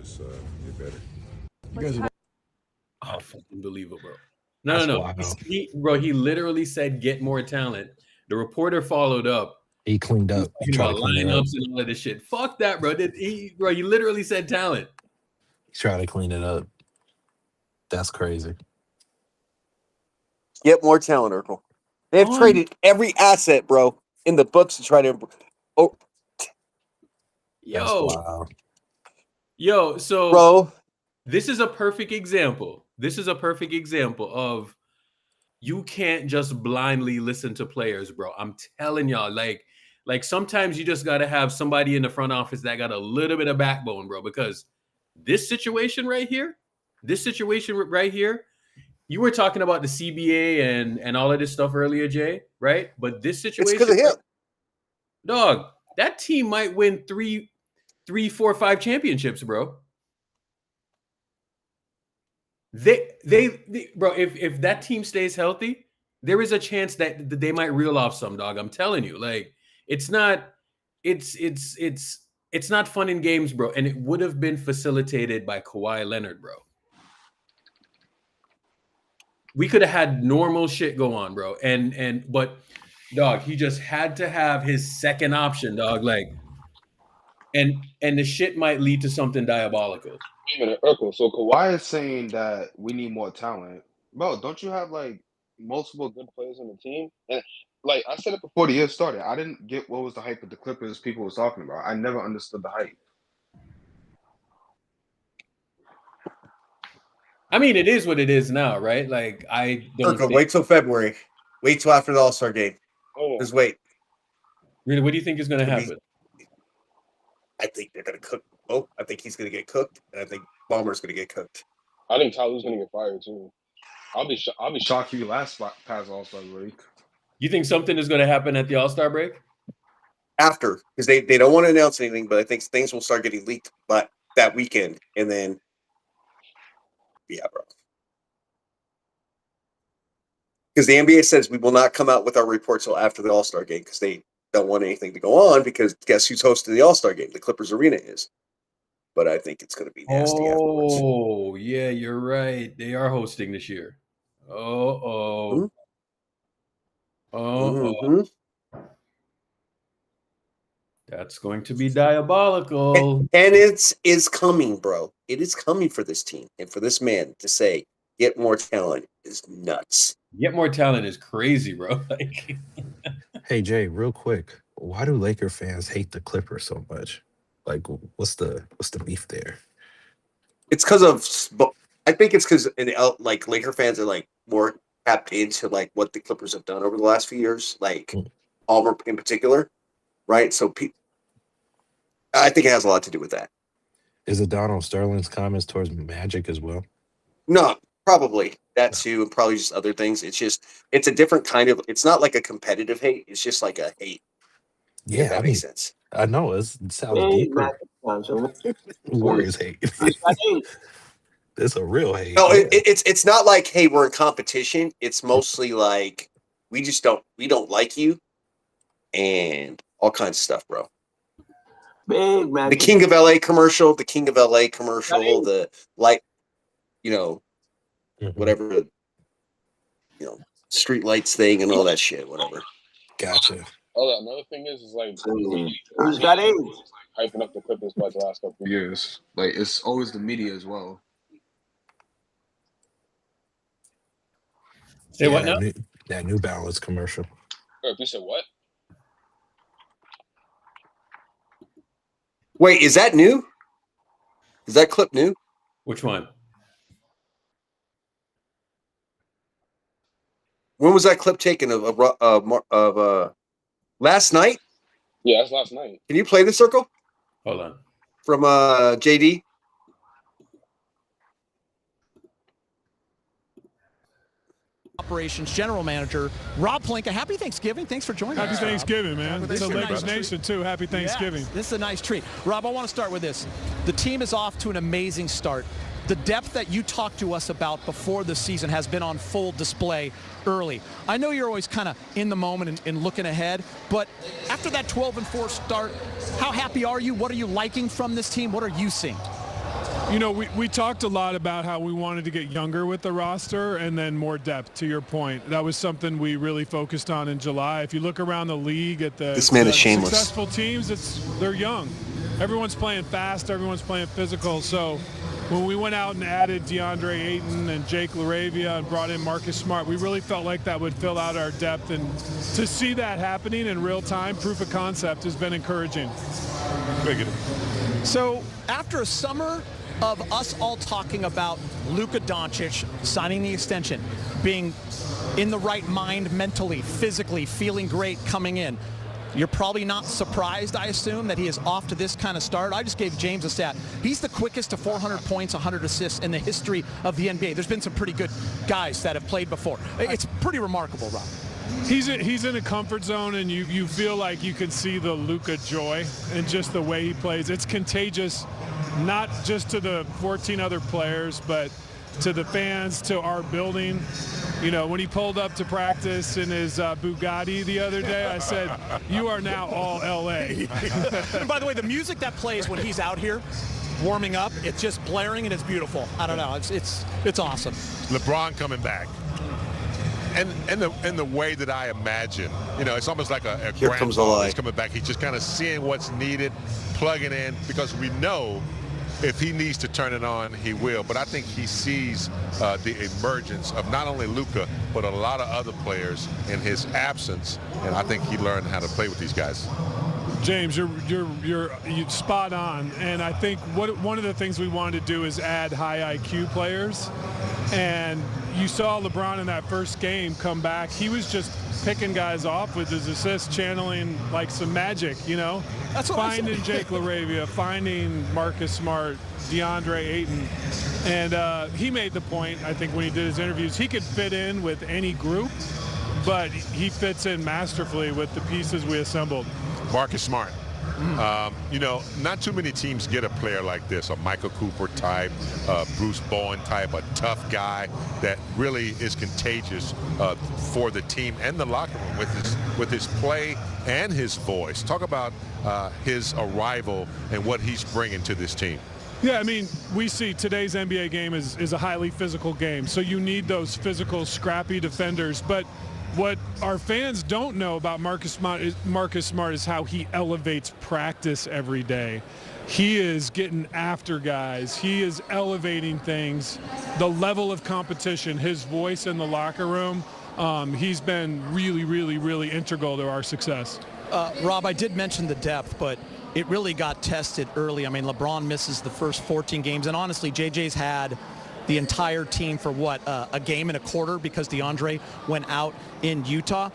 just get better. You guys have Oh, fucking believable, bro. No. wild. He literally said get more talent. The reporter followed up. He cleaned up. He Talking tried about to clean it up. lineups and all of this shit. Fuck that, bro. He literally said talent. He's trying to clean it up. That's crazy. Get more talent, Urkel. They've traded every asset, bro, in the books to try to. Oh, Yo, so bro, this is a perfect example. This is a perfect example of you can't just blindly listen to players, bro. I'm telling y'all, like sometimes you just got to have somebody in the front office that got a little bit of backbone, bro, because this situation right here, you were talking about the CBA and all of this stuff earlier, Jay, right? But this situation, it's because of him. dog, that team might win 3, 4, 5 championships, bro. They bro, if that team stays healthy, there is a chance that they might reel off some, dog. I'm telling you, like it's not fun in games, bro. And it would have been facilitated by Kawhi Leonard, bro. We could have had normal shit go on, bro. But dog, he just had to have his second option, dog. Like, and the shit might lead to something diabolical. Wait a minute, Urkel. So Kawhi is saying that we need more talent. Bro, don't you have like multiple good players on the team? And like I said it before the year started, I didn't get what was the hype of the Clippers people was talking about. I never understood the hype. I mean, it is what it is now, right? Like, I don't Urkel, wait till February. Wait till after the All-Star game. Just wait. Really, what do you think is going to happen? I think they're going to cook. Oh, I think he's going to get cooked, and I think Ballmer's going to get cooked. I think Tyler's gonna get fired too. I'll be shocked if you last past All-Star break. You think something is going to happen at the All-Star break? After, because they don't want to announce anything, but I think things will start getting leaked but that weekend, and then bro. Because the NBA says we will not come out with our report till after the All-Star game because they don't want anything to go on because guess who's hosting the All-Star game? The Clippers Arena is. But I think it's going to be nasty afterwards. Oh, yeah, you're right. They are hosting this year. Oh. That's going to be diabolical. And it's coming, bro. It is coming for this team and for this man to say, get more talent is nuts. Get more talent is crazy, bro. Like, Hey Jay, real quick, why do Laker fans hate the Clippers so much? Like, what's the beef there? It's because of, I think it's because like Laker fans are like more tapped into like what the Clippers have done over the last few years, like Palmer in particular, right? So I think it has a lot to do with that. Is it Donald Sterling's comments towards Magic as well? No, probably that too, and probably just other things. It's a different kind of. It's not like a competitive hate. It's just like a hate. Yeah, if that makes sense. I know it sounds deeper. Warriors hate. It's a real hate. No, it's not like, hey, we're in competition. It's mostly like we don't like you, and all kinds of stuff, bro. Big man. The King of LA commercial, the light, whatever, street lights thing and all that shit, whatever. Gotcha. Oh, another thing is like Who's got age? hyping up the Clippers by the last couple of years. Like it's always the media as well. Say what now? That New Balance commercial. You said what? Wait, is that new? Is that clip new? Which one? When was that clip taken of last night? Yeah, that's last night. Can you play the circle? Hold on. From JD. Operations General Manager Rob Pelinka. Happy Thanksgiving. Thanks for joining us. Happy Thanksgiving, man. Rob. It's a This is Lakers nice Nation, too. Happy Thanksgiving. Yes, this is a nice treat. Rob, I want to start with this. The team is off to an amazing start. The depth that you talked to us about before the season has been on full display early. I know you're always kind of in the moment and looking ahead, but after that 12-4 start, how happy are you? What are you liking from this team? What are you seeing? You know, we talked a lot about how we wanted to get younger with the roster and then more depth, to your point. That was something we really focused on in July. If you look around the league at This man is shameless. Successful teams, they're young. Everyone's playing fast. Everyone's playing physical. So when we went out and added DeAndre Ayton and Jake LaRavia and brought in Marcus Smart, we really felt like that would fill out our depth. And to see that happening in real time, proof of concept, has been encouraging. So after a summer of us all talking about Luka Doncic signing the extension, being in the right mind mentally, physically, feeling great coming in, you're probably not surprised, I assume, that he is off to this kind of start. I just gave James a stat. He's the quickest to 400 points, 100 assists in the history of the NBA. There's been some pretty good guys that have played before. It's pretty remarkable, Rob. He's in a comfort zone, and you feel like you can see the Luka joy and just the way he plays. It's contagious, not just to the 14 other players, but to the fans, to our building. You know, when he pulled up to practice in his Bugatti the other day, I said, "You are now all LA." And by the way, the music that plays when he's out here warming up, it's just blaring and it's beautiful. I don't know, it's awesome. LeBron coming back. And the way that I imagine, you know, it's almost like a Here grandpa comes a lie. that's coming back. He's just kind of seeing what's needed, plugging in, because we know if he needs to turn it on, he will. But I think he sees the emergence of not only Luka, but a lot of other players in his absence, and I think he learned how to play with these guys. James, you're spot on, and I think one of the things we wanted to do is add high IQ players, and you saw LeBron in that first game come back. He was just picking guys off with his assists, channeling like some magic, That's what finding Jake LaRavia, finding Marcus Smart, DeAndre Ayton. And he made the point, I think, when he did his interviews, he could fit in with any group, but he fits in masterfully with the pieces we assembled. Marcus Smart. Not too many teams get a player like this, a Michael Cooper type, Bruce Bowen type, a tough guy that really is contagious for the team and the locker room with his play and his voice. Talk about his arrival and what he's bringing to this team. Yeah, I mean, we see today's NBA game is a highly physical game, so you need those physical, scrappy defenders. But what our fans don't know about Marcus Smart is how he elevates practice every day. He is getting after guys. He is elevating things. The level of competition, his voice in the locker room, he's been really, really, really integral to our success. Rob, I did mention the depth, but it really got tested early. I mean, LeBron misses the first 14 games, and honestly, JJ's had the entire team for a game and a quarter because DeAndre went out in Utah.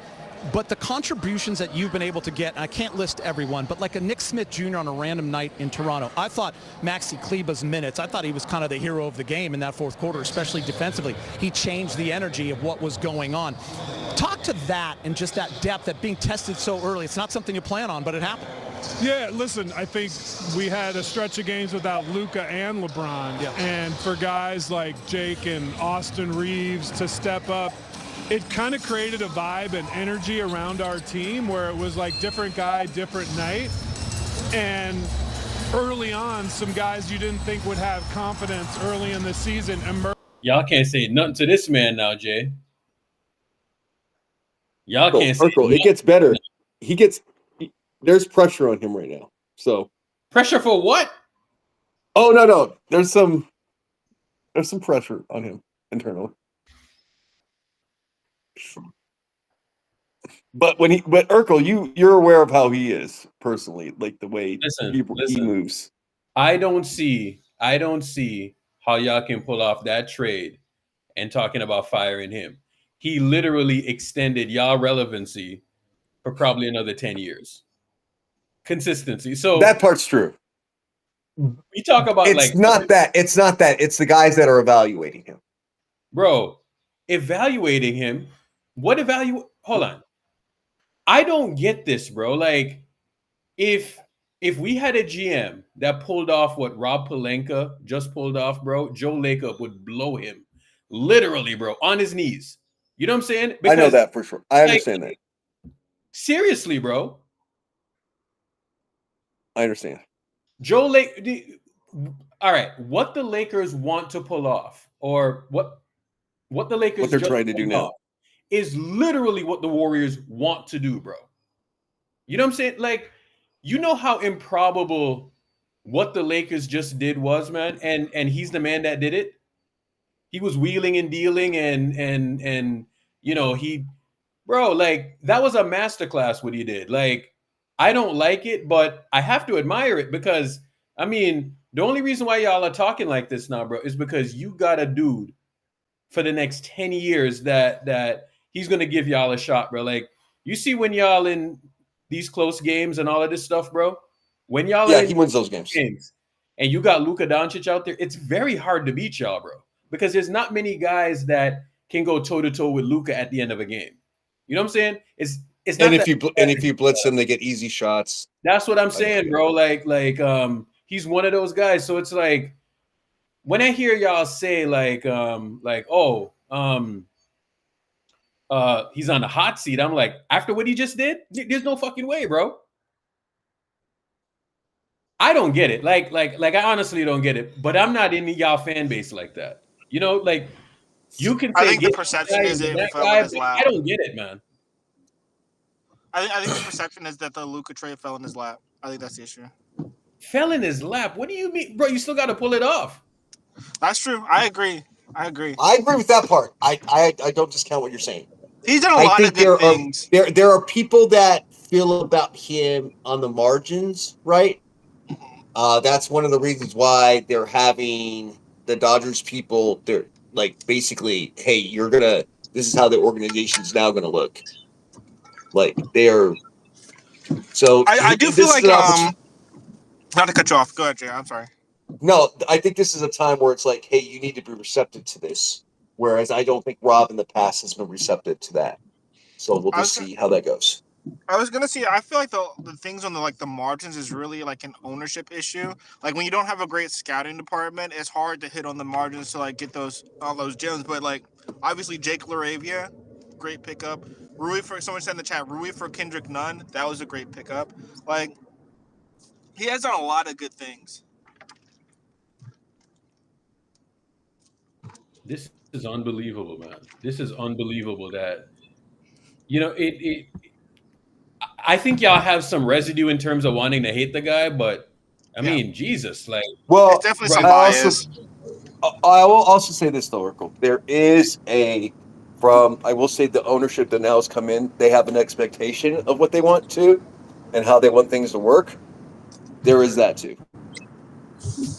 But the contributions that you've been able to get, and I can't list everyone, but like a Nick Smith Jr. on a random night in Toronto. I thought Maxi Kleber's minutes, I thought he was kind of the hero of the game in that fourth quarter, especially defensively. He changed the energy of what was going on. Talk to that and just that depth that being tested so early. It's not something you plan on, but it happened. Yeah, listen, I think we had a stretch of games without Luka and LeBron. Yeah. And for guys like Jake and Austin Reeves to step up, it kind of created a vibe and energy around our team where it was like different guy, different night. And early on, some guys you didn't think would have confidence early in the season emerged. Y'all can't say nothing to this man now, Jay. Y'all can't say Urkel, it gets better. There's pressure on him right now. So pressure for what? Oh no. There's some pressure on him internally. But Urkel, you're aware of how he is personally, like the way he moves. I don't see how y'all can pull off that trade and talking about firing him. He literally extended y'all relevancy for probably another 10 years. Consistency. So that part's true. We talk about it's not that. It's the guys that are evaluating him. Bro, evaluating him. Hold on. I don't get this, bro. Like, if we had a GM that pulled off what Rob Pelinka just pulled off, bro, Joe Lacob would blow him. Literally, bro, on his knees. You know what I'm saying? I know that for sure. I understand that. Seriously, bro. I understand. Joe Lake. All right, what the Lakers want to pull off, or what the Lakers what they're trying to do now is literally what the Warriors want to do, bro. You know what I'm saying? Like, you know how improbable what the Lakers just did was, man, and he's the man that did it. He was wheeling and dealing, and like that was a masterclass what he did. Like, I don't like it, but I have to admire it because, I mean, the only reason why y'all are talking like this now, bro, is because you got a dude for the next 10 years that he's going to give y'all a shot, bro. Like, you see when y'all in these close games and all of this stuff, bro, when y'all he wins those games and you got Luka Doncic out there, it's very hard to beat y'all, bro, because there's not many guys that can go toe-to-toe with Luka at the end of a game. You know what I'm saying? It's not if you blitz them, they get easy shots. That's what I'm saying, bro. Like he's one of those guys. So it's like when I hear y'all say he's on the hot seat, I'm like, after what he just did, there's no fucking way, bro. I don't get it. Like I honestly don't get it. But I'm not in y'all fan base like that. You know, like you can say I think the perception is it fell in his lap. I don't get it, man. I think the perception is that the Luka trade fell in his lap. I think that's the issue. Fell in his lap? What do you mean? Bro, you still got to pull it off. That's true. I agree. I agree with that part. I don't discount what you're saying. He's done a lot of good things. There are people that feel about him on the margins, right? That's one of the reasons why they're having the Dodgers people, they're like basically, hey, this is how the organization's now going to look. Like they are. So I do this feel is like an opportunity. not to cut you off. Go ahead, Jay. I'm sorry. No, I think this is a time where it's like, hey, you need to be receptive to this. Whereas I don't think Rob in the past has been receptive to that. So we'll just see how that goes. I was gonna say, I feel like the things on the margins is really like an ownership issue. Like when you don't have a great scouting department, it's hard to hit on the margins to like get all those gems. But like obviously Jake Laravia, great pickup. Rui for someone said in the chat, Rui for Kendrick Nunn, that was a great pickup. Like he has done a lot of good things. This is unbelievable, man. This is unbelievable that I think y'all have some residue in terms of wanting to hate the guy, but I mean, Jesus, like, Well, It's definitely some bias. I will also say this, though, Urkel. There is I will say the ownership that now has come in, they have an expectation of what they want to and how they want things to work. There is that, too.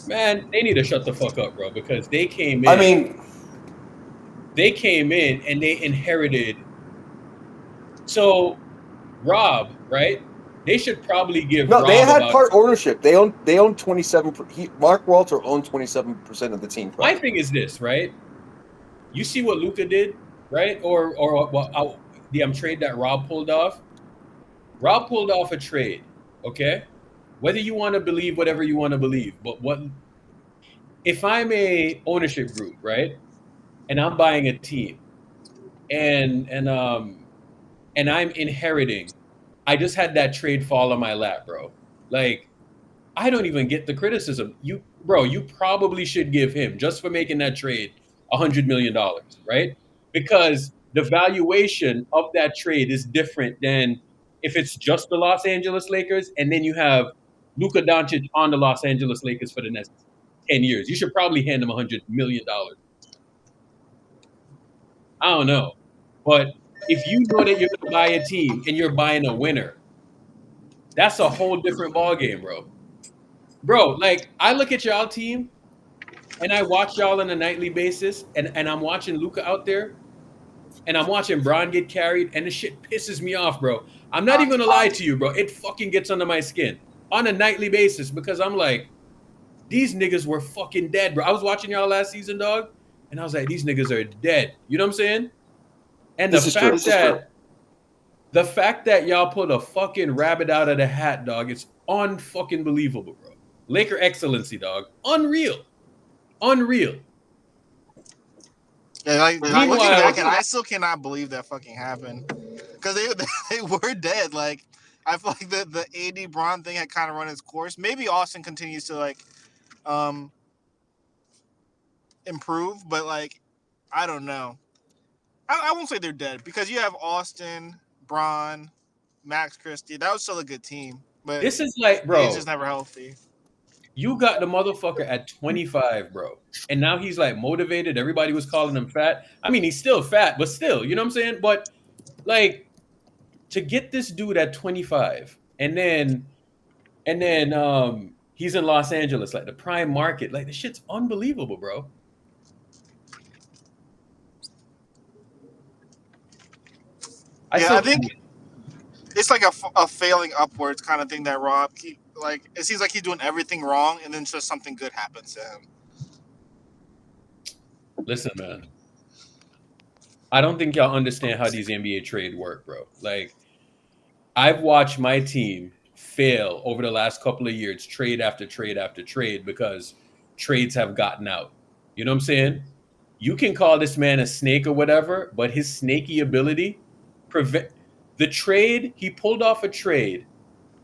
man, they need to shut the fuck up, bro, because they came in. I mean, they came in and they inherited. So, Rob, right? They should probably give. No, Rob they had about, part ownership. They own 27. Mark Walter owned 27% of the team. My thing is this, right? You see what Luka did, right? Or the trade that Rob pulled off. Rob pulled off a trade, okay? Whether you want to believe whatever you want to believe, but if I'm a ownership group, right, and I'm buying a team, and I'm inheriting. I just had that trade fall on my lap, bro. Like, I don't even get the criticism. You probably should give him, just for making that trade, $100 million, right? Because the valuation of that trade is different than if it's just the Los Angeles Lakers and then you have Luka Doncic on the Los Angeles Lakers for the next 10 years. You should probably hand him $100 million. I don't know. But if you know that you're going to buy a team and you're buying a winner, that's a whole different ballgame, bro. Bro, like, I look at y'all team and I watch y'all on a nightly basis and I'm watching Luka out there and I'm watching Bron get carried and the shit pisses me off, bro. I'm not even going to lie to you, bro. It fucking gets under my skin on a nightly basis because I'm like, these niggas were fucking dead, bro. I was watching y'all last season, dog, and I was like, these niggas are dead. You know what I'm saying? And the fact that y'all put a fucking rabbit out of the hat, dog, it's unfucking believable, bro. Laker excellency, dog. Unreal. Yeah, like looking back, and I still cannot believe that fucking happened because they were dead. Like I feel like the AD Bron thing had kind of run its course. Maybe Austin continues to like improve, but like I don't know. I won't say they're dead because you have Austin, Bron, Max Christie. That was still a good team, but this is like, bro, he's just never healthy. You got the motherfucker at 25, bro. And now he's like motivated. Everybody was calling him fat. I mean, he's still fat, but still, you know what I'm saying? But like to get this dude at 25 and then he's in Los Angeles, like the prime market. Like the shit's unbelievable, bro. I think it's like a failing upwards kind of thing that Rob it seems like he's doing everything wrong and then just something good happens to him. Listen, man. I don't think y'all understand how these NBA trades work, bro. Like, I've watched my team fail over the last couple of years, trade after trade after trade, because trades have gotten out. You know what I'm saying? You can call this man a snake or whatever, but his snaky ability the trade, he pulled off a trade.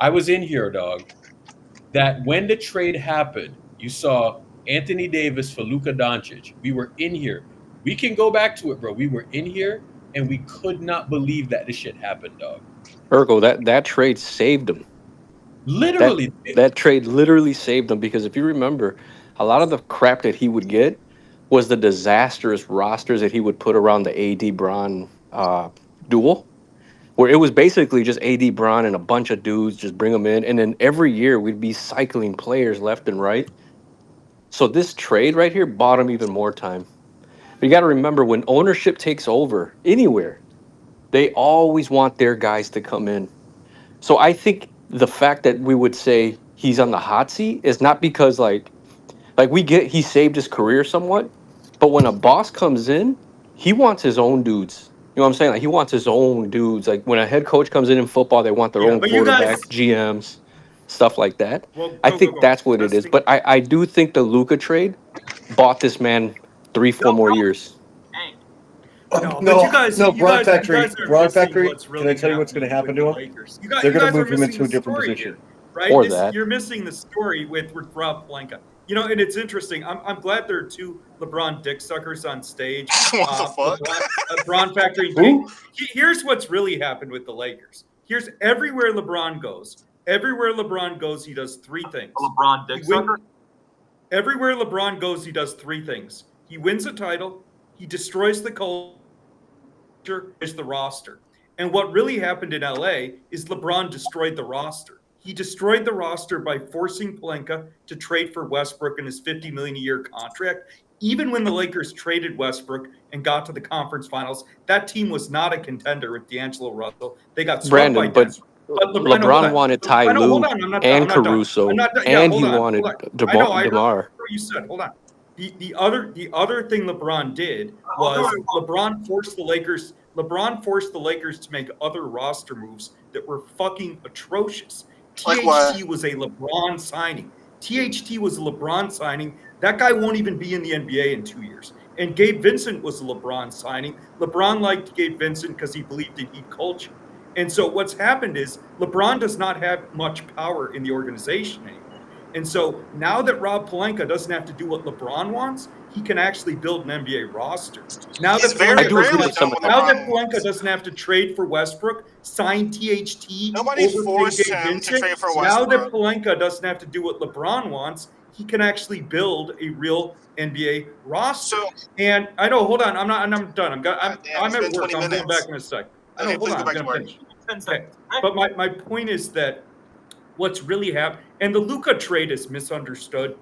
I was in here, dog. That when the trade happened, you saw Anthony Davis for Luka Doncic. We were in here. We can go back to it, bro. We were in here, and we could not believe that this shit happened, dog. Ergo, that trade saved him. Literally. That trade literally saved him because if you remember, a lot of the crap that he would get was the disastrous rosters that he would put around the AD Bron duel, where it was basically just AD Bron and a bunch of dudes, just bring them in. And then every year we'd be cycling players left and right. So this trade right here bought him even more time. But you got to remember, when ownership takes over anywhere, They always want their guys to come in. So I think the fact that we would say he's on the hot seat is not because like we get he saved his career somewhat, but when a boss comes in, he wants his own dudes. You know what I'm saying? Like he wants his own dudes. Like when a head coach comes in football, they want their own but you guys- quarterback, GMs, stuff like that. Well, I go, think go, go. that's what it is. But I do think the Luka trade bought this man 3-4 more years. No, but you guys, no, you Braun guys, Factory. you guys are Braun missing Factory. what's really Can I tell you what's going to happen to him? Lakers. You guys, They're you going guys to are move him missing into a the different story position. here, right? Or that. You're missing the story with Rob Pelinka. You know, and it's interesting. I'm glad there are two LeBron dick suckers on stage. What the fuck? Braun Factory. Who? Here's what's really happened with the Lakers. Here's everywhere LeBron goes. Everywhere LeBron goes, he does three things. LeBron dick sucker? Everywhere LeBron goes, he does three things. He wins a title. He destroys the culture. Is the roster. And what really happened in LA is LeBron destroyed the roster. He destroyed the roster by forcing Pelinka to trade for Westbrook in his $50 million a year contract. Even when the Lakers traded Westbrook and got to the conference finals, that team was not a contender with D'Angelo Russell. They got swept by Brandon, but Denver. LeBron wanted Ty Lue and Caruso, and he wanted DeMar. You said, hold on. The other thing LeBron did was LeBron forced the Lakers to make other roster moves that were fucking atrocious. Like what? THT was a LeBron signing. That guy won't even be in the NBA in 2 years. And Gabe Vincent was a LeBron signing. LeBron liked Gabe Vincent because he believed in heat culture. And so what's happened is LeBron does not have much power in the organization anymore. And so now that Rob Pelinka doesn't have to do what LeBron wants, he can actually build an NBA roster. Now that Pelinka doesn't have to trade for Westbrook, sign THT. Nobody overpay forced Gabe him Vincent. to trade for Now that Westbrook. Pelinka doesn't have to do what LeBron wants, he can actually build a real NBA roster. And I know, hold on, I'm done. I'm it's at been work. 20 I'm going minutes. back in a sec. I know, Okay, hold please on, go back I'm to gonna work. finish. Okay. But my point is that what's really happened, and the Luka trade is misunderstood.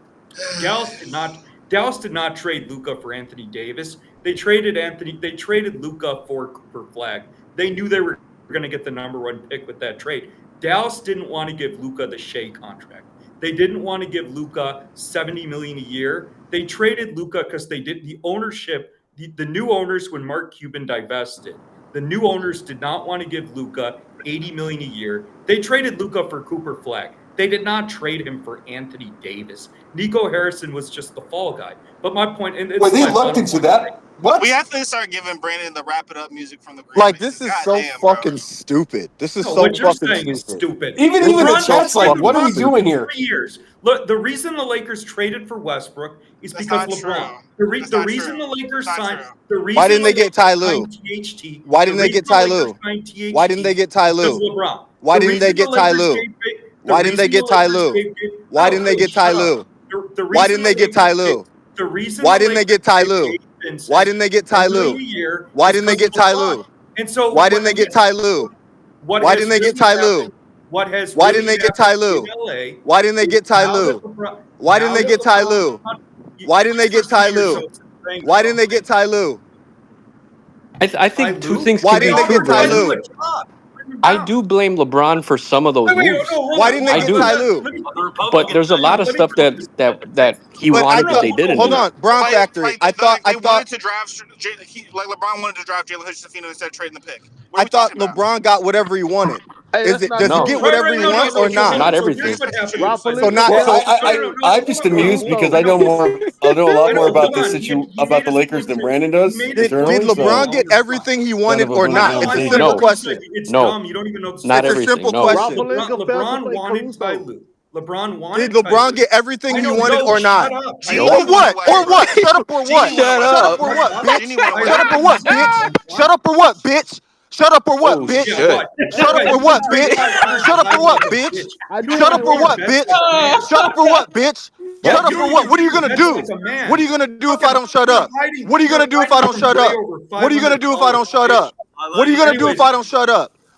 Dallas did not trade Luka for Anthony Davis. They traded Luka for Cooper Flagg. They knew they were going to get the number one pick with that trade. Dallas didn't want to give Luka the Shea contract. They didn't want to give Luka $70 million a year. They traded Luka because they did the ownership. The new owners, when Mark Cuban divested, the new owners did not want to give Luka $80 million a year. They traded Luka for Cooper Flagg. They did not trade him for Anthony Davis. Nico Harrison was just the fall guy. But my point, and it's Were they my looked final into point. that? What? We have to start giving Brandon the wrap it up music from the Grammys. Like this is so Goddamn, bro. fucking stupid. This is No, so what you're fucking saying is stupid. Even the LeBron chat's traded like, what are we Westbrook doing for here? 3 years. Look, the reason the Lakers traded for Westbrook is That's because not LeBron. true. The reason the Lakers signed. The reason Why didn't they the get Ty Lakers Lue? signed THT. Why the didn't they reason get Ty the Lakers Lue? signed THT Why didn't they get Ty because Lue? LeBron. Why The didn't they reason get the Ty Lakers Lue? gave- the Why didn't they reason get the Ty Lakers Lue? gave- Why No, didn't they get shut Ty up. Lue? The Why reason didn't they the get Ty Lakers Lue? gave- The reason Why the didn't they Lakers get Ty gave Lue? Gabe Vincent Why didn't they get Ty $10 million Lue? a year Why is didn't they because get Ty LeBron. Lue? And so Why didn't they get Ty Lue? What Why has didn't they get really Ty Lue? happened- What has Why really didn't they get happened Ty Lue? in LA Why didn't they is get Ty now that Lue? LeBron- Why now didn't they that get Ty LeBron- Lue? Why didn't they get Listen Ty to Lue? yourself saying Why didn't they get Ty Lue? I think two things Why can be didn't they true, get Ty Brandon. Lue? I do blame LeBron for some of those moves. Why didn't they I get do. Ty Lue? But there's a lot of stuff that he But I wanted that thought, they didn't hold do. on, Braun Factory. I thought wanted to draft LeBron wanted to draft Jalen Hood-Schifino instead of trading the pick. I thought LeBron got whatever he wanted. Does he No. get whatever he wants or not? Not everything. So not. Well, I'm just amused because I know a lot more about this about the Lakers than Brandon does. Did internally, LeBron so- get everything he wanted Son of a or not? bitch. It's a No. simple question. It's No. dumb. You don't even know the Not It's a everything. simple No. question. LeBron wanted Ty Lue. LeBron wanted. Did LeBron get everything he wanted or not? Shut up. Or what? Or what? Shut up or what? Shut up or what, bitch? Shut up or what, bitch? Shut up or what, bitch? Shut up or what, bitch? Shut up or what, bitch? Shut up or what, bitch? Shut up or what, bitch? Shut up or what, bitch? Shut up or what? What are you gonna do? What are you gonna do if I don't shut up? What are you gonna do if I don't shut up? What are you gonna do if I don't shut up? What are you gonna do if I don't shut up?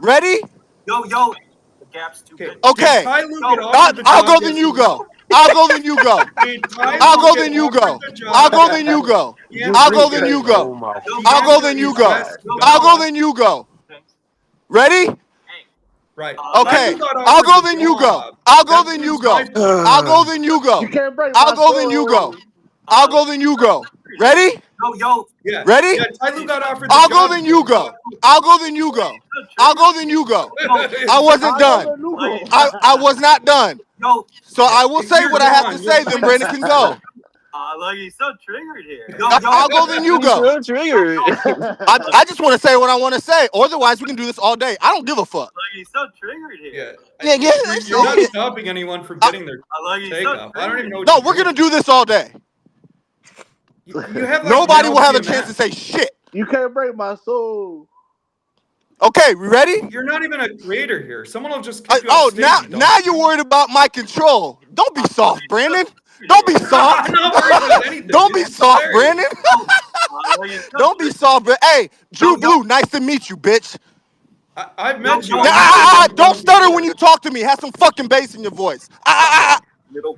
Ready? Yo, the gap's too big. Okay. Ty Lue get offered the I'll job, go then yes you or go. no? I'll go then you go. I'll go then you go. I'll go then you go. I'll go then you go. I'll go then you go. I'll go then you go. Ready? Right. Okay. I'll go then you go. I'll go then you go. I'll go then you go. You can't break I'll my go then you go. soul. I'll go then you go. Ready? Yeah. Ready? Yeah, Ty Lue got offered the I'll go job. then you go. I'll go then you go. I'll go then you go. I wasn't done. I was not done. So I will say what I have to say, then Brandon can go. Look, he's so triggered here. I'll go then you go. I just want to say what I want to say. Otherwise, we can do this all day. I don't give a fuck. Look, he's so triggered here. Yeah, You're not stopping anyone from getting their takeoff. I don't even know what No, you're we're doing. gonna do this all day. You have, like, Nobody will have a LTMS. chance to say shit. You can't break my soul. Okay, we ready? You're not even a creator here. Someone will just keep you Oh, on stage, now you don't. now you're worried about my control. Don't be soft, Brandon. Don't be soft. I'm not worried about anything. Don't be It's soft, hilarious. Brandon. Don't be soft, but hey, Drew Blue, nice to meet you, bitch. I've met you. Don't stutter when you talk to me. Have some fucking bass in your voice.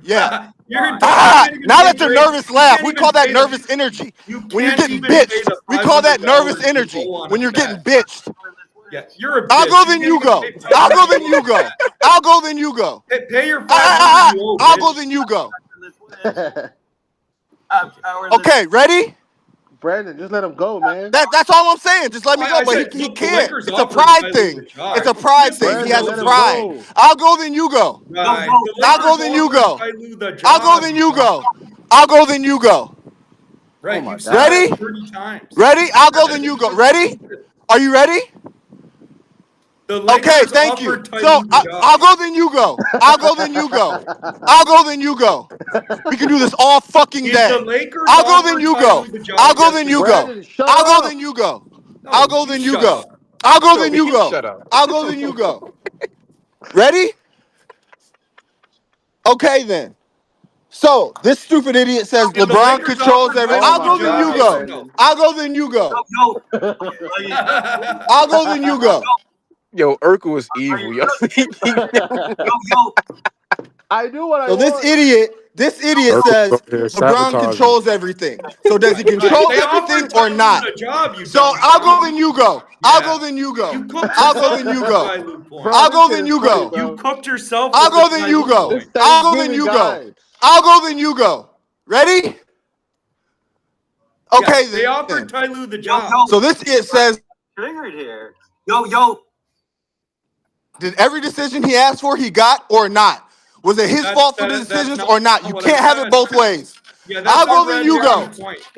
Yeah. You're Now that's a nervous laugh. We call that nervous energy. When you're getting bitched, we call that nervous energy. When you're getting bitched. Yeah, you're a bitch. I'll go then you go. I'll go then you go. I'll go then you go. Pay your $500. I'll go then you go. Okay, ready? Brandon, just let him go, man. That's all I'm saying. Just let me go. But he can't. It's a pride thing. It's a pride thing. He has a pride. I'll go then you go. I'll go then you go. I'll go then you go. I'll go then you go. Right. Ready? 30 times. Ready? I'll go then you go. Ready? Are you ready? Okay, thank you. So I'll go then you go. I'll go then you go. I'll go then you go. We can do this all fucking day. I'll go then you go. I'll go then you go. I'll go then you go. I'll go then you go. I'll go then you go. I'll go then you go. Ready? Okay then. So this stupid idiot says LeBron controls everything. I'll go then you go. I'll go then you go. I'll go then you go. Yo, Urkel is evil, yo. I do what I So want. this idiot says LeBron controls everything. So does he control everything or not? So I'll go then you go. I'll go then you go. I'll go then you go. I'll go then you go. You cooked yourself. I'll go then you go. I'll go then you go. I'll go then you go. Ready? Okay They then. offered Ty Lue the job. So this idiot says, Triggered here. Yo. did every decision he asked for he got or not? Was it his fault for the decisions or not? You can't have it both ways. I'll go then you go.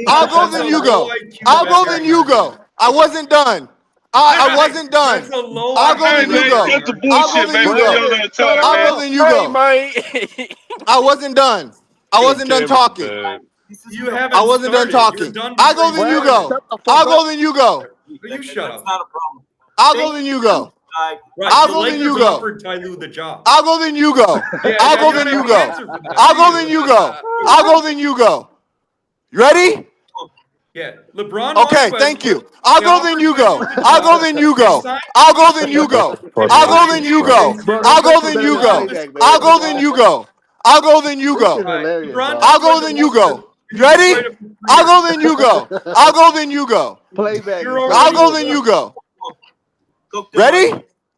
I'll go then you go. I'll go then you go. I wasn't done. I wasn't done. I'll go then you go. I'll go then you go. I'll go then you go. I wasn't done. I wasn't done talking. You haven't I wasn't done talking. I'll go then you go. I'll go then you go. You shut up. I'll go then you go. Right, I'll the go then Lakers you go. offered Ty Lue the job. I'll go then you go. I'll go then you go. I'll go then you go. I'll go then you go. You ready? Yeah, LeBron. Okay, thank you. I'll go then you go. I'll go then you go. I'll go then you go. I'll go then you go. I'll go then you go. I'll go then you go. I'll go then you go. I'll go then you go. You ready? I'll go then you go. I'll go then you go. Playback. I'll go then you go. Ready?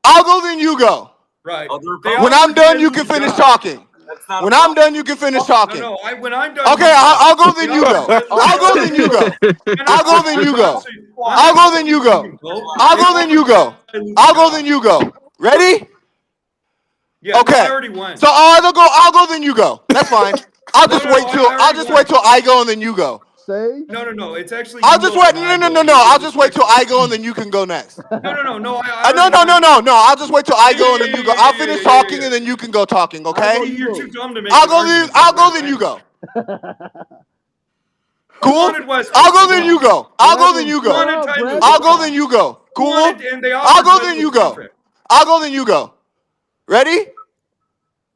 I'll go then you go. Right. When I'm done, you can finish talking. When I'm done, you can finish talking. No, when I'm done. Okay, I'll go then you go. I'll go then you go. I'll go then you go. I'll go then you go. I'll go then you go. I'll go then you go. Ready? Yeah, Okay. I already went. So I'll go then you go. That's fine. I'll just wait till I go and then you go. No. It's actually. I'll just wait. No. I'll just wait till I go and then you can go next. No. No. I'll just wait till I go and then you go. I'll finish talking and then you can go talking. Okay? You're too dumb to make. I'll go then you go. Cool. I'll go then you go. I'll go then you go. I'll go then you go. Cool. I'll go then you go. I'll go then you go. Ready?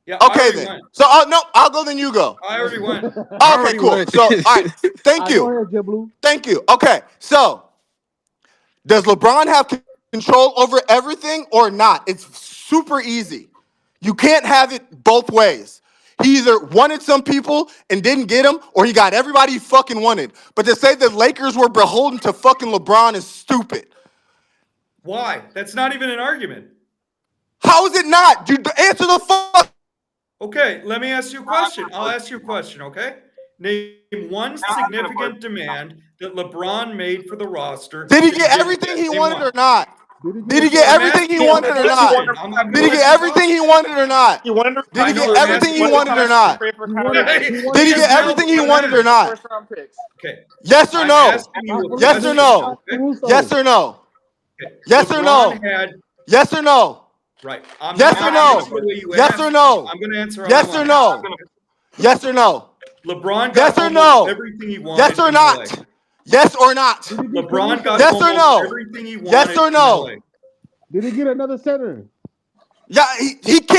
Yeah, I Okay already then. went. So no, I'll go then you go. I already went. Okay, cool. So all right. Thank you. Thank you. Okay. So does LeBron have control over everything or not? It's super easy. You can't have it both ways. He either wanted some people and didn't get them, or he got everybody he fucking wanted. But to say the Lakers were beholden to fucking LeBron is stupid. Why? That's not even an argument. How is it not? Dude, answer the fuck. Okay, let me ask you a question. I'll ask you a question, okay? Name one significant demand that LeBron made for the roster. Did he get everything he wanted or not? Did he get everything he wanted or not? Did he get everything he wanted or not? Did he get everything he wanted or not? Did he get everything he wanted or not? Okay. Yes or no? Yes or no? Yes or no? Yes or no? Yes or no? Right. Yes or no? Yes or no? I'm going to answer. Yes or no? Yes or no? LeBron got yes or no? everything he wanted. Yes or not? Yes or not? LeBron got yes or no? everything he wanted. Yes or no? Did he get another center? Yeah, he can't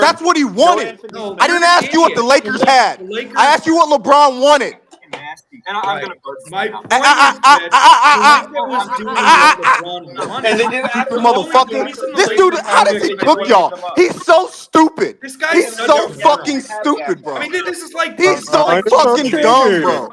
Lakers. That's what he wanted. No, I didn't you're an ask you what the idiot. Lakers The had. Lakers- I asked you what LeBron wanted. Nasty. And I'm gonna burp My you now. point is that Pelinka was doing what LeBron wanted. And they didn't The stupid only motherfucker. reason the This dude, Lakers how does won he is cook y'all? He's so stupid. This guy's He's such so a fucking stupid, bro. I mean, this is like He's so fucking dumb, bro.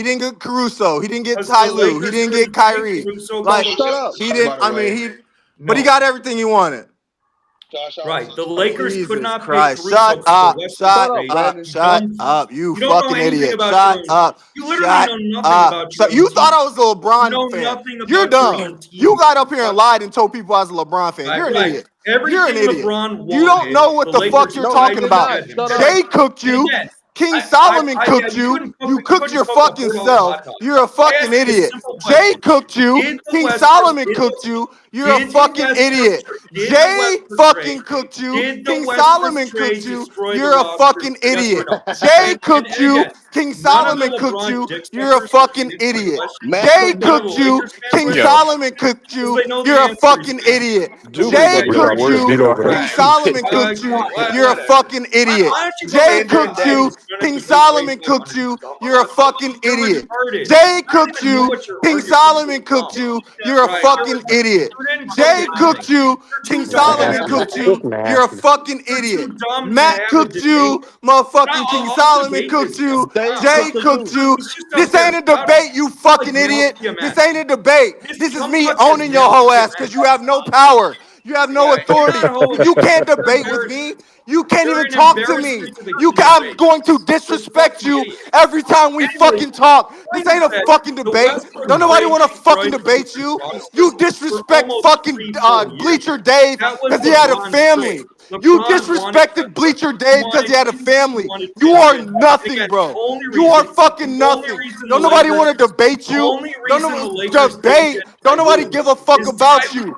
He didn't get Caruso. He didn't get Because Ty the Lue. He Lakers didn't couldn't get pay Kyrie. Caruso Like because Shut up. he didn't. By I the mean, way, but he no. got everything he wanted. Josh Right. Allen's The a Lakers Jesus could not Christ! pay Caruso Shut because of up! Westbrook Shut up, trade. up! Brandon. Shut Dumb. up! You You don't know fucking anything idiot! about Shut your own. up! You literally Shut know nothing up! about So your own you team. thought I was a You LeBron know fan? nothing You're about your dumb. own team. You got up here and lied and told people I was a LeBron fan. You're an Right. idiot. You're an Everything idiot. LeBron wanted, You don't know what the the fuck Lakers you're No, he talking did about. not. provided him. Shut up. Jay cooked And you. again, King Solomon cooked you. You cooked your fucking self. You're a fucking idiot. Jay cooked you. King Solomon cooked you. You're a fucking idiot. Jay fucking cooked you. King Solomon cooked you. You're a fucking idiot. Jay cooked you. King Solomon cooked you. You're a fucking idiot. Jay cooked you. King Solomon cooked you. You're a fucking idiot. Jay cooked you. King Solomon cooked you. You're a fucking idiot. Jay cooked you. King Solomon cooked you. You're a fucking idiot. Jay cooked you. King Solomon cooked you. You're a fucking idiot. Jay cooked you. King Solomon cooked you. You're a fucking idiot. Matt cooked you. Motherfucking King Solomon cooked you. Jay cooked you. This ain't a debate, you fucking idiot. This ain't a debate. This is me owning your whole ass because you have no power. You have no authority. You can't debate with me. You can't even talk to me. I'm going to disrespect you every time we fucking talk. This ain't a fucking debate. Don't nobody want to fucking debate you. You disrespect fucking Bleacher Dave because he had a family. You disrespected Bleacher Dave because he had a family. You are nothing, bro. You are fucking nothing. Don't nobody want to debate you. Don't nobody give a fuck about you.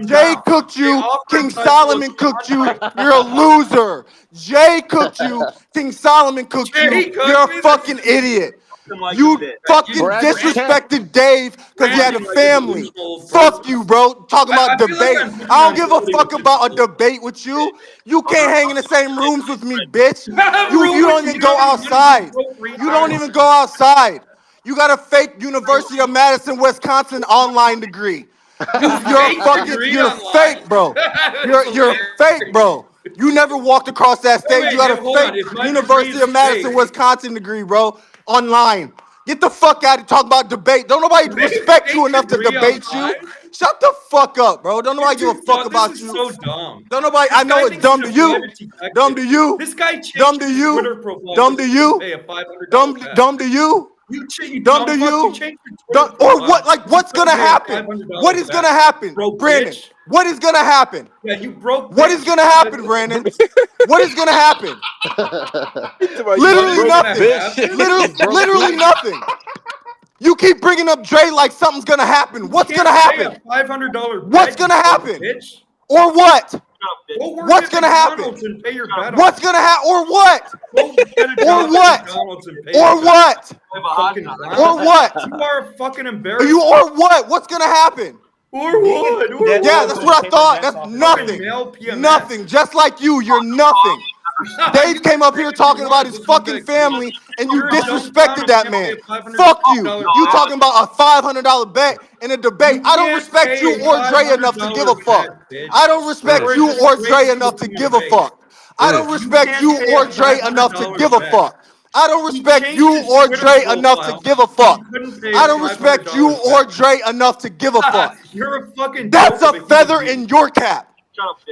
Jay cooked you. King Solomon cooked you. You're a loser. Jay cooked you. King Solomon cooked you. You're a fucking idiot. You fucking disrespected Dave because he had a family. Fuck you, bro. Talking about debate. I don't give a fuck about a debate with you. You can't hang in the same rooms with me, bitch. You don't even go outside. You don't even go outside. You got a fake University of Madison, Wisconsin online degree. You're fake, bro. You're fake, bro. You never walked across that stage. You got a fake University of Madison, Wisconsin degree, bro. Online. Get the fuck out of talk about debate. Don't nobody respect you enough to debate you. Shut the fuck up, bro. Don't nobody give a fuck about you. So dumb. Don't nobody. I know it's dumb to you. Dumb to you. This guy changed dumb to his you. Twitter profile Dumb to you. Dumb to you. Dumb to you. Or what? Like, what's gonna happen? What is gonna happen, Brandon? What is gonna happen? Yeah, you broke. What is gonna happen, Brandon? What is gonna happen? Literally nothing. Literally nothing. You keep bringing up Dre like something's gonna happen. What's gonna happen? $500. What's gonna happen? Or what? What's gonna happen? What's gonna happen? Or what? Or what? Or what? Or what? You are a fucking embarrassment. You or what? What's gonna happen? Or what? Yeah, that's what I thought. That's nothing. Nothing. Just like you, you're nothing. Dave came up here talking about his fucking family, and you disrespected that man. Fuck you. You talking about a $500 bet in a debate. I don't respect you or Dre enough to give a fuck. I don't respect you or Dre enough to give a fuck. I don't respect you or Dre enough to give a fuck. I don't respect you or Dre enough to give a fuck. I don't respect you or Dre enough to give a fuck. You're a fucking. That's a feather in your cap.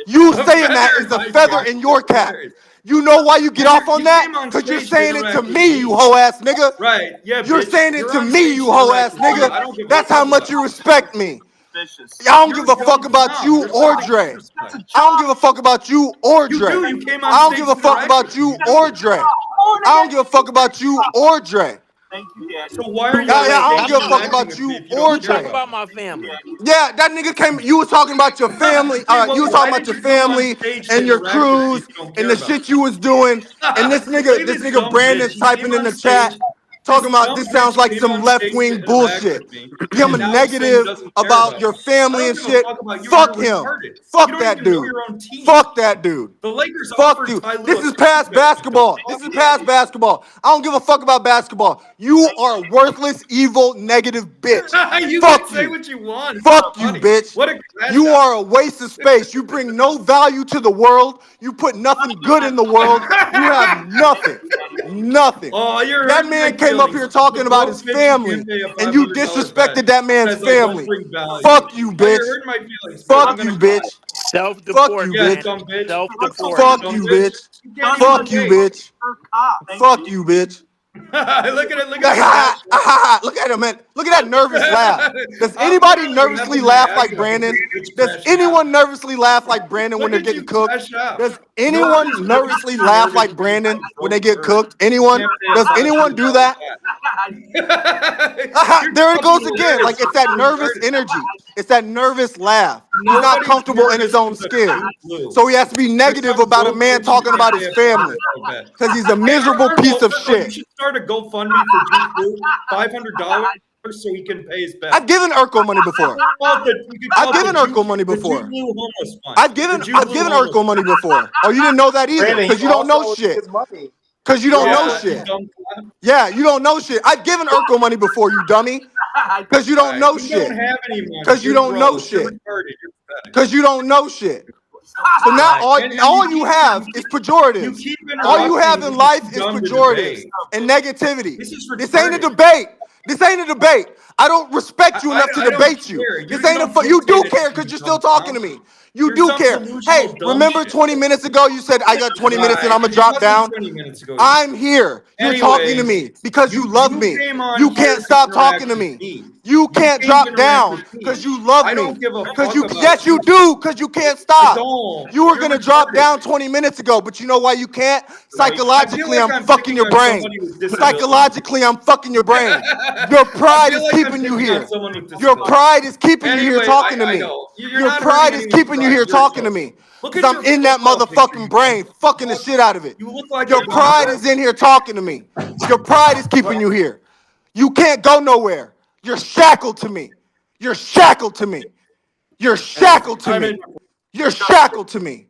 You saying that is a feather in your cap. You know why you get off on that? Because you're saying it to me, you hoe ass nigga. Right. Yeah. You're saying it to me, you hoe ass nigga. That's how much you respect me. I don't give a fuck about you or Dre. I don't give a fuck about you or Dre. I don't give a fuck about you or Dre. I don't give a fuck about you or Dre. Thank you, Dad. So why are you? I don't give a fuck about you or Dre. Talk about my family. Yeah, that nigga came. You was talking about your family. You was talking about your family and your cruise and the shit you was doing. And this nigga Brandon's typing in the chat. Talking about this sounds like some left-wing bullshit. Him a negative about your family and shit. Fuck him. Fuck that dude. Fuck that dude. The Lakers. Fuck you. This is past basketball. This is past basketball. I don't give a fuck about basketball. You are a worthless, evil, negative bitch. Fuck say what you want. Fuck you, bitch. You are a waste of space. You bring no value to the world. You put nothing good in the world. You have nothing. Nothing. Oh, you're that man came up here talking about his family, and you disrespected that man's family. Fuck you, bitch. Fuck you, bitch. Self-deport, bitch. Self-deport. Fuck you, bitch. Fuck you, bitch. Fuck you, bitch. Look at it. Look Like, look at him, man. Look at that nervous laugh. Does anybody nervously laugh like Brandon? Does anyone nervously laugh like Brandon when they're getting cooked? Does anyone nervously laugh like Brandon when they get cooked? Anyone? Does anyone do that? There it goes again. Like, it's that nervous energy. It's that nervous laugh. He's not comfortable in his own skin. So he has to be negative about a man talking about his family. Because he's a miserable piece of You shit. should start a GoFundMe for Duke Blue, $500 so he can pay his bet. I've given Urkel money before. I've given Urkel money before. I've given Urkel money before. Oh, you didn't know that either? Because you don't know shit. Because you don't know shit. Yeah, you don't know shit. I've given Urkel money before, you dummy. Because you don't know shit. Because you don't know shit. Because you don't know shit. So now all you have is pejoratives. All you have in life is pejoratives and negativity. This ain't a debate. This ain't a debate. I don't respect you enough to debate you. This ain't a. You do care because you're still talking to me. You do care. Hey, remember 20 minutes ago you said I got 20 minutes and I'm gonna drop down? I'm here. You're talking to me because you love me. You can't stop talking to me. You can't drop down because you love me. Because you, yes, you do. Because you can't stop. You were gonna drop down 20 minutes ago, but you know why you can't? Psychologically, I'm fucking your brain. Psychologically, I'm fucking your brain. Your pride is keeping you here. Your pride is keeping you here talking to me. Your pride is keeping you here talking to me. Because I'm in that motherfucking brain, fucking the shit out of it. Your pride is in here talking to me. Your pride is keeping you here. You can't go nowhere. You're shackled to me. You're shackled to me. You're shackled to me. You're shackled to me.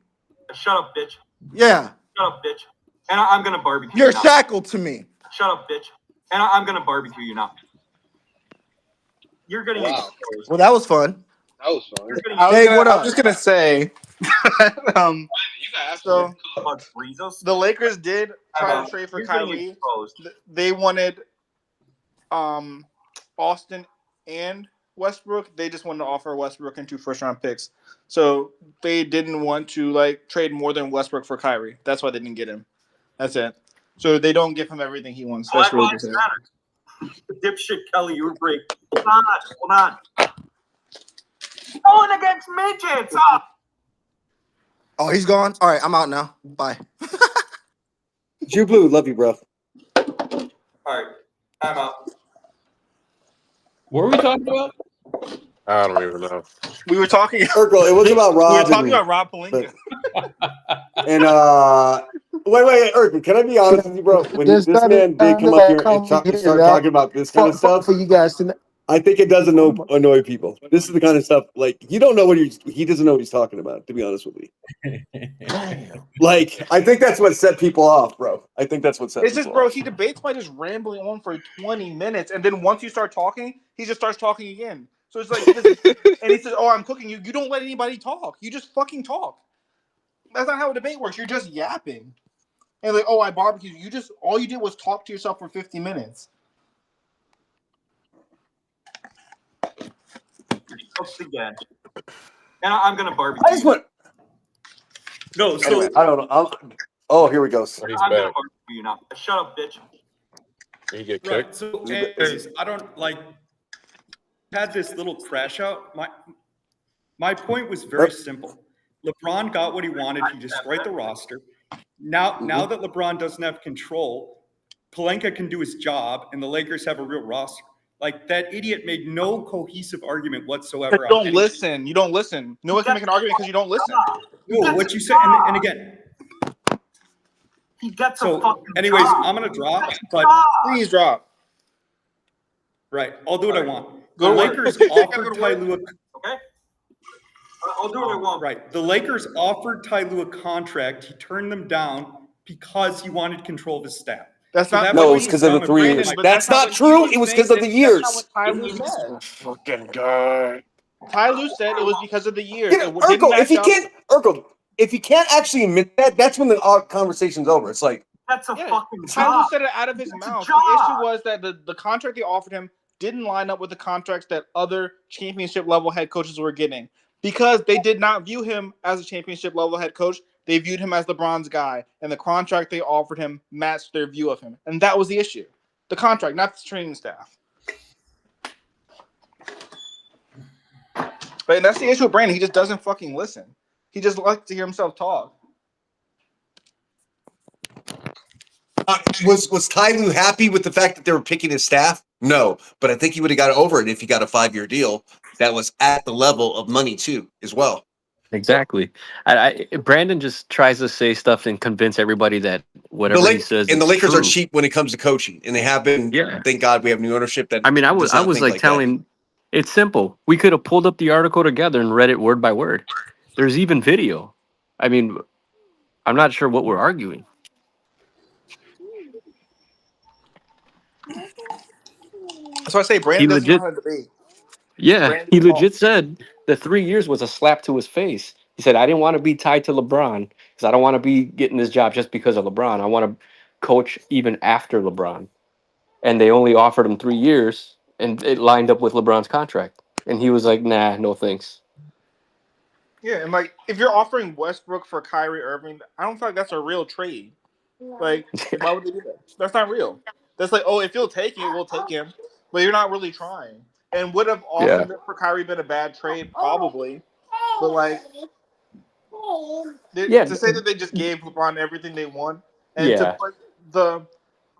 Shut up, bitch. Yeah. Shut up, bitch. And I'm gonna barbecue. You're you now. shackled to me. Shut up, bitch. And I'm gonna barbecue you now. You're getting exposed. Well, that was fun. That was fun. Hey, what up? I'm just gonna say, so the Lakers did try to trade for Kyrie. They wanted Austin and Westbrook. They just wanted to offer Westbrook and 2 first-round picks. So they didn't want to trade more than Westbrook for Kyrie. That's why they didn't get him. That's it. So they don't give him everything he wants. That's really good. Dipshit Kelly, you were great. Hold on. Going against midgets. Oh, he's gone? All right, I'm out now. Bye. Drew Blue, love you, bro. All right, I'm out. What were we talking about? I don't even know. We were talking. Urkel, it was about Rob. We were talking about Rob Pelinka. And wait, Urkel, can I be honest with you, bro? When this man did come up here and start talking about this kind of stuff, for you guys tonight. I think it does annoy people. This is the kind of stuff you don't know he doesn't know what he's talking about. To be honest with you, I think that's what set people off, bro. I think that's what set. It's just, bro. He debates by just rambling on for 20 minutes, and then once you start talking, he just starts talking again. So it's and he says, "Oh, I'm cooking you." You don't let anybody talk. You just fucking talk. That's not how a debate works. You're just yapping, and "Oh, I barbecued." You just all you did was talk to yourself for 50 minutes. Again. And I'm gonna barbecue. I just want. No, so anyway, I don't know. Here we go. I'm gonna barbecue you now. Shut up, bitch. You get right, kicked. so anyways, I don't had this little crash out. My point was very simple. LeBron got what he wanted. He destroyed the roster. Now that LeBron doesn't have control, Pelinka can do his job, and the Lakers have a real roster. That idiot made no cohesive argument whatsoever. You don't listen. You don't listen. No one can make an argument because you don't listen. No, what you said, and again. He gets anyways, I'm gonna drop, but please drop. Right, I'll do what I want. The Lakers offered Ty Lue. Okay. I'll do what I want. Right. The Lakers offered Ty Lue a contract. He turned them down because he wanted control of his staff. That's not. No, it was because of the 3 years. That's not true. It was because of the years. That's not what Ty Lue said. Fucking God. Ty Lue said it was because of the years. Urkel, if you can't actually admit that, that's when the conversation's over. It's like that's a fucking Ty Lue job. said it out of his mouth. The issue was that the contract they offered him didn't line up with the contracts that other championship level head coaches were getting because they did not view him as a championship level head coach. They viewed him as LeBron's guy, and the contract they offered him matched their view of him. And that was the issue. The contract, not the training staff. But that's the issue with Brandon. He just doesn't fucking listen. He just likes to hear himself talk. Was Ty Lue happy with the fact that they were picking his staff? No, but I think he would have got over it if he got a 5-year deal that was at the level of money too, as well. Exactly. Brandon just tries to say stuff and convince everybody that whatever he says. And the is Lakers true. are cheap when it comes to coaching, and they have been. Yeah. Thank God we have new ownership. That I mean, I was does not like think that. telling. It's simple. We could have pulled up the article together and read it word by word. There's even video. I mean, I'm not sure what we're arguing. That's why I say Brandon doesn't know how to debate. Yeah, Brandon he talks. legit said the 3 years was a slap to his face. He said, I didn't want to be tied to LeBron because I don't want to be getting this job just because of LeBron. I want to coach even after LeBron. And they only offered him 3 years, and it lined up with LeBron's contract. And he was like, nah, no thanks. Yeah, and like if you're offering Westbrook for Kyrie Irving, I don't feel like that's a real trade. Like, why would they do that? That's not real. That's like, oh, if you'll take it, we'll take him. But you're not really trying. And would have offering it for Kyrie been a bad trade? Probably. But like, to say that they just gave LeBron everything they want, and to put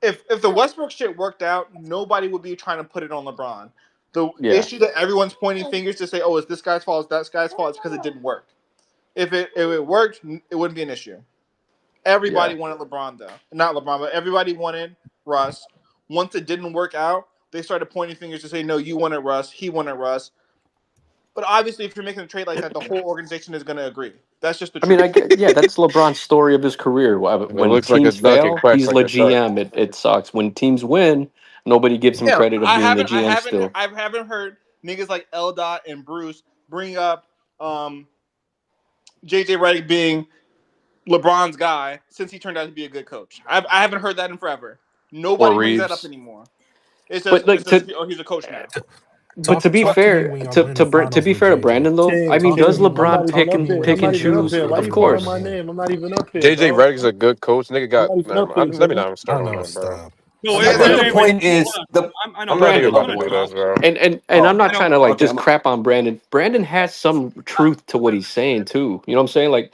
if the Westbrook shit worked out, nobody would be trying to put it on LeBron. The issue that everyone's pointing fingers to say, oh, it's this guy's fault, it's that guy's fault, it's because it didn't work. If it worked, it wouldn't be an issue. Everybody wanted LeBron, though. Not LeBron, but everybody wanted Russ. Once it didn't work out, they started pointing fingers to say, no, you wanted Russ, he wanted Russ. But obviously, if you're making a trade like that, the whole organization is going to agree. That's just the truth. I mean, that's LeBron's story of his career. When looks like teams a duck and fail, quacks he's like the a shark. GM. It sucks. When teams win, nobody gives him credit of being the GM still. I haven't heard niggas like L-Dot and Bruce bring up JJ Redick being LeBron's guy since he turned out to be a good coach. I haven't heard that in forever. Nobody brings that up anymore. It's just, oh, he's a coach now. But to be fair, to be fair to Brandon though, I mean, does LeBron pick and choose? Of course. I'm not even up here. JJ Redick's a good coach. Nigga got. Let me not even start on that, bro. The point is, I'm not even about to do this, bro. And I'm not trying to like just crap on Brandon. Brandon has some truth to what he's saying too. You know what I'm saying? Like,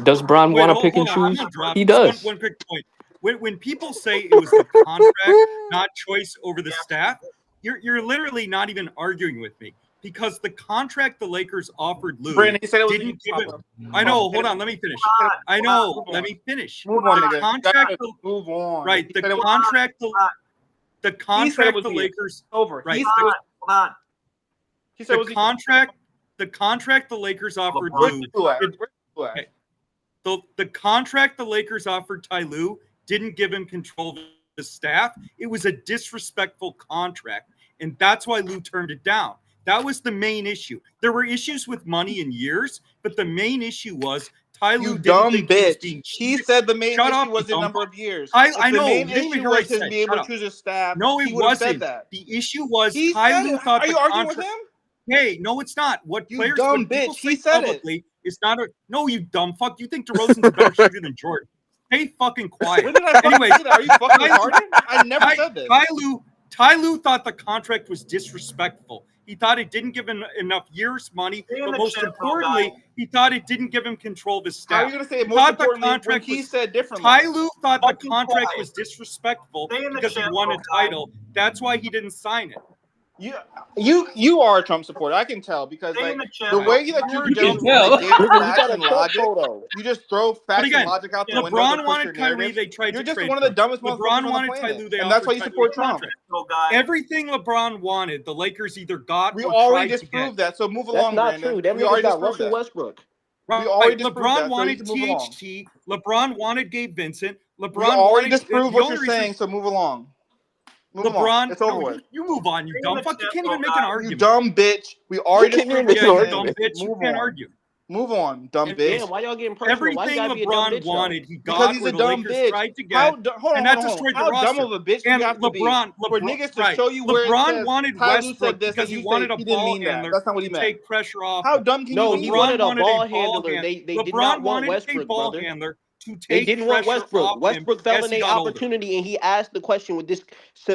does Bron want to pick and choose? He does. One quick point. When people say it was the contract, not choice over the staff, you're literally not even arguing with me because the contract the Lakers offered Lou Brandon, he said it was didn't give it. I know. Hold on. Let me finish. I know. Let me finish. Move on, the contract. Move on. Right. The contract. The contract. The Lakers. Over. Right. He said the contract. The contract the Lakers offered Lou. Okay. The contract the Lakers offered Ty Lue didn't give him control of the staff. It was a disrespectful contract, and that's why Lue turned it down. That was the main issue. There were issues with money and years, but the main issue was Ty Lue dumb bitch. He said the main issue was the number of years. I know. The main issue was his being able to choose his staff. No, it wasn't. The issue was Ty Lue thought. Are you arguing with him? Hey, no, it's not. What you players? Dumb bitch. He said publicly, it. It's not a. No, you dumb fuck. You think DeRozan's a better shooter than Jordan? Stay fucking quiet. When did I Anyways, say that? Are you fucking retarded? I never said this. Ty Lue thought the contract was disrespectful. He thought it didn't give him enough years money, but most importantly, he thought it didn't give him control of his staff. How are you going to say it most importantly when he said differently? Ty Lue thought the contract was disrespectful because he won a title. That's why he didn't sign it. You are a Trump supporter. I can tell because like, the way that you you just throw facts and logic out the window. LeBron wanted Kyrie. They tried to trade. You're just one of the dumbest LeBron wanted Ty Lue. And that's why you support Trump. Everything LeBron wanted, the Lakers either got. We already disproved that. So move along. That's not true. We already got Russell Westbrook. Right. LeBron wanted THT. LeBron wanted Gabe Vincent. LeBron already disproved what you're saying. So move along. LeBron, it's over with. You move on, you dumb fuck. You can't even make an argument. You dumb bitch. We already disproved it. You dumb bitch. You can't argue. Move on, dumb And bitch. Damn, why y'all getting personal? Why you everything gotta be a dumb LeBron bitch? though? wanted, he Because got he's where a the dumb Lakers bitch. tried to How get, hold and on, that hold on. destroyed the How roster. dumb of a bitch do And you have to be for niggas to right. show you where it LeBron says wanted Ty Lue said Westbrook this because and he you wanted say a he didn't ball mean that. handler That's not what he to meant. take pressure off How him. dumb can No, you he be? wanted a ball handler. handler. They did LeBron not want wanted a Westbrook, ball brother. handler to They take didn't want pressure Westbrook. off him Westbrook fell as in he a got older. opportunity and he asked the question, would this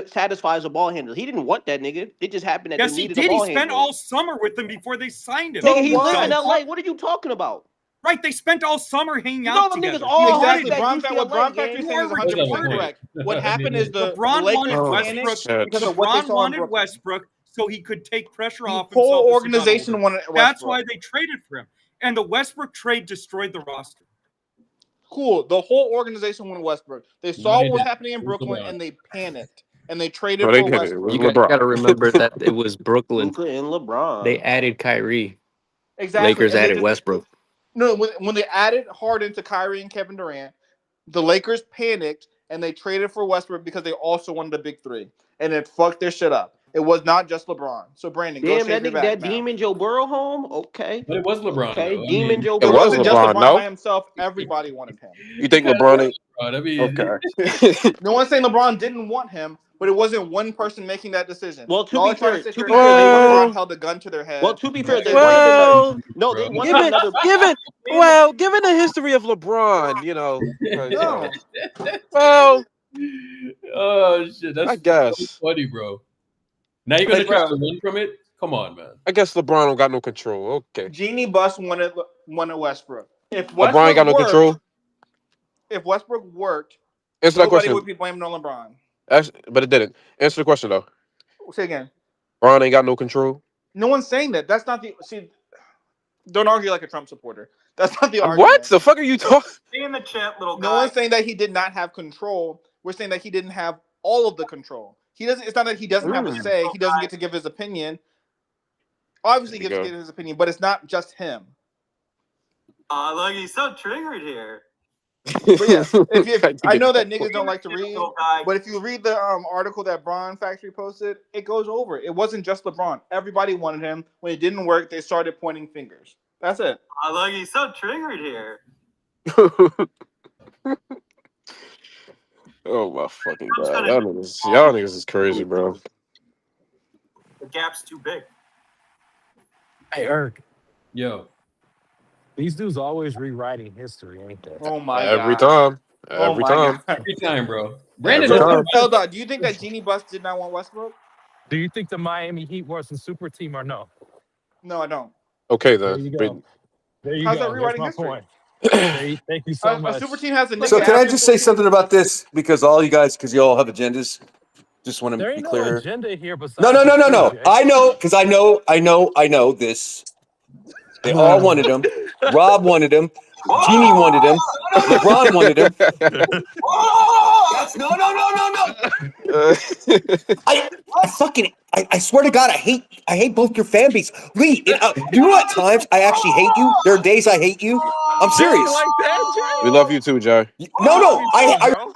satisfies a ball handler? He didn't want that nigga. It just happened that Yes, they he needed a did. He ball spent handler. all summer with them before they signed him. Nigga, he what? live in Dumb LA. fuck. What are you talking about? Right, they spent all summer hanging You know out them niggas together. all Exactly. respect What UCLA, Bron gang. Factory You saying is are 100% retarded. correct. What happened is the LeBron Lakers wanted panicked Westbrook because of what they LeBron saw in wanted Brooklyn. Westbrook so he could take pressure The off whole himself as he got organization older. wanted That's Westbrook. why they traded for him. And the Westbrook trade destroyed the roster. Cool. The whole organization wanted Westbrook. They No, saw they what was didn't. happening in It was Brooklyn LeBron. and they panicked and they traded No, they for did it. It was Westbrook. You got to LeBron. remember that it was Brooklyn. Luka and They LeBron. added Kyrie. Exactly. Lakers And they added just Westbrook. no when they added Harden to Kyrie and Kevin Durant, the Lakers panicked and they traded for Westbrook because they also wanted a big three. And it fucked their shit up. It was not just LeBron. So Brandon, go Damn, shave that your nigga, back that now. demon Joe Burrow home? Okay. But it was LeBron, Okay, though. I demon mean, Joe It Burrow. wasn't just LeBron, LeBron no? by himself. Everybody wanted him. You think LeBron ain't LeBron, I mean, okay? No one's saying LeBron didn't want him, but it wasn't one person making that decision. Well, to Y'all be are trying fair, to sit to here be and fair, act they like wanted. LeBron held a gun to their head. Well, to be fair, they It wasn't wanted another. Well, No, they bro. wanted given another. given the history of LeBron, No. well, Oh shit, that's I guess. funny, bro. Now you're gonna Like, try to run from it? Come on, man. I guess LeBron don't got no control. Okay, Jeannie Buss wanted Westbrook. If LeBron ain't Westbrook got no worked, control. if Westbrook worked, Answer that nobody question. would be blaming on LeBron. Actually, but it didn't. Answer the question though. Say again. LeBron ain't got no control. No one's saying that. That's not the see. Don't argue like a Trump supporter. That's not the argument. What the fuck are you talking? Stay in the chat, little No guy. one's saying that he did not have control. We're saying that he didn't have all of the control. He doesn't. It's not that he doesn't have a say. He doesn't get to give his opinion. Obviously, he There you gets to give his opinion, but it's not just him. Oh, look, he's so triggered here. But yeah, if I I know get that niggas don't like to read, Little guy. but if you read the article that Bron Factory posted, it goes over. It wasn't just LeBron. Everybody wanted him. When it didn't work, they started pointing fingers. That's it. Oh, look, he's so triggered here. Oh my fucking god! Y'all niggas is crazy, bro. The gap's too big. Hey, Eric, Yo, these dudes always rewriting history, ain't they? Oh my Every god. time, every my time. God. every time, bro. Brandon Every doesn't. time. Eldad, do you think that Jeannie Buss did not want Westbrook? Do you think the Miami Heat was a super team or no? No, I don't. Okay There then. you But- go. There you How's go. that That's rewriting my history? point. Thank you so A much. super team has a nigga So can I averaging just say 14 something about this? Because all you guys, because you all have agendas. Just want to There be ain't no clear here. agenda here besides No. the truth, Jay. I know, because I know this. They all wanted him. Rob wanted him. Jeannie wanted him. LeBron wanted him. Oh, that's no. I swear to God, I hate both your fan base. Lee, you know what times I actually hate you? There are days I hate you. I'm serious. Like that, Jay? we love you too, Jay. No, I Bro.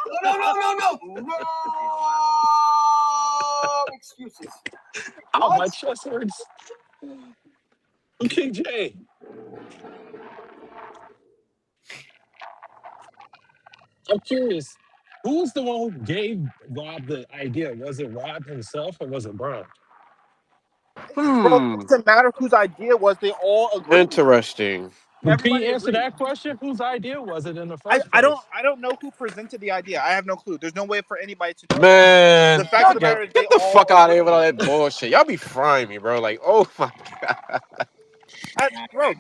No. Excuses. Oh, my chest hurts. King Jay. I'm curious. Who was the one who gave Rob the idea? Was it Rob himself or was it Bron? Bro, it doesn't matter whose idea was. They all agreed. Interesting. Can Everybody you answer agreed. that question? Whose idea was it in the first I place? don't know who presented the idea. I have no clue. There's no way for anybody to know. Man, The fact of the matter is get the fuck out of here with all that bullshit. Y'all be frying me, bro. Like, oh my god. Bro,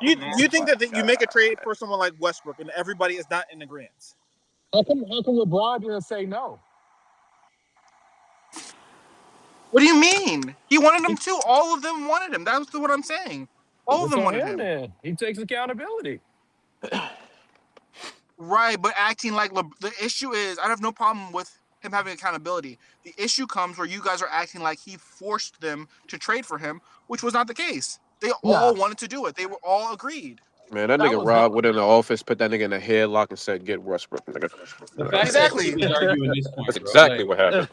you think that you make a trade for someone like Westbrook and everybody is not in agreement? How come LeBron didn't say no? What do you mean? He wanted him too. All of them wanted him. That's what I'm saying. All of It's them on wanted him him. then. He takes accountability. Right, but acting like the issue is, I have no problem with him having accountability. The issue comes where you guys are acting like he forced them to trade for him, which was not the case. They all wanted to do it. They were all agreed. Man, that nigga Rob went in the office, put that nigga in a headlock, and said, "Get Westbrook, nigga." Exactly. That's exactly what happened.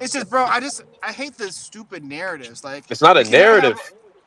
It's just, bro, I hate the stupid narratives. Like, It's not a you can't narrative.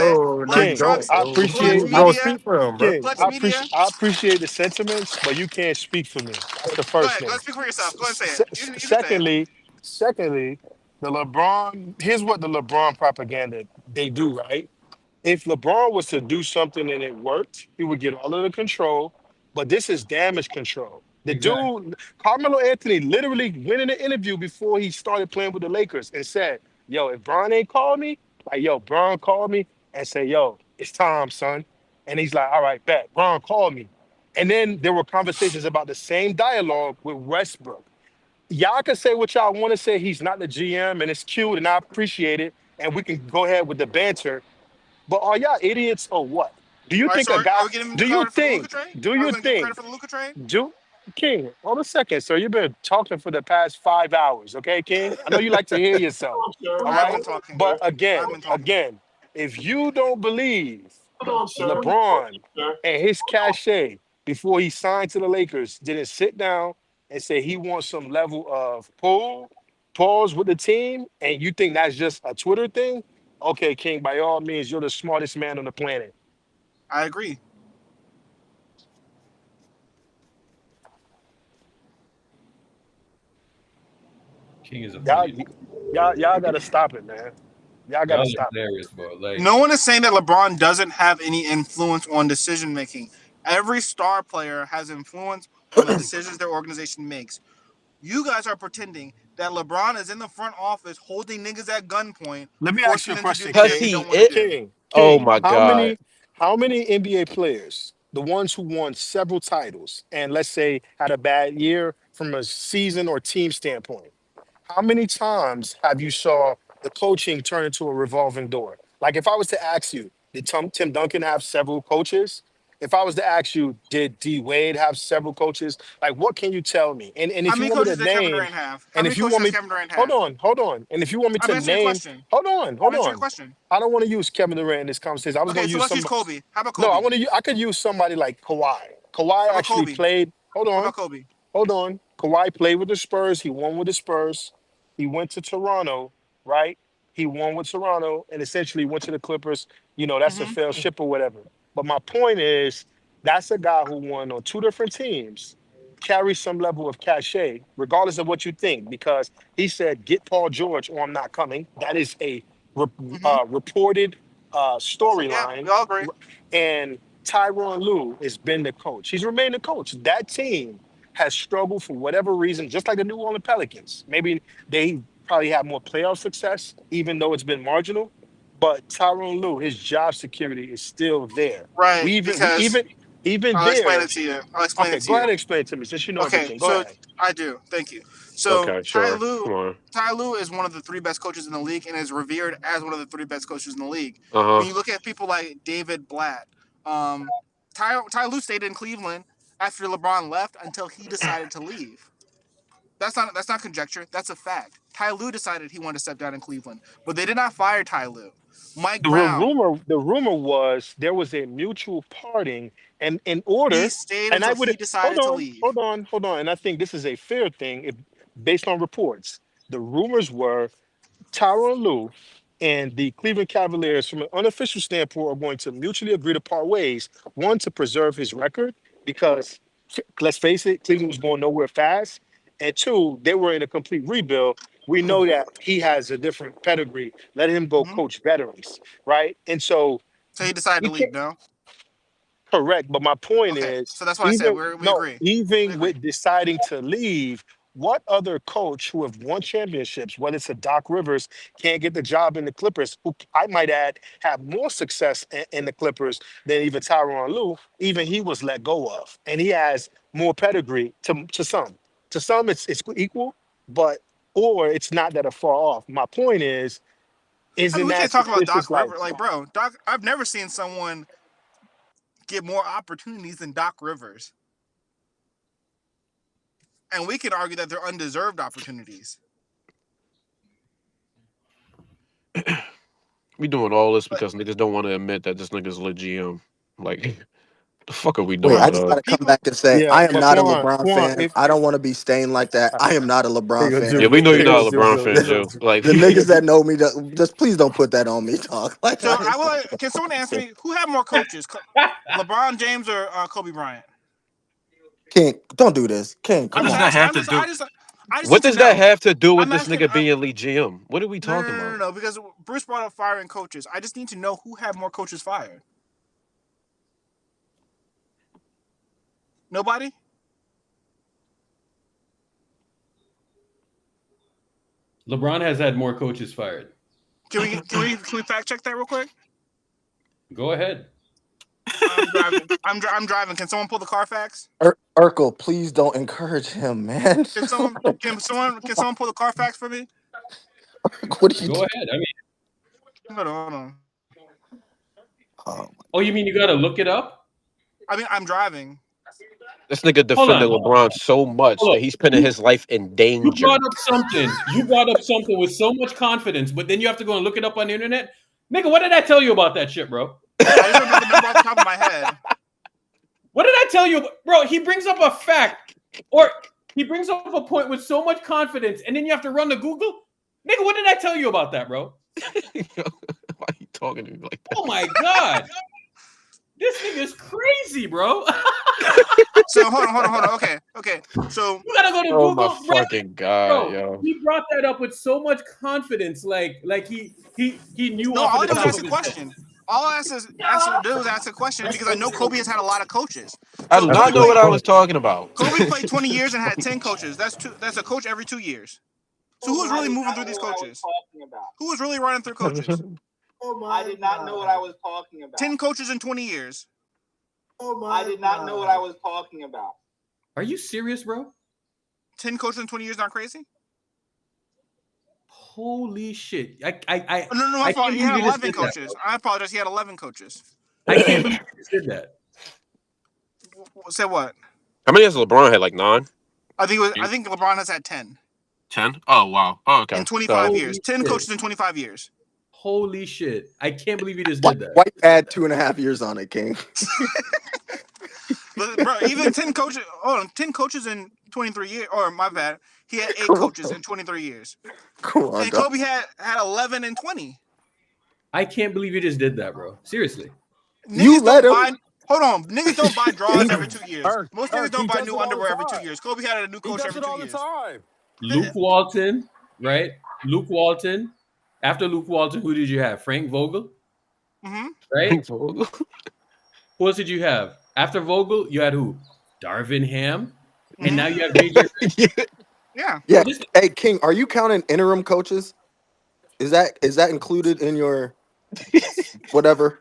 said. No, no, Mark you King, don't, Trump, I bro. Clutch appreciate Bro, Media, speak for him, bro. King, Clutch Media. I appreciate the sentiments, but you can't speak for me. That's the Go first ahead. Go thing. ahead. Speak for yourself. Go ahead and say it. You can say it. Secondly, the LeBron. Here's what the LeBron propaganda they do, right? If LeBron was to do something and it worked, he would get all of the control. But this is damage control. The Exactly. dude, Carmelo Anthony, literally went in an interview before he started playing with the Lakers and said, "Yo, if Bron ain't called me, like yo, Bron called me and say, yo, it's time, son." And he's like, "All right, bet. Bron called me." And then there were conversations about the same dialogue with Westbrook. y'all can say what y'all want to say. He's not the GM, and it's cute, and I appreciate it. And we can go ahead with the banter. But are y'all idiots or what? Do you All right, think so a guy? are we giving him Do you credit for the Luka think? trade? Do Are we you going to give him credit think? for the Luka trade? Do King? Hold a second, sir. You've been talking for the past 5 hours, okay, King? I know you like to hear yourself. All I've right. been talking. But I've been talking. again, if you don't believe LeBron and his cachet before he signed to the Lakers didn't sit down and say he wants some level of pause with the team, and you think that's just a Twitter thing, okay, King, by all means, you're the smartest man on the planet. I agree. King is a Y'all, funny. y'all gotta stop it, man. Y'all Y'all gotta are stop it. hilarious, bro. Like, No one is saying that LeBron doesn't have any influence on decision making. Every star player has influence on the decisions their organization makes. You guys are pretending that LeBron is in the front office holding niggas at gunpoint, Let me ask you forcing a them to do question, things Because they King. he don't want to it. do. King, Oh King, my God. how many NBA players, the ones who won several titles, and let's say had a bad year from a season or team standpoint, how many times have you saw the coaching turn into a revolving door? Like if I was to ask you, did Tim Duncan have several coaches? If I was to ask you, did D Wade have several coaches? Like what can you tell me? And How if you many want me to coaches did Kevin name, Durant have? How and many if you coaches want does me, Kevin Durant have? hold on. And if you want me I'm to answering your name, question. hold I'm answering your on. question. I don't want to use Kevin Durant in this conversation. I was going Okay, to so use let's use some. Kobe. How about No, Kobe? I could use somebody like Kawhi. Kawhi How about actually Kobe? played. What about Kobe? Hold on. Kawhi played with the Spurs. He won with the Spurs. He went to Toronto, right? He won with Toronto and essentially went to the Clippers. You know, that's a Mm-hmm. failed ship or whatever. But my point is, that's a guy who won on two different teams, carries some level of cachet, regardless of what you think, because he said, get Paul George or I'm not coming. That is a Mm-hmm. reported Yeah, storyline. we all agree. And Tyronn Lue has been the coach. He's remained the coach. That team has struggled for whatever reason, just like the New Orleans Pelicans. Maybe they probably have more playoff success, even though it's been marginal. But Tyronn Lue, his job security is still there. Right, because Even I'll explain there. it to you. I'll explain Okay, it to go ahead you. and explain it to me since you know Okay, everything. Go so ahead. I do. Thank you. So Okay, sure. Come on. Ty Lue is one of the three best coaches in the league and is revered as one of the three best coaches in the league. Uh When huh. you look at people like David Blatt, Ty Lue stayed in Cleveland after LeBron left until he decided to leave. That's not conjecture. That's a fact. Ty Lue decided he wanted to step down in Cleveland, but they did not fire Ty Lue. Mike Brown, The rumor was there was a mutual parting, and in he order, stayed and I until would he decided to leave. hold on, and I think this is a fair thing based on reports. The rumors were Tyronn Lue and the Cleveland Cavaliers, from an unofficial standpoint, are going to mutually agree to part ways. One, to preserve his record, because let's face it, Cleveland was going nowhere fast. And two, they were in a complete rebuild. We know that he has a different pedigree. Let him go Mm-hmm. coach veterans, right? And so So he decided we to leave. can't. No. Correct, but my point Okay, is, so that's what I said. We agree. We even agree. with deciding to leave, what other coach who have won championships, whether it's a Doc Rivers, can't get the job in the Clippers, who I might add have more success in the Clippers than even Tyronn Lue, even he was let go of, and he has more pedigree to some. To some, it's equal, but or it's not that far off. My point is, I mean, isn't we can't that talk about suspicious? Doc Like, Rivers. Like, bro, Doc. I've never seen someone get more opportunities than Doc Rivers, and we can argue that they're undeserved opportunities. We doing all this But because niggas don't want to admit that this nigga's a GM. Like, the fuck are we Wait, doing, I bro, just dog? gotta come people. back and say yeah, I am but not a Quan, LeBron fan. if I don't want to be stained like that. I am not a he LeBron gonna fan. Yeah, do we it, know you're he not gonna a do LeBron it, fan, he The, gonna Joe. do Like, the niggas that know me, just please don't put that on me, dog. Like, So I will. Can someone answer me? Who had more coaches, LeBron James or Kobe Bryant? King, don't do this. King, What come does on. that have to do? I just what need to does that know. have to do with I'm this asking. nigga being lead GM? What are we talking about? No. Because Bruce brought up firing coaches. I just need to know who had more coaches fired. Nobody. LeBron has had more coaches fired. Can we fact check that real quick? Go ahead. I'm driving. Can someone pull the Carfax? Urkel, please don't encourage him, man. Can someone pull the Carfax for me? What are you Go doing? ahead. I mean, Hold on. oh, you mean you gotta look it up? I mean, I'm driving. This nigga defended LeBron so much Hold that on. he's putting his life in You danger. brought up something. You brought up something with so much confidence, but then you have to go and look it up on the internet. Nigga, what did I tell you about that shit, bro? I just don't know the number off the top of my head. What did I tell you, bro? He brings up a fact, or he brings up a point with so much confidence, and then you have to run to Google. Nigga, what did I tell you about that, bro? Why are you talking to me like that? Oh my god, this nigga's crazy, bro. So hold on. Okay. So you gotta go to Oh Google. my fucking god, Bro, yo. he brought that up with so much confidence, like he knew. No, off all of I the did was top ask of a his question. All I asked a question because I know Kobe has had a lot of coaches. I do not know what I was talking about. Kobe played 20 years and had 10 coaches. That's a coach every 2 years. So who's really moving through these coaches? Who was really running through coaches? I did not know what I was talking about. 10 coaches in 20 years. I did not know what I was talking about. Are you serious, bro? 10 coaches in 20 years, not crazy? Holy shit! No, I my fault. can't He had believe you just 11 did that, coaches. bro. I apologize. He had 11 coaches. I can't believe you just did that. Say what? How many has LeBron had? Like 9? I think LeBron has had 10 10? Oh wow. Oh, okay. in 25 Holy years. 10 shit. coaches in 25 years. Holy shit! I can't believe you just Why, did that. why add 2.5 years on it, King? But bro, even 10 coaches. Oh, 10 coaches in 23 years. Or my bad. He had 8 Come coaches on. in 23 years. Come on, And dog. Kobe had 11 and 20. I can't believe you just did that, bro. Seriously. You let him. Hold on, niggas don't buy drawers every 2 years. Most niggas he don't buy does new it all the underwear every 2 time. years. Kobe had a new He coach does every it 2 all the years. time. Luke Walton, right? Luke Walton. After Luke Walton, who did you have? Frank Vogel, Mm-hmm. right? Who else did you have? After Vogel, you had who? Darvin Ham. And now you have JJ. Yeah. Yeah. Hey, King, are you counting interim coaches? Is that included in your whatever?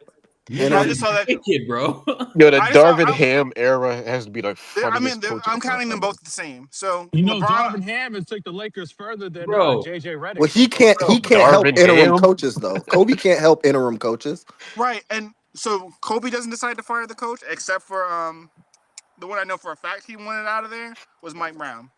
I just saw that. Kid, bro. Yo, the I just saw- Darvin Ham era has to be the funniest coach. I'm counting them both the same. So You know, LeBron, Darvin Ham has took the Lakers further than Bro. JJ Redick. Well, he can't help Darvin interim Ham? coaches though. Kobe can't help interim coaches. right? And so Kobe doesn't decide to fire the coach, except for the one I know for a fact he wanted out of there was Mike Brown.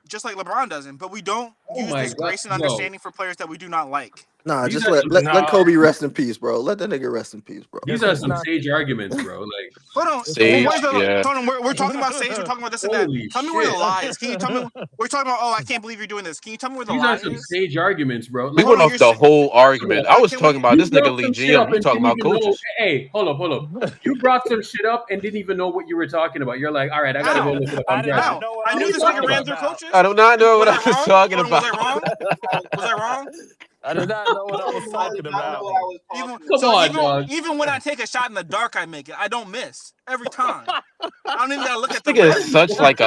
Just like LeBron doesn't, but we don't use my this God, grace and bro. understanding for players that we do not like. Nah, These just are let some- Kobe rest in peace, bro. Let that nigga rest in peace, bro. These are some sage arguments, bro. Like, Hold on, Sage, where's the, yeah. hold on, we're talking about Sage. We're talking about this and that. Holy Tell me where the shit. lie is. Can you tell me? We're talking about. Oh, I can't believe you're doing this. Can you tell me where the these lie are some is? sage arguments, bro. We Like, went on, off the you're whole argument. I was talking about you this nigga brought Lee some shit up GM. You and talking didn't about even know- coaches. Hey, hold up. You brought some shit up and didn't even know what you were talking about. You're like, all right, I gotta go look it up. I'm driving. How? I knew this nigga ran through coaches. I do not know what I was talking Hold on, about. Was I wrong? Was I wrong? I did not know what I was talking about. Even when I take a shot in the dark, I make it. I don't miss every time. I don't even gotta look at the Nigga rim. is such like a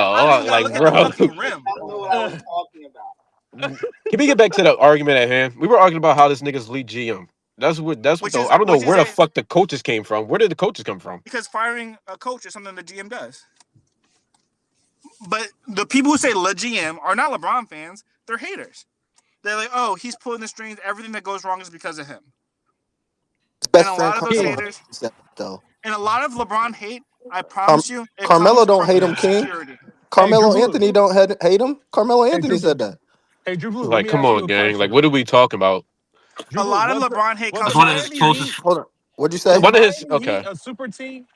like Look at bro. the fucking rim. I don't know what I was talking about. Can we get back to the argument at hand? We were arguing about how this nigga's lead GM. That's what the, I don't know where the fuck the coaches came from. Where did the coaches come from? Because firing a coach is something the GM does. But the people who say Le GM are not LeBron fans. They're haters. They're like, oh, he's pulling the strings. Everything that goes wrong is because of him. Best And a friend lot of those Carmelo haters, said that, though. and a lot of LeBron hate, I promise you, it Carmelo comes don't from hate him, King. insecurity. Carmelo Drew, Anthony don't hate him. Carmelo Anthony said that. Hey, Drew, let Like, me come ask you on, a gang. question. Like, what are we talking about? A lot of LeBron hate comes One from of his insecurity. closest. Hold on. What'd you say? One of his. Miami Okay. Heat a super team.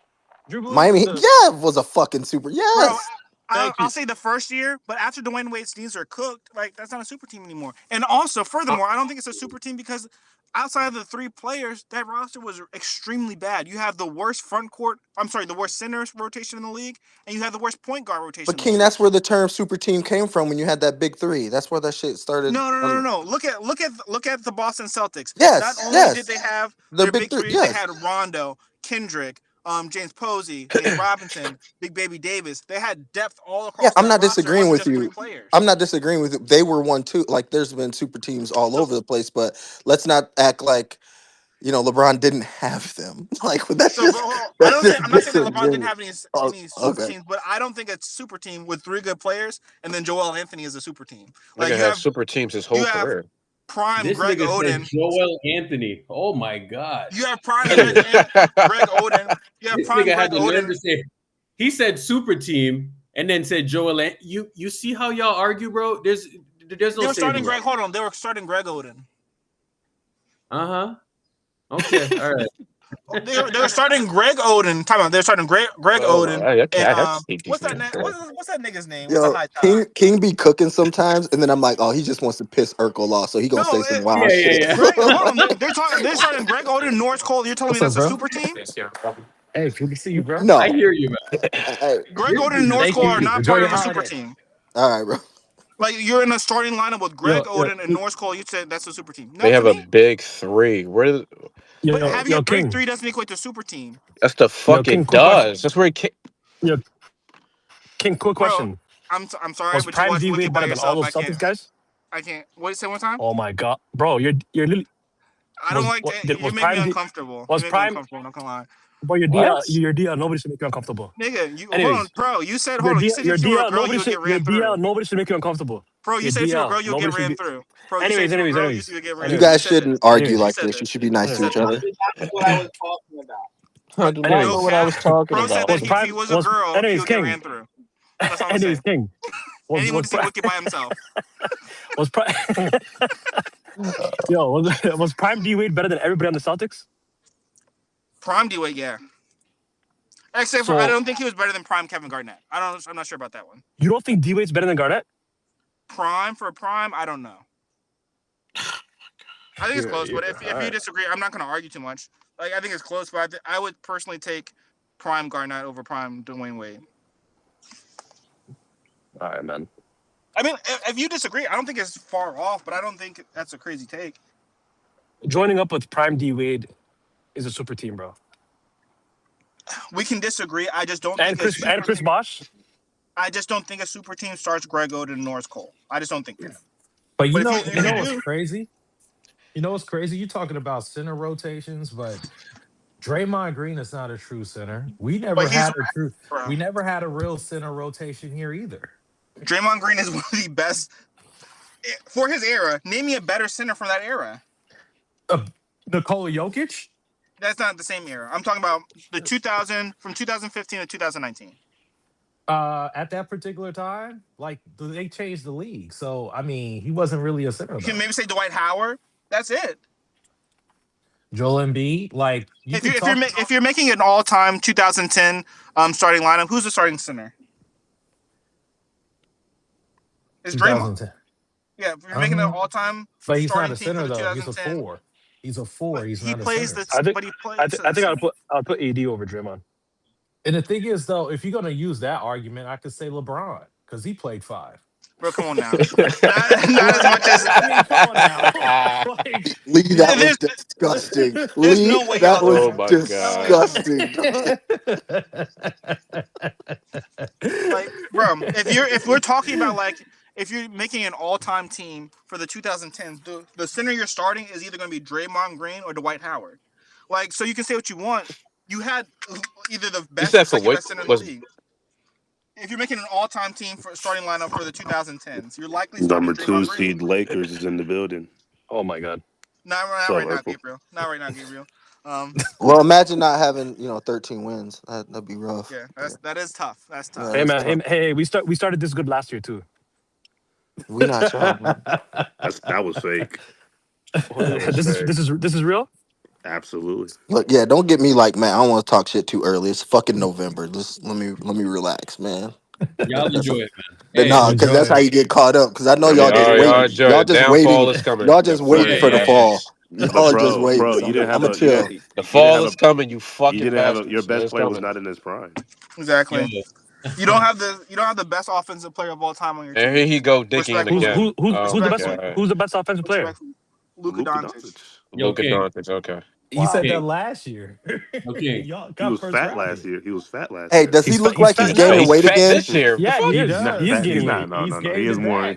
Drew, Miami Heat, yeah, was a fucking super. Bro, Yes. I'll say the first year, but after Dwayne Wade's knees are cooked, like that's not a super team anymore. And also, furthermore, I don't think it's a super team because outside of the 3 players, that roster was extremely bad. You have the worst the worst centers rotation in the league, and you have the worst point guard rotation. But King, that's where the term super team came from when you had that big 3. That's where that shit started. No. Look at the Boston Celtics. Yes, Not only yes. did they have The their big big 3, three, yes. they had Rondo, Kendrick, James Posey, James Robinson, Big Baby Davis. They had depth all across. Yeah, I'm that not roster disagreeing other with than just you. 3 players. I'm not disagreeing with you. They were one too. Like, there's been super teams all over the place, but let's not act like you know, LeBron didn't have them. Like that's So, just I that's don't just think, I'm not saying that LeBron didn't disingenuous. have any super Okay. teams, but I don't think it's super team with 3 good players, and then Joel Anthony is a super team. Like Nigga you had have super teams his whole career. prime This Greg nigga Oden. said Joel Anthony. Oh my god. You have prime Greg Oden. You have This prime nigga Greg had the nerve Oden. to say he said super team and then said Joel. You see how y'all argue, bro? There's no. They were starting saving Greg. it. Hold on, they were starting Greg Oden. Okay. All right. They were starting Greg Oden. Time out. They're starting Greg Oden. And what's that? What's that nigga's name? What's the Yo, high top? King be cooking sometimes, and then I'm like, oh, he just wants to piss Urkel off, so he gonna say some wild shit. Greg, hold on. They're starting Greg Oden, Norris Cole. You're telling me What's that's up, a bro? super team? Hey, good to see you, bro. No, I hear you, man. Greg Oden and Norris Thank Cole you. are not Enjoy part your of a super holiday. team. all right, bro. Like you're in a starting lineup with Greg Yo, Oden and Norris Cole. You said that's a super team. No, They have to a me, big 3. Where? but having a big King. 3 doesn't equate to super team. That's the fuck King, it quick question. does. That's where he. Yo, King, quick Bro, question. I'm sorry, Was but you Prime watch D Wiki Wade by better than all yourself. those Celtics guys? I can't. What? Say one time. Oh my god, bro, you're literally. I don't like that. You make me uncomfortable. Was You make me Prime? uncomfortable. I'm not gonna lie. Bro, your DL, nobody should make you uncomfortable. Nigga, you Anyways, hold on, bro. You said your you said if you were a girl, you would get ran through. nobody should make you uncomfortable. Bro, you Your said if you were a DL, girl, you would get nobody should ran be- through. Bro, you said if you were a girl, you would get ran You through. guys said shouldn't that. argue You like said this. that. You should be nice to each other. That's what I was talking about. I do not know what I was talking Bro said about. that if he was a girl, he anyways, would get King. ran through. That's all I'm Anyways, saying. King. And he went to see Wiki by himself. Was Prime D Wade better than everybody on the Celtics? Prime D-Wade, yeah. Except for I don't think he was better than Prime Kevin Garnett. I'm not sure about that one. You don't think D Wade's better than Garnett? Prime for Prime, I don't know. I think it's close, but if you disagree, I'm not going to argue too much. Like I think it's close, but I would personally take Prime Garnett over Prime Dwayne Wade. All right, man. I mean, if you disagree, I don't think it's far off, but I don't think that's a crazy take. Joining up with Prime D Wade is a super team, bro. We can disagree. I just don't. And Chris Bosh. I just don't think a super team starts Greg Oden and Norris Cole. I just don't think that. But you know if what's crazy? You know what's crazy? You're talking about center rotations, but Draymond Green is not a true center. We never had a real center rotation here either. Draymond Green is one of the best for his era. Name me a better center from that era. Nikola Jokic? That's not the same era. I'm talking about the 2015 to 2019. At that particular time, like they changed the league. So I mean, he wasn't really a center. You can maybe say Dwight Howard. That's it. Joel Embiid, like if you're making an all-time 2010 starting lineup, who's the starting center? Is Draymond? Yeah, if you're making an all-time, but he's not starting a team center for the though. He's a 2010 4. He's a 4. He's he not plays a center. I think I'll put AD over Draymond. And the thing is, though, if you're gonna use that argument, I could say LeBron because he played 5. Bro, come on now. not as much as. I mean, come on now. Lee, that was disgusting. Lee, no way that was my disgusting. Like, bro, if we're talking about like if you're making an all-time team for the 2010s, the center you're starting is either going to be Draymond Green or Dwight Howard. Like, so you can say what you want. You had either the best or second best center in the league. If you're making an all-time team for starting lineup for the 2010s, you're likely starting Number 2 seed Lakers is in the building. Oh my God. Not right now, Gabriel. Not right now, Gabriel. Well, imagine not having 13 wins. That'd be rough. Yeah, that is tough. That's tough. Hey man, hey, we started this good last year too. We not y'all. That was fake. This is real. Absolutely. Look, yeah, don't get me like, man, I don't want to talk shit too early. It's fucking November. Just let me relax, man. Y'all enjoy it, man. Hey, nah, because that's how you get caught up. Because I know y'all just waiting. Y'all just waiting. Y'all just waiting for the fall. Y'all just waiting. Bro, you didn't have I'm chill. The fall is coming. You fucking. You didn't have your best player was not in his prime. Exactly. Yeah. You don't have the best offensive player of all time on your team. And here he go digging again. Who's the best offensive player? Luka Doncic. Luka Doncic. Okay. You said that last year. Okay. He was fat last year. Hey, does he look like he's gaining weight again? This year. Yeah, he is. He's gaining weight. No. He is more.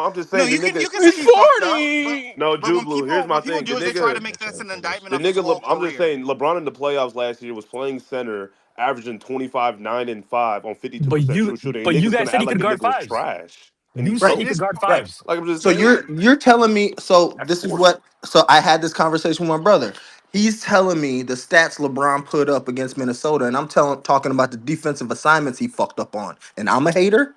bro. I'm just No, saying the you can nigga. say he fucked up, No, but Drew Blue. Here's my when people thing. The do it, they try to nigga. make this an indictment The of his nigga. whole I'm just career. saying. LeBron in the playoffs last year was playing center, averaging 25, 9, and 5 on 52% true shooting. And you niggas guys gonna said act he like could the guard nigga was fives. trash, and You he's said Right. he could coached. guard Right. fives. Like I'm just So saying. you're telling me, so That's this is forcing. what, so I had this conversation with my brother. He's telling me the stats LeBron put up against Minnesota, and I'm talking about the defensive assignments he fucked up on. And I'm a hater.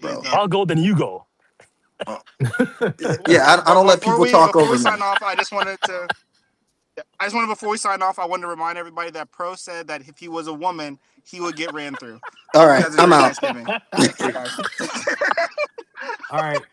stupid, bro. I'll go, then you go. Yeah, I don't let people talk over Before we me. sign off, I just wanted before we sign off, I wanted to remind everybody that Pro said that if he was a woman, he would get ran through. All right, Guys, I'm enjoy out. Thanksgiving. Thanks, guys. All right.